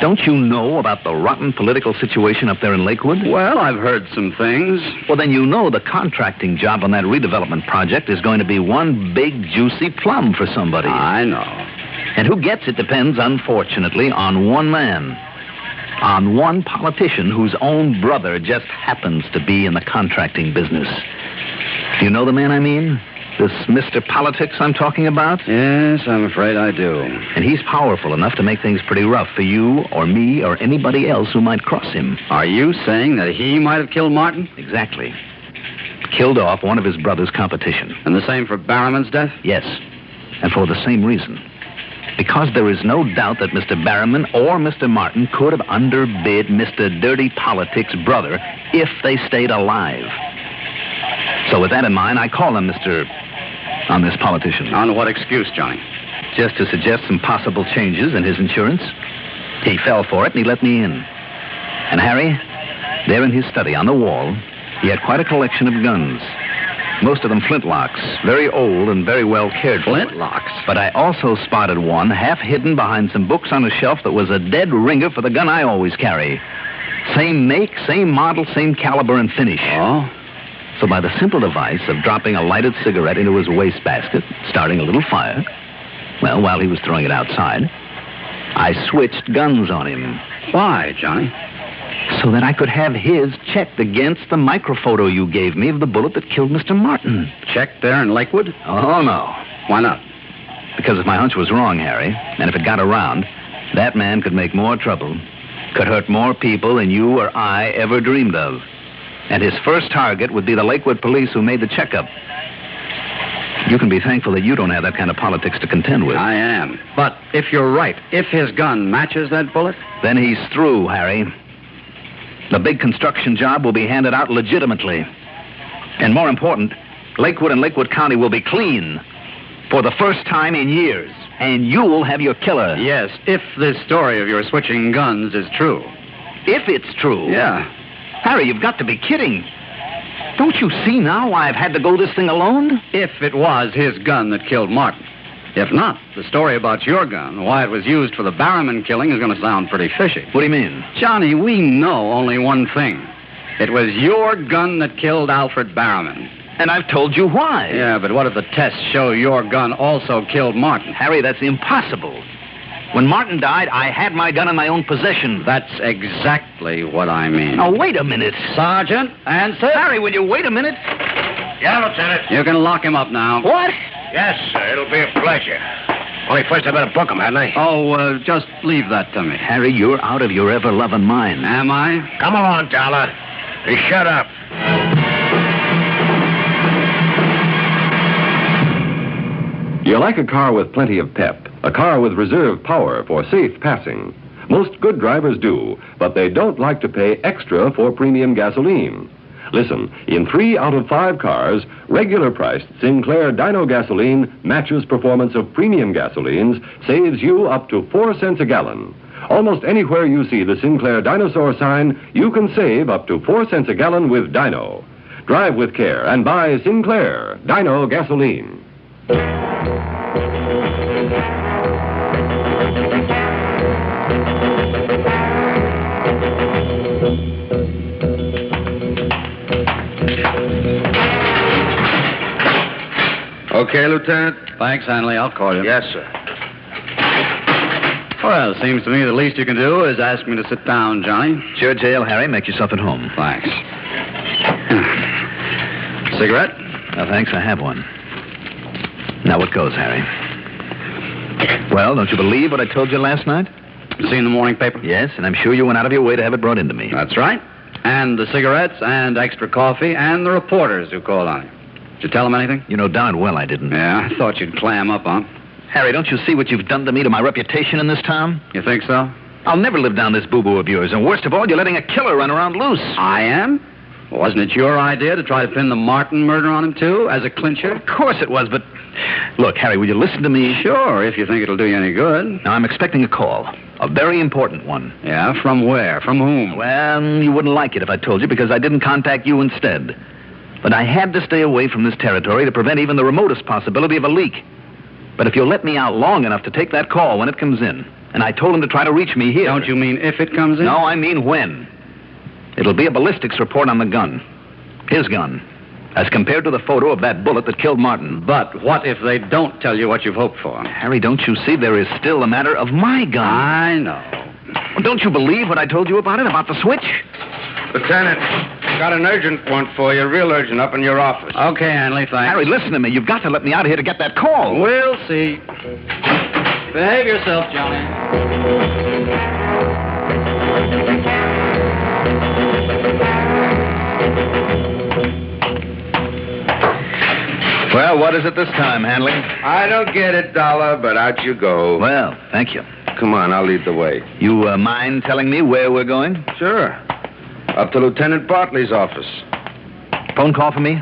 Don't you know about the rotten political situation up there in Lakewood? Well, I've heard some things. Well, then you know the contracting job on that redevelopment project is going to be one big, juicy plum for somebody. I know. And who gets it depends, unfortunately, on one man. On one politician whose own brother just happens to be in the contracting business. Do you know the man I mean? This Mr. Politics I'm talking about? Yes, I'm afraid I do. And he's powerful enough to make things pretty rough for you or me or anybody else who might cross him. Are you saying that he might have killed Martin? Exactly. Killed off one of his brother's competition. And the same for Barrowman's death? Yes. And for the same reason. Because there is no doubt that Mr. Barrowman or Mr. Martin could have underbid Mr. Dirty Politics' brother if they stayed alive. So with that in mind, I call on on this politician. On what excuse, Johnny? Just to suggest some possible changes in his insurance. He fell for it and he let me in. And Harry, there in his study on the wall, he had quite a collection of guns. Most of them flintlocks, very old and very well cared for. Flintlocks? But I also spotted one half hidden behind some books on a shelf that was a dead ringer for the gun I always carry. Same make, same model, same caliber and finish. Oh? So by the simple device of dropping a lighted cigarette into his wastebasket, starting a little fire, well, while he was throwing it outside, I switched guns on him. Why, Johnny? So that I could have his checked against the microphoto you gave me of the bullet that killed Mr. Martin. Checked there in Lakewood? Oh, no. Why not? Because if my hunch was wrong, Harry, and if it got around, that man could make more trouble, could hurt more people than you or I ever dreamed of. And his first target would be the Lakewood police who made the checkup. You can be thankful that you don't have that kind of politics to contend with. I am. But if you're right, if his gun matches that bullet? Then he's through, Harry. The big construction job will be handed out legitimately. And more important, Lakewood and Lakewood County will be clean for the first time in years. And you'll have your killer. Yes, if this story of your switching guns is true. If it's true? Yeah. Harry, you've got to be kidding. Don't you see now why I've had to go this thing alone? If it was his gun that killed Martin. If not, the story about your gun, why it was used for the Barrowman killing, is going to sound pretty fishy. What do you mean? Johnny, we know only one thing. It was your gun that killed Alfred Barrowman. And I've told you why. Yeah, but what if the tests show your gun also killed Martin? Harry, that's impossible. When Martin died, I had my gun in my own possession. That's exactly what I mean. Now, wait a minute. Sergeant, answer. Harry, will you wait a minute? Yeah, Lieutenant. You can lock him up now. What? Yes, sir. It'll be a pleasure. Only first I better book him, hadn't I? Oh, just leave that to me. Harry, you're out of your ever-loving mind. Am I? Come along, Dollar. Hey, shut up. You like a car with plenty of pep, a car with reserve power for safe passing. Most good drivers do, but they don't like to pay extra for premium gasoline. Listen, in 3 out of 5 cars, regular priced Sinclair Dino gasoline matches performance of premium gasolines, saves you up to 4 cents a gallon. Almost anywhere you see the Sinclair Dinosaur sign, you can save up to 4 cents a gallon with Dino. Drive with care and buy Sinclair Dino gasoline. Okay, Lieutenant. Thanks, Hanley. I'll call you. Yes, sir. Well, it seems to me the least you can do is ask me to sit down, Johnny. Sure, jail, Harry. Make yourself at home. Thanks. Cigarette? No, thanks. I have one. Now, what goes, Harry? Well, don't you believe what I told you last night? Seen the morning paper? Yes, and I'm sure you went out of your way to have it brought into me. That's right. And the cigarettes and extra coffee and the reporters who called on you. Did you tell them anything? You know darn well I didn't. Yeah, I thought you'd clam up, huh? Harry, don't you see what you've done to me, to my reputation in this town? You think so? I'll never live down this boo-boo of yours. And worst of all, you're letting a killer run around loose. I am? Wasn't it your idea to try to pin the Martin murder on him, too, as a clincher? Of course it was, but... Look, Harry, will you listen to me? Sure, if you think it'll do you any good. Now, I'm expecting a call. A very important one. Yeah? From where? From whom? Well, you wouldn't like it if I told you, because I didn't contact you instead. But I had to stay away from this territory to prevent even the remotest possibility of a leak. But if you'll let me out long enough to take that call when it comes in, and I told him to try to reach me here... Don't you mean if it comes in? No, I mean when. It'll be a ballistics report on the gun. His gun. As compared to the photo of that bullet that killed Martin. But what if they don't tell you what you've hoped for? Harry, don't you see there is still a matter of my gun? I know. Well, don't you believe what I told you about it, about the switch? Lieutenant, got an urgent one for you, real urgent, up in your office. Okay, Hanley, thanks. Harry, listen to me. You've got to let me out of here to get that call. We'll see. Behave yourself, Johnny. Well, what is it this time, Hanley? I don't get it, Dollar, but out you go. Well, thank you. Come on, I'll lead the way. You mind telling me where we're going? Sure. Up to Lieutenant Bartley's office. Phone call for me?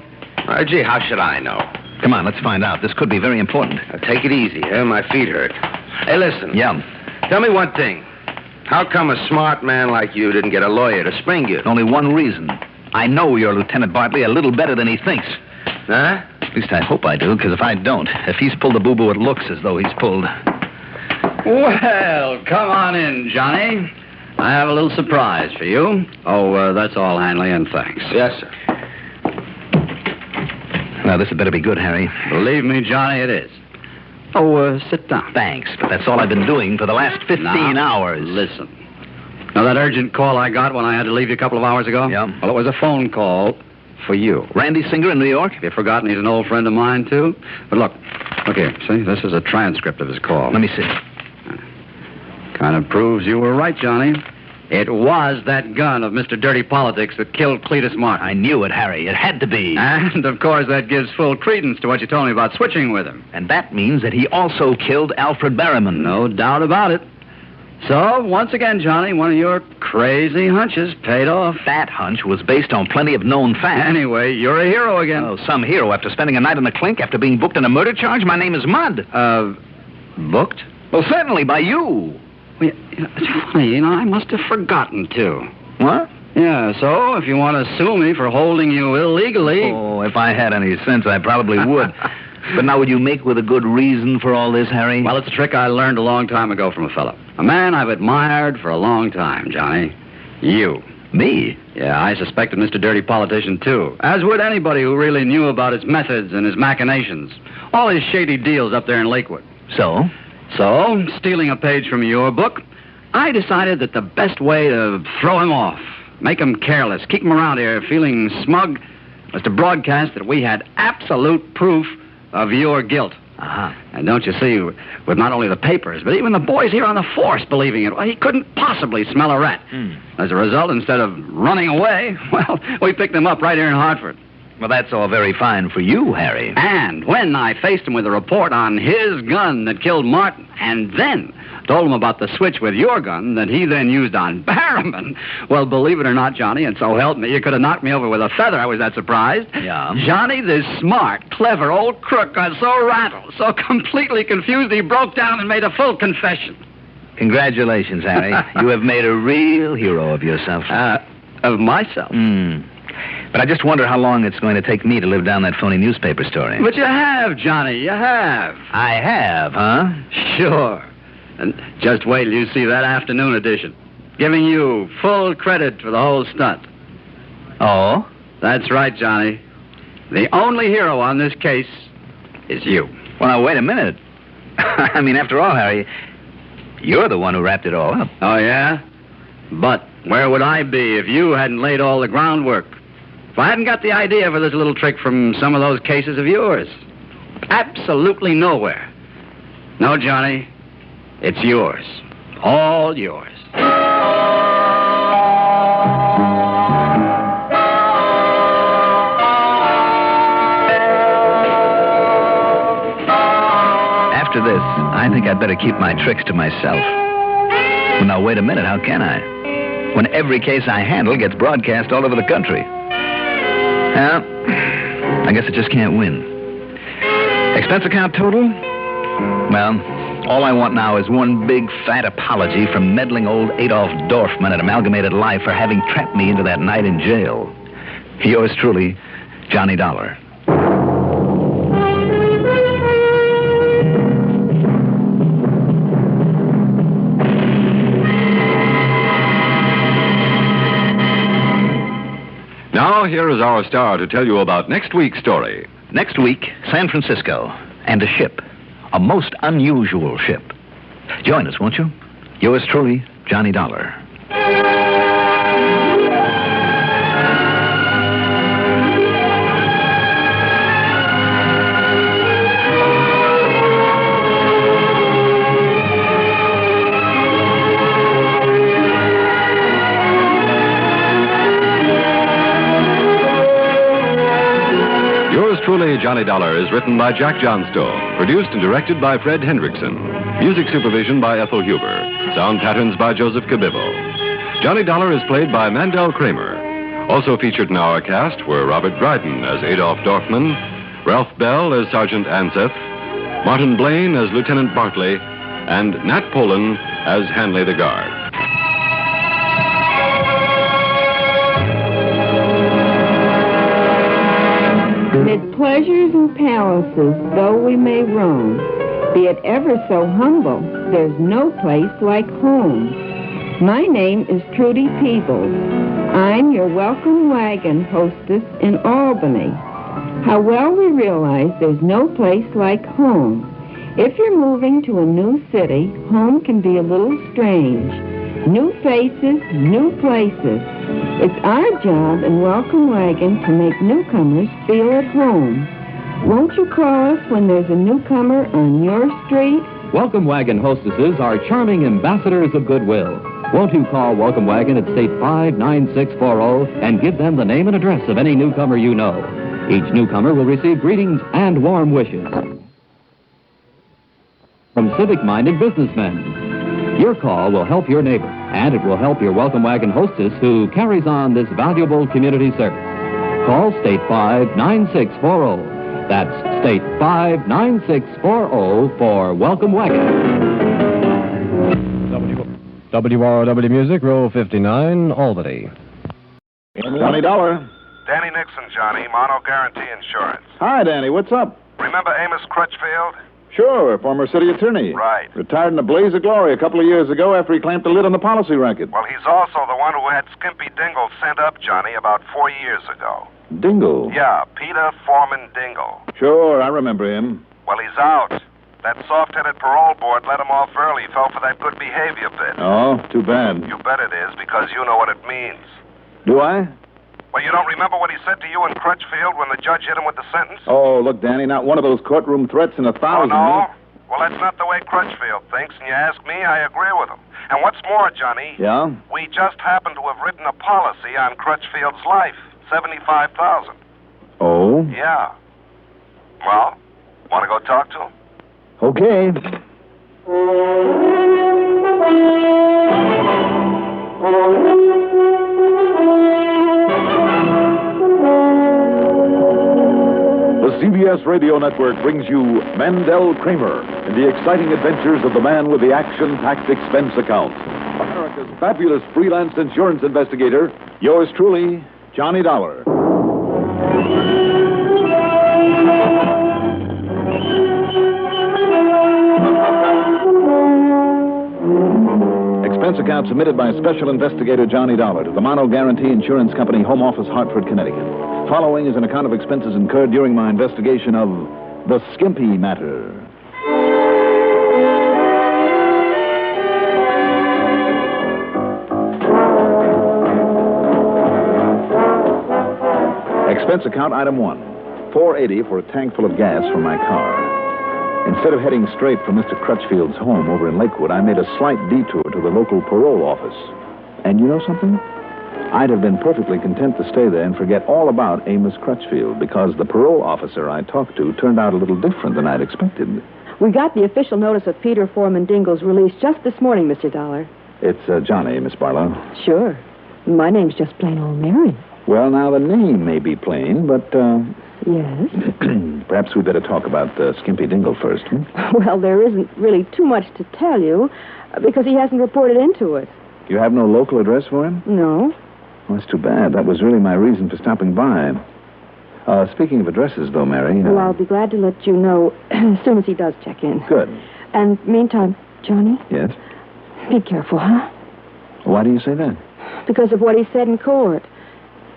Gee, how should I know? Come on, let's find out. This could be very important. Now, take it easy, huh? My feet hurt. Hey, listen. Yeah. Tell me one thing. How come a smart man like you didn't get a lawyer to spring you? Only one reason. I know you're Lieutenant Bartley a little better than he thinks. Huh? At least I hope I do, because if I don't, if he's pulled the boo-boo, it looks as though he's pulled. Well, come on in, Johnny. I have a little surprise for you. Oh, that's all, Hanley, and thanks. Yes, sir. Now, this had better be good, Harry. Believe me, Johnny, it is. Oh, sit down. Thanks, but that's all I've been doing for the last 15 hours. Listen. Now, that urgent call I got when I had to leave you a couple of hours ago? Yeah. Well, it was a phone call for you. Randy Singer in New York? Have you forgotten he's an old friend of mine, too? But look here. See, this is a transcript of his call. Let me see. Kind of proves you were right, Johnny. It was that gun of Mr. Dirty Politics that killed Cletus Martin. I knew it, Harry. It had to be. And, of course, that gives full credence to what you told me about switching with him. And that means that he also killed Alfred Barrowman. No doubt about it. So, once again, Johnny, one of your crazy hunches paid off. That hunch was based on plenty of known facts. Anyway, you're a hero again. Oh, some hero after spending a night in the clink, after being booked in a murder charge? My name is Mudd. Booked? Well, certainly, by you. Well, it's funny, I must have forgotten to. What? Yeah, so if you want to sue me for holding you illegally... Oh, if I had any sense, I probably would. But now, would you make with a good reason for all this, Harry? Well, it's a trick I learned a long time ago from a fellow. A man I've admired for a long time, Johnny. You. Me? Yeah, I suspected Mr. Dirty Politician, too. As would anybody who really knew about his methods and his machinations. All his shady deals up there in Lakewood. So, stealing a page from your book, I decided that the best way to throw him off, make him careless, keep him around here feeling smug, was to broadcast that we had absolute proof of your guilt. Uh-huh. And don't you see, with not only the papers, but even the boys here on the force believing it, well, he couldn't possibly smell a rat. As a result, instead of running away, well, we picked him up right here in Hartford. Well, that's all very fine for you, Harry. And when I faced him with a report on his gun that killed Martin, and then told him about the switch with your gun that he then used on Barrowman, well, believe it or not, Johnny, and so help me, you could have knocked me over with a feather. I was that surprised. Yeah. Johnny, this smart, clever old crook got so rattled, so completely confused, he broke down and made a full confession. Congratulations, Harry. You have made a real hero of yourself. Of myself? But I just wonder how long it's going to take me to live down that phony newspaper story. But you have, Johnny, you have. I have, huh? Sure. And just wait till you see that afternoon edition. Giving you full credit for the whole stunt. Oh? That's right, Johnny. The only hero on this case is you. Well, now, wait a minute. I mean, after all, Harry, you're the one who wrapped it all up. Oh, yeah? But where would I be if you hadn't laid all the groundwork? If I hadn't got the idea for this little trick from some of those cases of yours? Absolutely nowhere. No, Johnny, it's yours. All yours. After this, I think I'd better keep my tricks to myself. Well, now, wait a minute. How can I? When every case I handle gets broadcast all over the country. Well, I guess I just can't win. Expense account total? Well, all I want now is one big fat apology from meddling old Adolf Dorfman at Amalgamated Life for having trapped me into that night in jail. Yours truly, Johnny Dollar. Now, here is our star to tell you about next week's story. Next week, San Francisco, and a ship. A most unusual ship. Join us, won't you? Yours truly, Johnny Dollar. Truly, Johnny Dollar is written by Jack Johnstone, produced and directed by Fred Hendrickson, music supervision by Ethel Huber, sound patterns by Joseph Cabibbo. Johnny Dollar is played by Mandel Kramer. Also featured in our cast were Robert Dryden as Adolf Dorfman, Ralph Bell as Sergeant Anseth, Martin Blaine as Lieutenant Bartley, and Nat Polan as Hanley the Guard. Mid pleasures and palaces, though we may roam, be it ever so humble, there's no place like home. My name is Trudy Peebles. I'm your welcome wagon hostess in Albany. How well we realize there's no place like home. If you're moving to a new city, home can be a little strange. New faces, new places. It's our job in Welcome Wagon to make newcomers feel at home. Won't you call us when there's a newcomer on your street? Welcome Wagon hostesses are charming ambassadors of goodwill. Won't you call Welcome Wagon at State 59640 and give them the name and address of any newcomer you know? Each newcomer will receive greetings and warm wishes from civic-minded businessmen. Your call will help your neighbor, and it will help your Welcome Wagon hostess who carries on this valuable community service. Call State 59640. That's State 59640 for Welcome Wagon. WROW Music, row 59, Albany. Johnny Dollar. Danny Nixon, Johnny, Mono Guarantee Insurance. Hi, Danny. What's up? Remember Amos Crutchfield? Sure, former city attorney. Right. Retired in a blaze of glory a couple of years ago after he clamped the lid on the policy racket. Well, he's also the one who had Skimpy Dingle sent up, Johnny, about 4 years ago. Dingle? Yeah, Peter Foreman Dingle. Sure, I remember him. Well, he's out. That soft-headed parole board let him off early. He fell for that good behavior bit. Oh, too bad. You bet it is, because you know what it means. Do I? Well, you don't remember what he said to you in Crutchfield when the judge hit him with the sentence? Oh, look, Danny, not one of those courtroom threats in 1,000. Oh, no? Well, that's not the way Crutchfield thinks, and you ask me, I agree with him. And what's more, Johnny... Yeah? We just happen to have written a policy on Crutchfield's life. $75,000. Oh? Yeah. Well, want to go talk to him? Okay. The CBS Radio Network brings you Mandel Kramer in the exciting adventures of the man with the action-packed expense account. America's fabulous freelance insurance investigator, yours truly, Johnny Dollar. Expense account submitted by Special Investigator Johnny Dollar to the Mono Guarantee Insurance Company, Home Office, Hartford, Connecticut. Following is an account of expenses incurred during my investigation of The Skimpy Matter. Expense account item 1. $4.80 for a tank full of gas for my car. Instead of heading straight for Mr. Crutchfield's home over in Lakewood, I made a slight detour to the local parole office. And you know something? I'd have been perfectly content to stay there and forget all about Amos Crutchfield, because the parole officer I talked to turned out a little different than I'd expected. We got the official notice of Peter Foreman Dingle's release just this morning, Mr. Dollar. It's Johnny, Miss Barlow. Sure. My name's just plain old Mary. Well, now, the name may be plain, but, Yes? perhaps we'd better talk about Skimpy Dingle first, hmm? Well, there isn't really too much to tell you, because he hasn't reported into it. You have no local address for him? No. Well, that's too bad. That was really my reason for stopping by. Speaking of addresses, though, Mary... Well, I'll be glad to let you know as soon as he does check in. Good. And meantime, Johnny? Yes? Be careful, huh? Why do you say that? Because of what he said in court.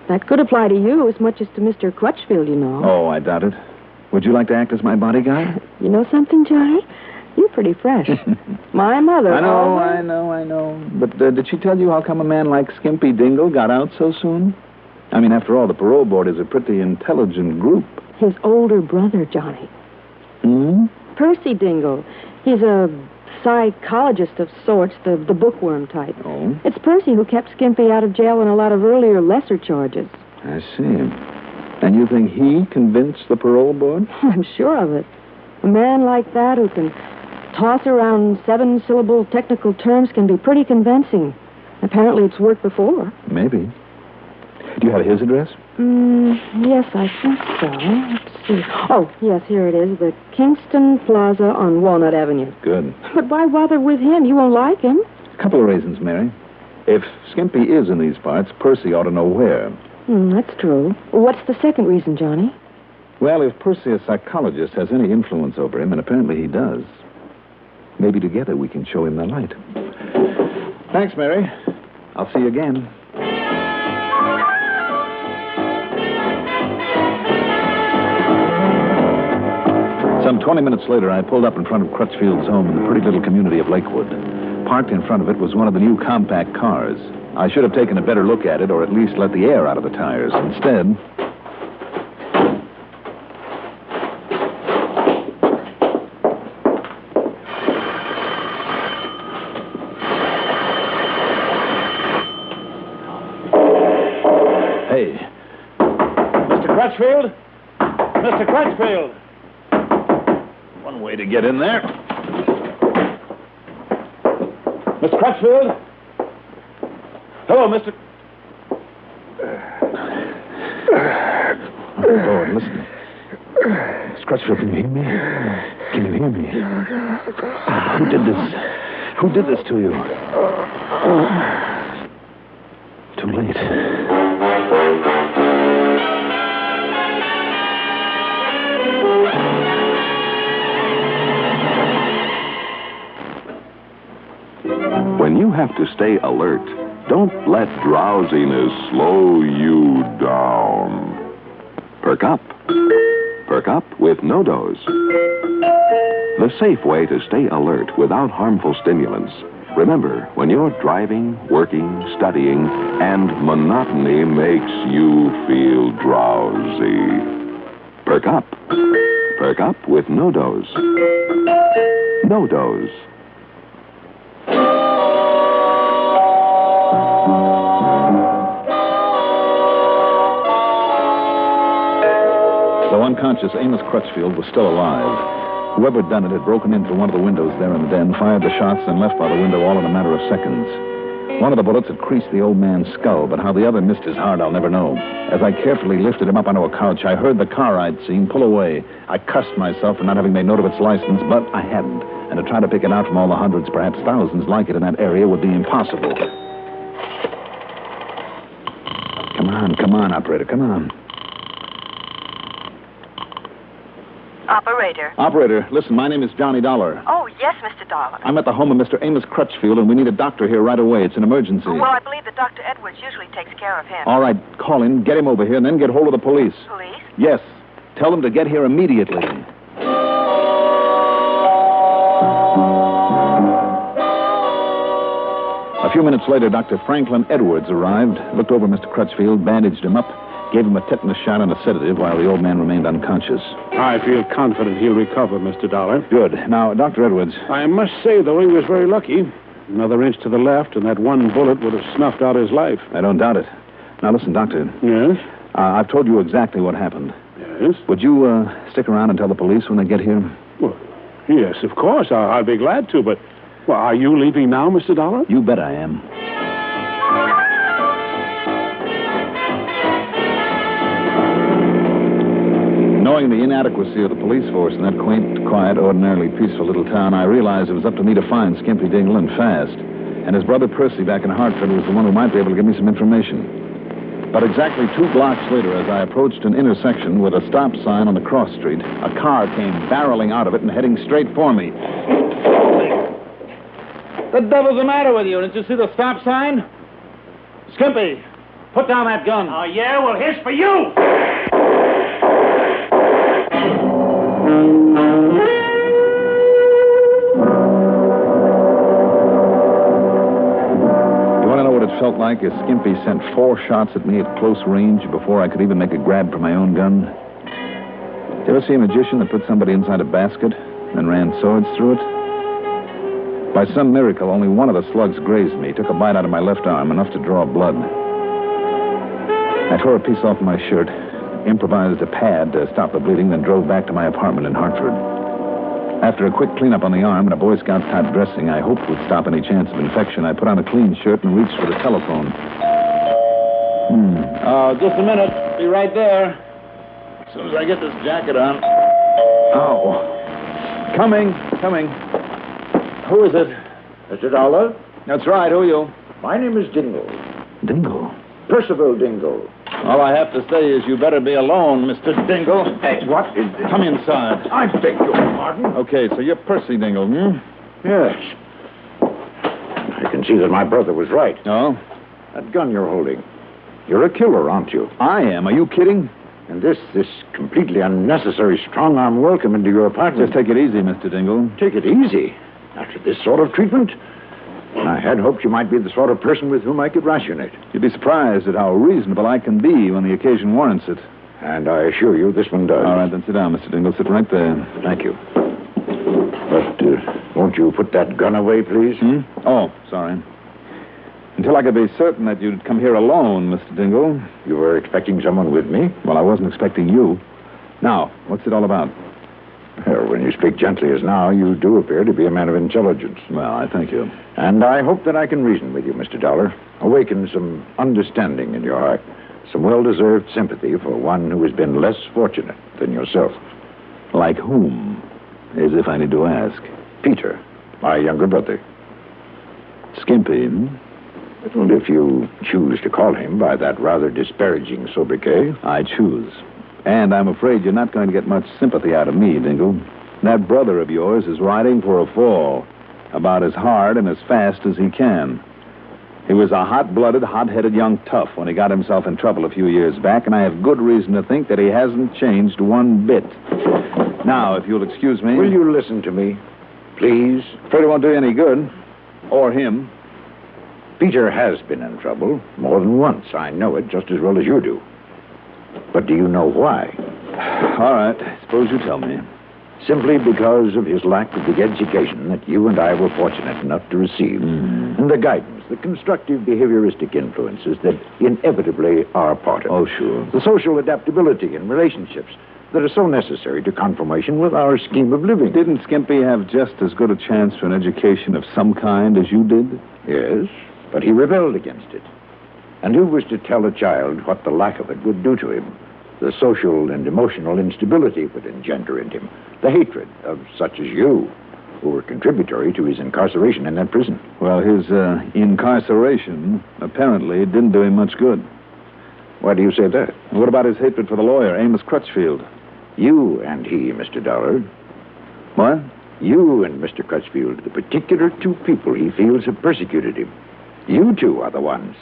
That could apply to you as much as to Mr. Crutchfield, you know. Oh, I doubt it. Would you like to act as my bodyguard? You know something, Johnny? You're pretty fresh. My mother... I know. But did she tell you how come a man like Skimpy Dingle got out so soon? I mean, after all, the parole board is a pretty intelligent group. His older brother, Johnny. Hmm? Percy Dingle. He's a psychologist of sorts, the bookworm type. Oh? It's Percy who kept Skimpy out of jail on a lot of earlier, lesser charges. I see. And you think he convinced the parole board? I'm sure of it. A man like that who can toss around 7-syllable technical terms can be pretty convincing. Apparently it's worked before. Maybe. Do you have his address? Yes, I think so. Let's see. Oh, yes, here it is. The Kingston Plaza on Walnut Avenue. Good. But why bother with him? You won't like him. A couple of reasons, Mary. If Skimpy is in these parts, Percy ought to know where. That's true. What's the second reason, Johnny? Well, if Percy, a psychologist, has any influence over him, and apparently he does, maybe together we can show him the light. Thanks, Mary. I'll see you again. Some 20 minutes later, I pulled up in front of Crutchfield's home in the pretty little community of Lakewood. Parked in front of it was one of the new compact cars. I should have taken a better look at it, or at least let the air out of the tires. Instead... Hey. Mr. Crutchfield? Mr. Crutchfield! One way to get in there. Mr. Crutchfield? Hello, Mr. Oh, Lord, listen. Mr. Crutchfield, can you hear me? Can you hear me? Who did this? Who did this to you? Too late. When you have to stay alert, don't let drowsiness slow you down. Perk up. Perk up with No-Dose. The safe way to stay alert without harmful stimulants. Remember, when you're driving, working, studying, and monotony makes you feel drowsy. Perk up. Perk up with No-Dose. No-Dose. Though unconscious, Amos Crutchfield was still alive. Whoever had done it had broken into one of the windows there in the den, fired the shots, and left by the window all in a matter of seconds. One of the bullets had creased the old man's skull, but how the other missed his heart, I'll never know. As I carefully lifted him up onto a couch, I heard the car I'd seen pull away. I cursed myself for not having made note of its license, but I hadn't. And to try to pick it out from all the hundreds, perhaps thousands like it in that area would be impossible. Come on, operator, come on. Operator. Operator, listen, my name is Johnny Dollar. Oh, yes, Mr. Dollar. I'm at the home of Mr. Amos Crutchfield, and we need a doctor here right away. It's an emergency. Well, I believe that Dr. Edwards usually takes care of him. All right, call him, get him over here, and then get hold of the police. Police? Yes. Tell them to get here immediately. A few minutes later, Dr. Franklin Edwards arrived, looked over Mr. Crutchfield, bandaged him up, gave him a tetanus shot and a sedative while the old man remained unconscious. I feel confident he'll recover, Mr. Dollar. Good. Now, Dr. Edwards. I must say, though, he was very lucky. Another inch to the left, and that one bullet would have snuffed out his life. I don't doubt it. Now, listen, Doctor. Yes? I've told you exactly what happened. Yes? Would you stick around and tell the police when they get here? Well, yes, of course. I'll be glad to, but... Well, are you leaving now, Mr. Dollar? You bet I am. Knowing the inadequacy of the police force in that quaint, quiet, ordinarily peaceful little town, I realized it was up to me to find Skimpy Dingle and fast. And his brother Percy back in Hartford was the one who might be able to give me some information. But exactly 2 blocks later, as I approached an intersection with a stop sign on the cross street, a car came barreling out of it and heading straight for me. The devil's the matter with you? Didn't you see the stop sign? Skimpy, put down that gun. Oh, yeah? Well, here's for you! Felt like as Skimpy sent 4 shots at me at close range before I could even make a grab for my own gun. Did you ever see a magician that put somebody inside a basket and ran swords through it? By some miracle, only one of the slugs grazed me, took a bite out of my left arm, enough to draw blood. I tore a piece off my shirt, improvised a pad to stop the bleeding, then drove back to my apartment in Hartford. After a quick cleanup on the arm and a Boy Scout-type dressing I hoped would stop any chance of infection, I put on a clean shirt and reached for the telephone. Just a minute. Be right there. As soon as I get this jacket on. Oh. Coming. Who is it? Mr. Dollar? That's right. Who are you? My name is Dingle. Dingle? Percival Dingle. All I have to say is you better be alone, Mr. Dingle. Hey, what is this? Come inside. I beg your pardon? Okay, so you're Percy Dingle, Yes. I can see that my brother was right. Oh? That gun you're holding. You're a killer, aren't you? I am. Are you kidding? And this completely unnecessary strong-arm welcome into your apartment. Just take it easy, Mr. Dingle. Take it easy? After this sort of treatment? I had hoped you might be the sort of person with whom I could rationate. You'd be surprised at how reasonable I can be when the occasion warrants it. And I assure you this one does. All right, then sit down, Mr. Dingle. Sit right there. Thank you. But won't you put that gun away, please? Oh, sorry. Until I could be certain that you'd come here alone, Mr. Dingle. You were expecting someone with me? Well, I wasn't expecting you. Now, what's it all about? Well, when you speak gently as now, you do appear to be a man of intelligence. Well, I thank you. And I hope that I can reason with you, Mr. Dollar. Awaken some understanding in your heart. Some well-deserved sympathy for one who has been less fortunate than yourself. Like whom? As if I need to ask. Peter, my younger brother. Skimpy, Well, if you choose to call him by that rather disparaging sobriquet. I choose. And I'm afraid you're not going to get much sympathy out of me, Dingle. That brother of yours is riding for a fall, about as hard and as fast as he can. He was a hot-blooded, hot-headed young tough when he got himself in trouble a few years back, and I have good reason to think that he hasn't changed one bit. Now, if you'll excuse me... Will you listen to me, please? Afraid it won't do you any good. Or him. Peter has been in trouble more than once. I know it just as well as you do. But do you know why? All right. Suppose you tell me. Simply because of his lack of the education that you and I were fortunate enough to receive. And the guidance, the constructive behavioristic influences that inevitably are part of it. Oh, sure. The social adaptability in relationships that are so necessary to conformation with our scheme of living. Didn't Skimpy have just as good a chance for an education of some kind as you did? Yes, but he rebelled against it. And who was to tell a child what the lack of it would do to him? The social and emotional instability it would engender in him. The hatred of such as you, who were contributory to his incarceration in that prison. Well, his incarceration apparently didn't do him much good. Why do you say that? What about his hatred for the lawyer, Amos Crutchfield? You and he, Mr. Dollar. What? You and Mr. Crutchfield, the particular 2 people he feels have persecuted him. You 2 are the ones.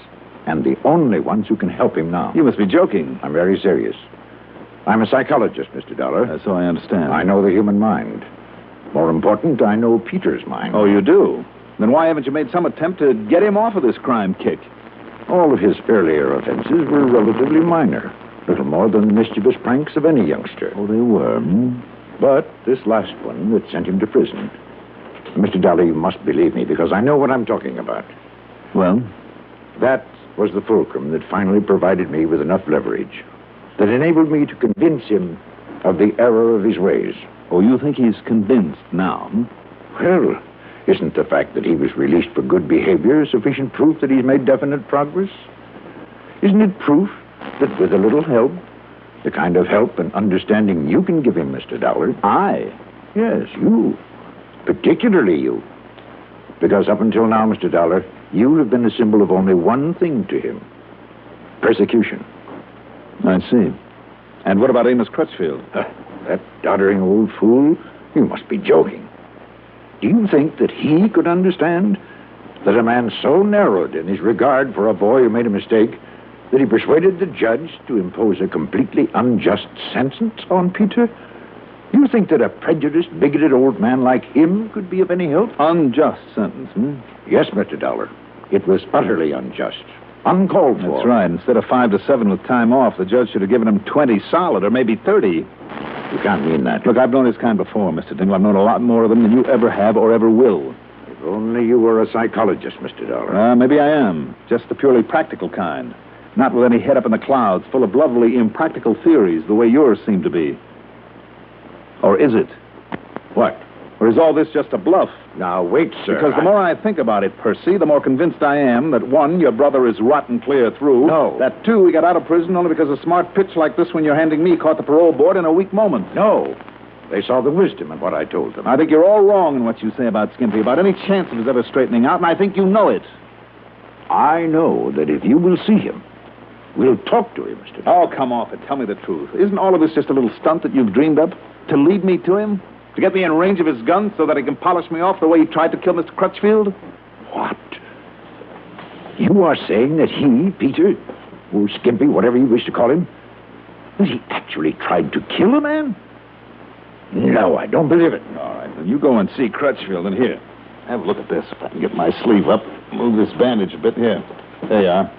And the only ones who can help him now. You must be joking. I'm very serious. I'm a psychologist, Mr. Dollar. So I understand. I know the human mind. More important, I know Peter's mind. Oh, you do? Then why haven't you made some attempt to get him off of this crime kick? All of his earlier offenses were relatively minor. Little more than the mischievous pranks of any youngster. Oh, they were. But this last one that sent him to prison. Mr. Dollar, you must believe me, because I know what I'm talking about. Well? That was the fulcrum that finally provided me with enough leverage that enabled me to convince him of the error of his ways. Oh, you think he's convinced now? Well, isn't the fact that he was released for good behavior sufficient proof that he's made definite progress? Isn't it proof that with a little help, the kind of help and understanding you can give him, Mr. Dollar? I? Yes, you. Particularly you. Because up until now, Mr. Dollar, you have been a symbol of only one thing to him. Persecution. I see. And what about Amos Crutchfield? That doddering old fool? You must be joking. Do you think that he could understand that a man so narrowed in his regard for a boy who made a mistake that he persuaded the judge to impose a completely unjust sentence on Peter? You think that a prejudiced, bigoted old man like him could be of any help? Unjust sentence, Yes, Mr. Dollar. It was utterly unjust. Uncalled for. That's right. Instead of 5 to 7 with time off, the judge should have given him 20 solid, or maybe 30. You can't mean that. Look, I've known his kind before, Mr. Dingle. I've known a lot more of them than you ever have or ever will. If only you were a psychologist, Mr. Dollar. Maybe I am. Just the purely practical kind. Not with any head up in the clouds, full of lovely, impractical theories, the way yours seem to be. Or is it? What? Or is all this just a bluff? Now, wait, sir. Because the more I think about it, Percy, the more convinced I am that, 1, your brother is rotten clear through. No. That, 2, he got out of prison only because a smart pitch like this one you're handing me caught the parole board in a weak moment. No. They saw the wisdom in what I told them. I think you're all wrong in what you say about Skimpy, about any chance of his ever straightening out, and I think you know it. I know that if you will see him, we'll talk to him, Mr. Oh, come off it. Tell me the truth. Isn't all of this just a little stunt that you've dreamed up? To lead me to him? To get me in range of his gun so that he can polish me off the way he tried to kill Mr. Crutchfield? What? You are saying that he, Peter, or Skimpy, whatever you wish to call him, that he actually tried to kill a man? No, I don't believe it. All right, then you go and see Crutchfield, and here, have a look at this. If I can get my sleeve up, move this bandage a bit. Here. There you are.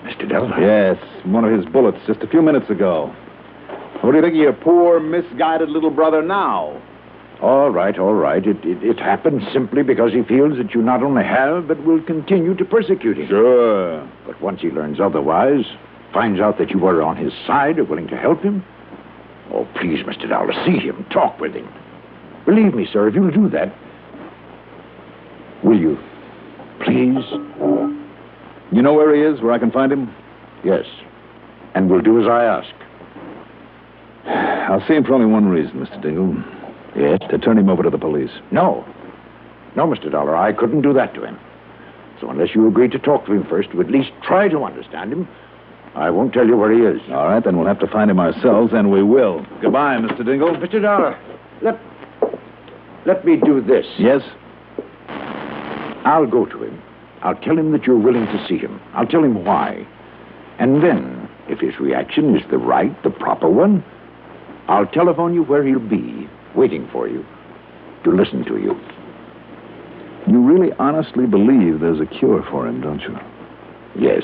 Mr. Delva? Yes, one of his bullets just a few minutes ago. What do you think of your poor, misguided little brother now? All right. It happened simply because he feels that you not only have, but will continue to persecute him. Sure. But once he learns otherwise, finds out that you are on his side, are willing to help him, oh, please, Mr. Dollar, see him, talk with him. Believe me, sir, if you'll do that, will you? Please? You know where he is, where I can find him? Yes. And we'll do as I ask. I'll see him for only one reason, Mr. Dingle. Yes? To turn him over to the police. No, Mr. Dollar, I couldn't do that to him. So unless you agree to talk to him first, to at least try to understand him, I won't tell you where he is. All right, then we'll have to find him ourselves, and we will. Goodbye, Mr. Dingle. Mr. Dollar, let me do this. Yes? I'll go to him. I'll tell him that you're willing to see him. I'll tell him why. And then, if his reaction is the proper one, I'll telephone you where he'll be, waiting for you, to listen to you. You really honestly believe there's a cure for him, don't you? Yes.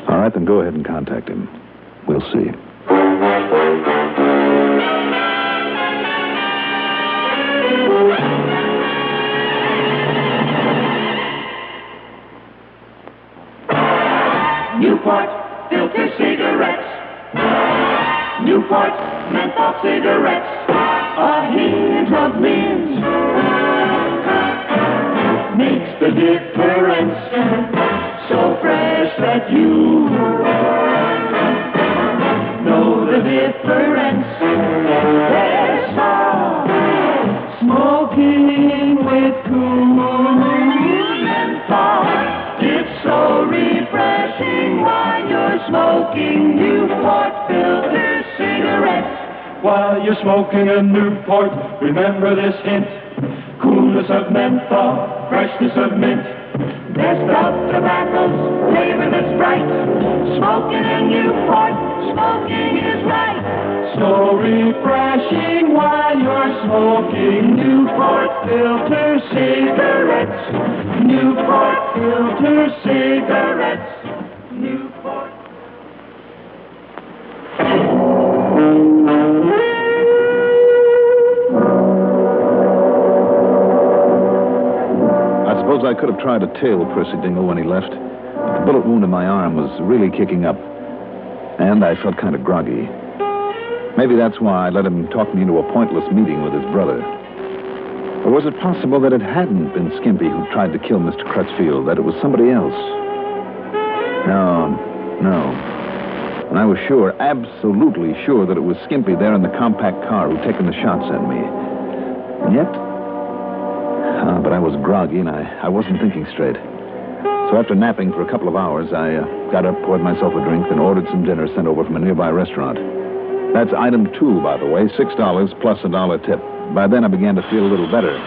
All right, then go ahead and contact him. We'll see. Newport filter cigarettes. Newport menthol cigarettes. A hint of mint makes the difference. So fresh that you know the difference. There's soft smoking with cool menthol. It's so refreshing while you're smoking Newport filter cigarettes. While you're smoking a Newport, remember this hint. Coolness of menthol, freshness of mint. Best of tobaccos, flavor that's bright. Smoking a Newport, smoking is right. so refreshing while you're smoking Newport filter cigarettes. Newport filter cigarettes. Newport. I suppose I could have tried to tail Percy Dingle when he left. But the bullet wound in my arm was really kicking up. And I felt kind of groggy. Maybe that's why I let him talk me into a pointless meeting with his brother. Or was it possible that it hadn't been Skimpy who tried to kill Mr. Crutchfield, that it was somebody else? No. And I was sure, absolutely sure, that it was Skimpy there in the compact car who'd taken the shots at me. And yet... but I was groggy and I wasn't thinking straight. So after napping for a couple of hours, I got up, poured myself a drink, then ordered some dinner sent over from a nearby restaurant. That's item 2, by the way, $6 plus $1 tip. By then I began to feel a little better.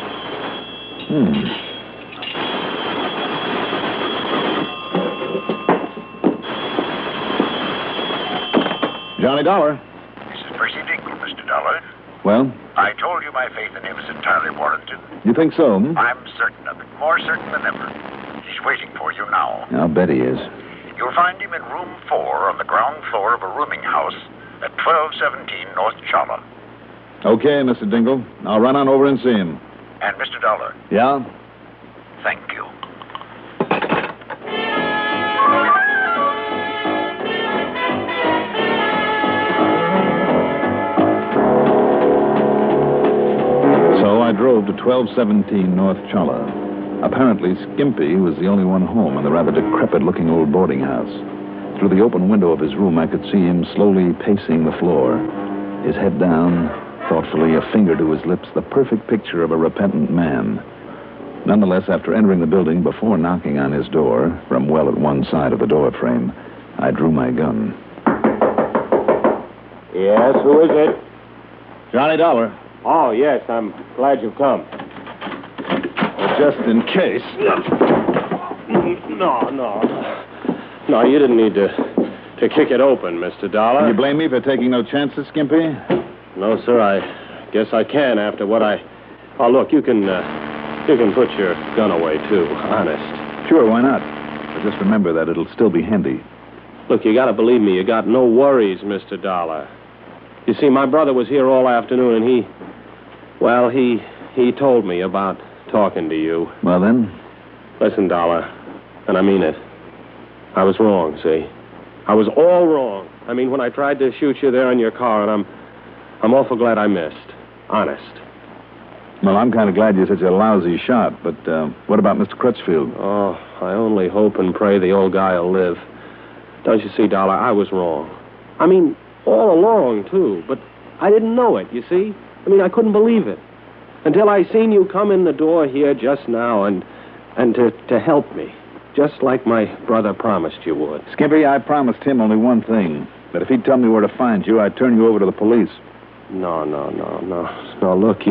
Johnny Dollar. This is Percy Dingle, Mr. Dollar. Well? I told you my faith in him is entirely warranted. You think so? I'm certain of it, more certain than ever. He's waiting for you now. I'll bet he is. You'll find him in room 4 on the ground floor of a rooming house at 1217 North Chala. Okay, Mr. Dingle. I'll run on over and see him. And, Mr. Dollar. Yeah? Thank you. So I drove to 1217 North Chala. Apparently, Skimpy was the only one home in the rather decrepit-looking old boarding house. Through the open window of his room, I could see him slowly pacing the floor, his head down, thoughtfully, a finger to his lips, the perfect picture of a repentant man. Nonetheless, after entering the building, before knocking on his door, from well at one side of the door frame, I drew my gun. Yes, who is it? Johnny Dollar. Oh, yes, I'm glad you've come. Just in case. No, you didn't need to kick it open, Mr. Dollar. You blame me for taking no chances, Skimpy? No, sir, I guess I can after what I... Oh, look, you can put your gun away, too, honest. Sure, why not? But just remember that it'll still be handy. Look, you gotta believe me, you got no worries, Mr. Dollar. You see, my brother was here all afternoon, and he told me about talking to you. Well, then? Listen, Dollar, and I mean it. I was wrong, see? I was all wrong. I mean, when I tried to shoot you there in your car, and I'm awful glad I missed. Honest. Well, I'm kind of glad you're such a lousy shot, but what about Mr. Crutchfield? Oh, I only hope and pray the old guy will live. Don't you see, Dollar, I was wrong. I mean, all along, too, but I didn't know it, you see? I mean, I couldn't believe it. Until I seen you come in the door here just now and to help me. Just like my brother promised you would. Skimpy, I promised him only one thing. That if he'd tell me where to find you, I'd turn you over to the police. No, look,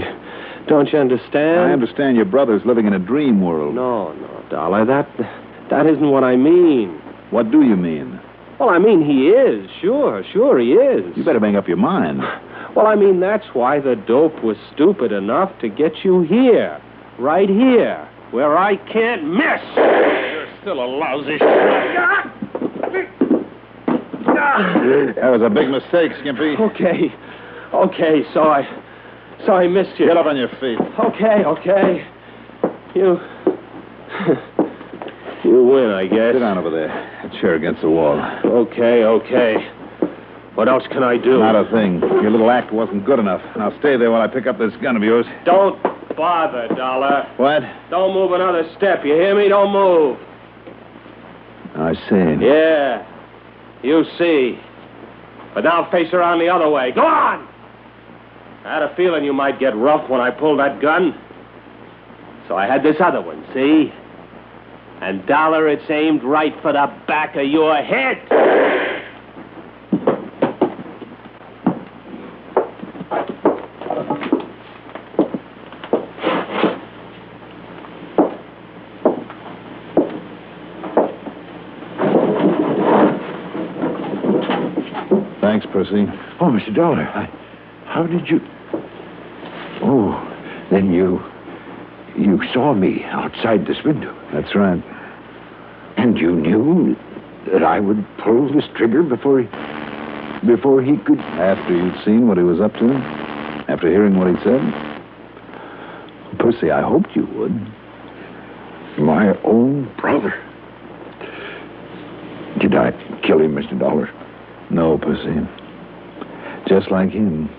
don't you understand? I understand your brother's living in a dream world. No, Dollar, that isn't what I mean. What do you mean? Well, I mean, he is. Sure, he is. You better make up your mind. Well, I mean, that's why the dope was stupid enough to get you here. Right here, where I can't miss. You're still a lousy shot. That was a big mistake, Skimpy. Okay, so I missed you. Get up on your feet. Okay. You win, I guess. Sit down over there. A chair against the wall. Okay. What else can I do? Not a thing. Your little act wasn't good enough. Now stay there while I pick up this gun of yours. Don't bother, Dollar. What? Don't move another step. You hear me? Don't move. I see. Yeah. You see. But now face around the other way. Go on! I had a feeling you might get rough when I pulled that gun. So I had this other one, see? And, Dollar, it's aimed right for the back of your head. Pussy. Oh, Mr. Dollar, how did you... Oh, then you saw me outside this window. That's right. And you knew that I would pull this trigger before he could... After you'd seen what he was up to? After hearing what he said? Pussy, I hoped you would. My own brother. Did I kill him, Mr. Dollar? No, Pussy. Just like him,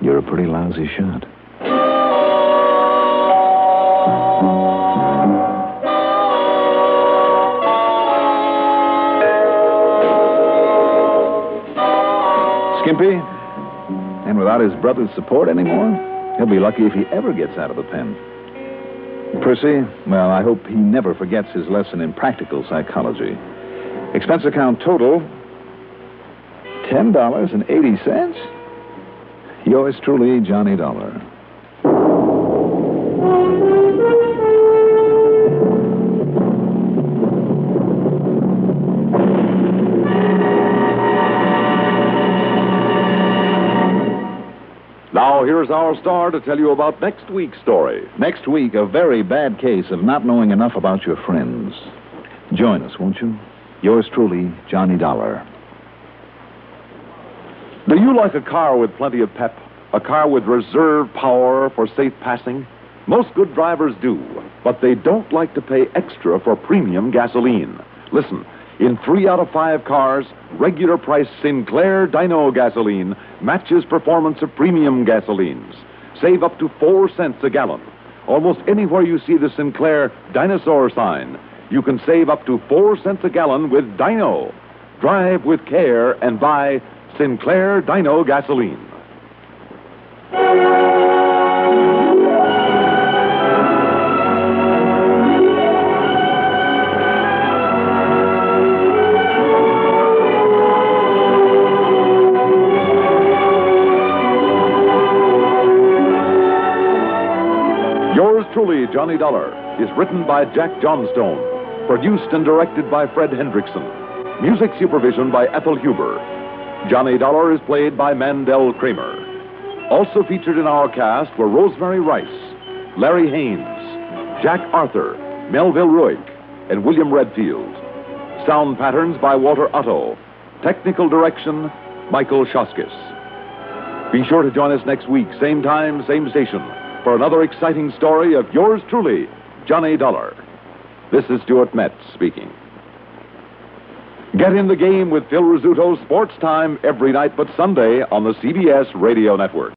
you're a pretty lousy shot. Skimpy? And without his brother's support anymore, he'll be lucky if he ever gets out of the pen. Percy, well, I hope he never forgets his lesson in practical psychology. Expense account total, $10.80. Yours truly, Johnny Dollar. Now, here's our star to tell you about next week's story. Next week, a very bad case of not knowing enough about your friends. Join us, won't you? Yours truly, Johnny Dollar. Do you like a car with plenty of pep? A car with reserve power for safe passing? Most good drivers do, but they don't like to pay extra for premium gasoline. Listen, in 3 out of 5 cars, regular price Sinclair Dino gasoline matches performance of premium gasolines. Save up to 4 cents a gallon. Almost anywhere you see the Sinclair dinosaur sign, you can save up to 4 cents a gallon with Dino. Drive with care and buy Sinclair Dino gasoline. Yours truly, Johnny Dollar, is written by Jack Johnstone, produced and directed by Fred Hendrickson, music supervision by Ethel Huber. Johnny Dollar is played by Mandel Kramer. Also featured in our cast were Rosemary Rice, Larry Haynes, Jack Arthur, Melville Ruick, and William Redfield. Sound patterns by Walter Otto. Technical direction, Michael Shoskis. Be sure to join us next week, same time, same station, for another exciting story of yours truly, Johnny Dollar. This is Stuart Metz speaking. Get in the game with Phil Rizzuto's Sports Time every night but Sunday on the CBS Radio Network.